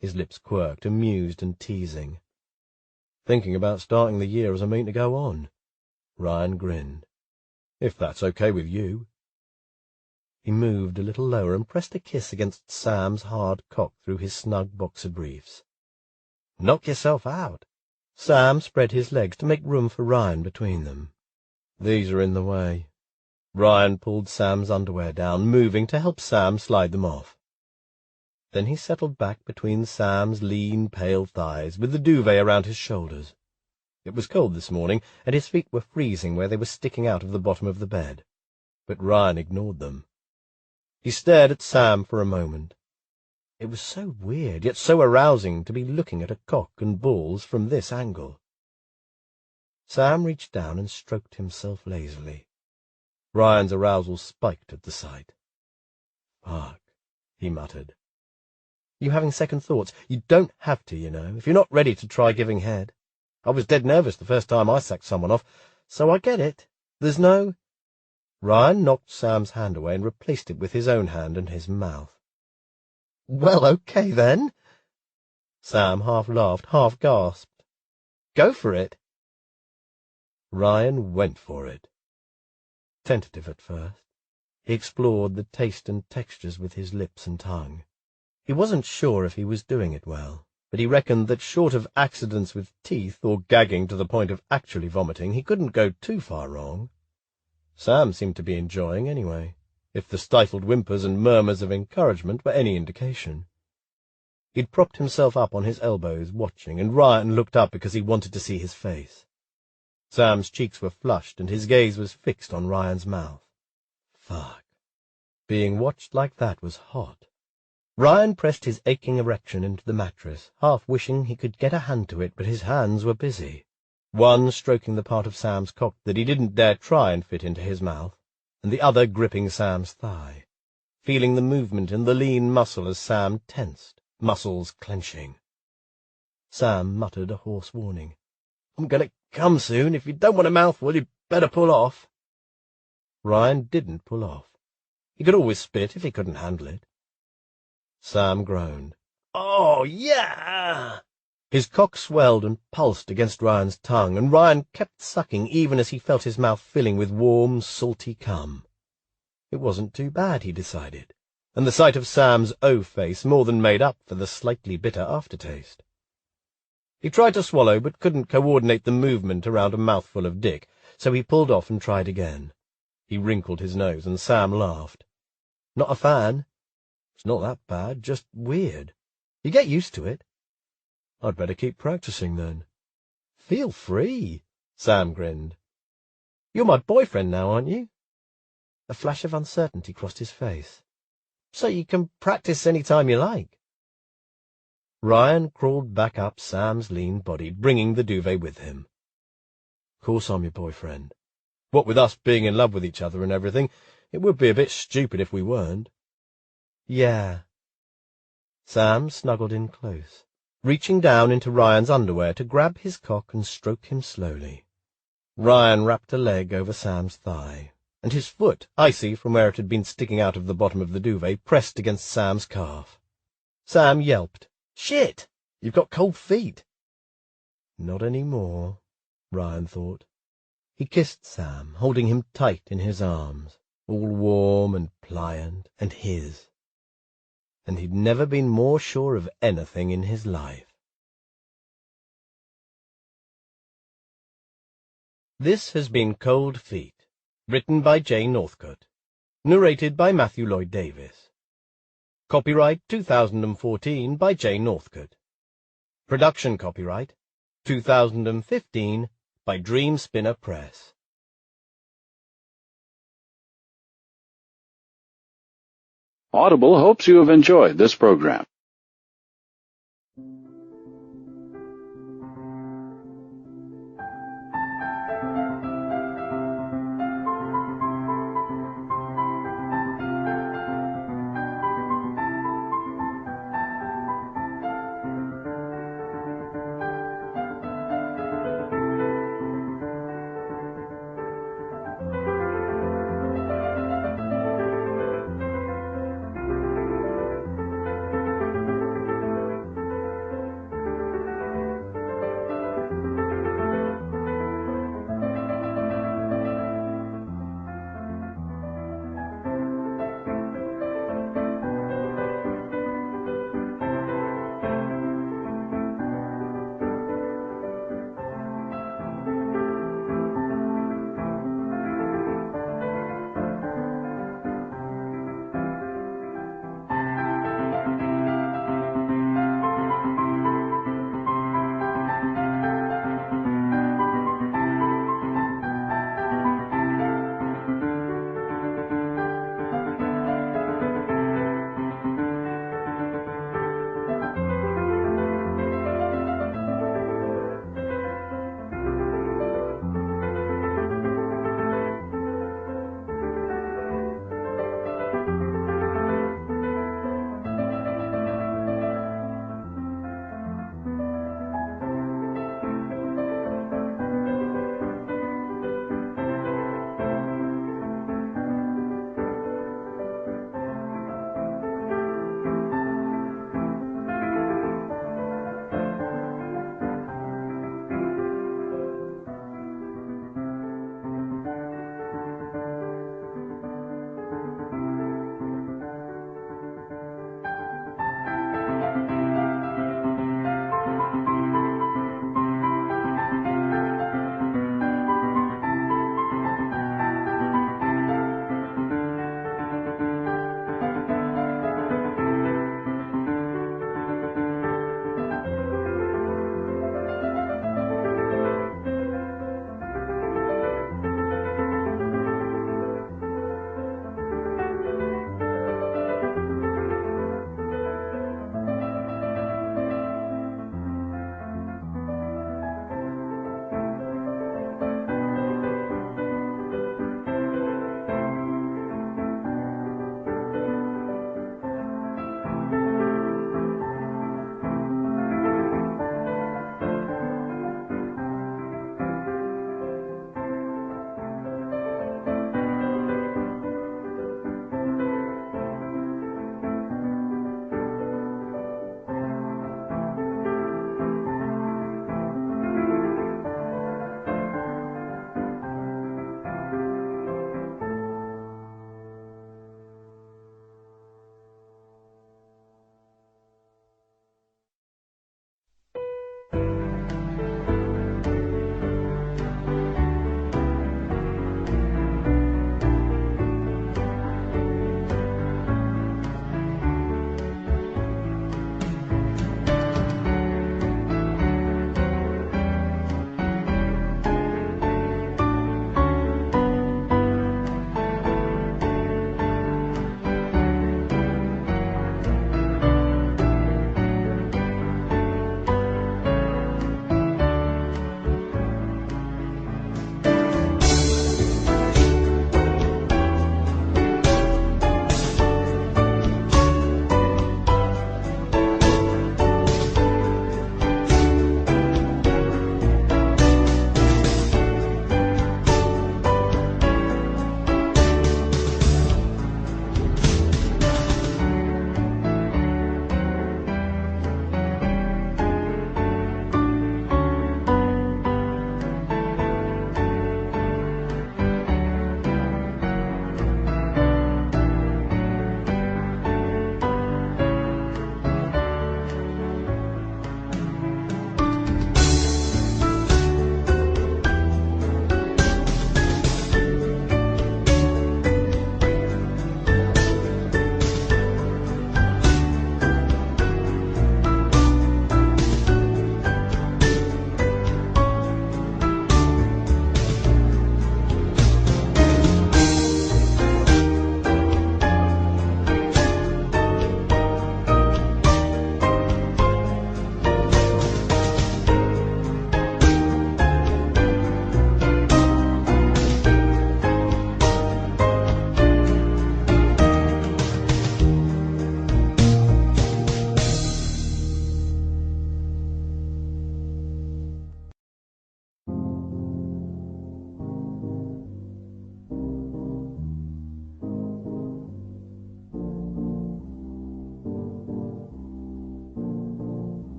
His lips quirked, amused and teasing. "Thinking about starting the year as I mean to go on." Ryan grinned. "If that's okay with you." He moved a little lower and pressed a kiss against Sam's hard cock through his snug boxer briefs. "Knock yourself out." Sam spread his legs to make room for Ryan between them. "These are in the way." Ryan pulled Sam's underwear down, moving to help Sam slide them off. Then he settled back between Sam's lean, pale thighs, with the duvet around his shoulders. It was cold this morning, and his feet were freezing where they were sticking out of the bottom of the bed. But Ryan ignored them. He stared at Sam for a moment. It was so weird, yet so arousing, to be looking at a cock and balls from this angle. Sam reached down and stroked himself lazily. Ryan's arousal spiked at the sight. "Fuck," he muttered. "You having second thoughts? You don't have to, you know, if you're not ready to try giving head. I was dead nervous the first time I sacked someone off, so I get it. There's no—" Ryan knocked Sam's hand away and replaced it with his own hand and his mouth. "Well, okay, then." Sam half laughed, half gasped. "Go for it." Ryan went for it. Tentative at first, he explored the taste and textures with his lips and tongue. He wasn't sure if he was doing it well, but he reckoned that short of accidents with teeth or gagging to the point of actually vomiting, he couldn't go too far wrong. Sam seemed to be enjoying anyway, if the stifled whimpers and murmurs of encouragement were any indication. He'd propped himself up on his elbows, watching, and Ryan looked up because he wanted to see his face. Sam's cheeks were flushed, and his gaze was fixed on Ryan's mouth. Fuck. Being watched like that was hot. Ryan pressed his aching erection into the mattress, half wishing he could get a hand to it, but his hands were busy. One stroking the part of Sam's cock that he didn't dare try and fit into his mouth, and the other gripping Sam's thigh, feeling the movement in the lean muscle as Sam tensed, muscles clenching. Sam muttered a hoarse warning. "I'm gonna come soon. If you don't want a mouthful, you'd better pull off." Ryan didn't pull off. He could always spit if he couldn't handle it. Sam groaned. "Oh, yeah!" His cock swelled and pulsed against Ryan's tongue, and Ryan kept sucking even as he felt his mouth filling with warm, salty cum. It wasn't too bad, he decided, and the sight of Sam's O-face more than made up for the slightly bitter aftertaste. He tried to swallow, but couldn't coordinate the movement around a mouthful of dick, so he pulled off and tried again. He wrinkled his nose, and Sam laughed. "Not a fan?" "It's not that bad, just weird. You get used to it." "I'd better keep practicing, then." "Feel free," Sam grinned. "You're my boyfriend now, aren't you?" A flash of uncertainty crossed his face. "So you can practice any time you like." Ryan crawled back up Sam's lean body, bringing the duvet with him. "Course I'm your boyfriend. What with us being in love with each other and everything, it would be a bit stupid if we weren't." "Yeah." Sam snuggled in close, reaching down into Ryan's underwear to grab his cock and stroke him slowly. Ryan wrapped a leg over Sam's thigh, and his foot, icy from where it had been sticking out of the bottom of the duvet, pressed against Sam's calf. Sam yelped. "Shit! You've got cold feet." Not any more, Ryan thought. He kissed Sam, holding him tight in his arms, all warm and pliant and his. And he'd never been more sure of anything in his life. This has been Cold Feet, written by J. Northcote, narrated by Matthew Lloyd Davis. Copyright 2014 by J. Northcote. Production copyright 2015 by Dream Spinner Press. Audible hopes you have enjoyed this program.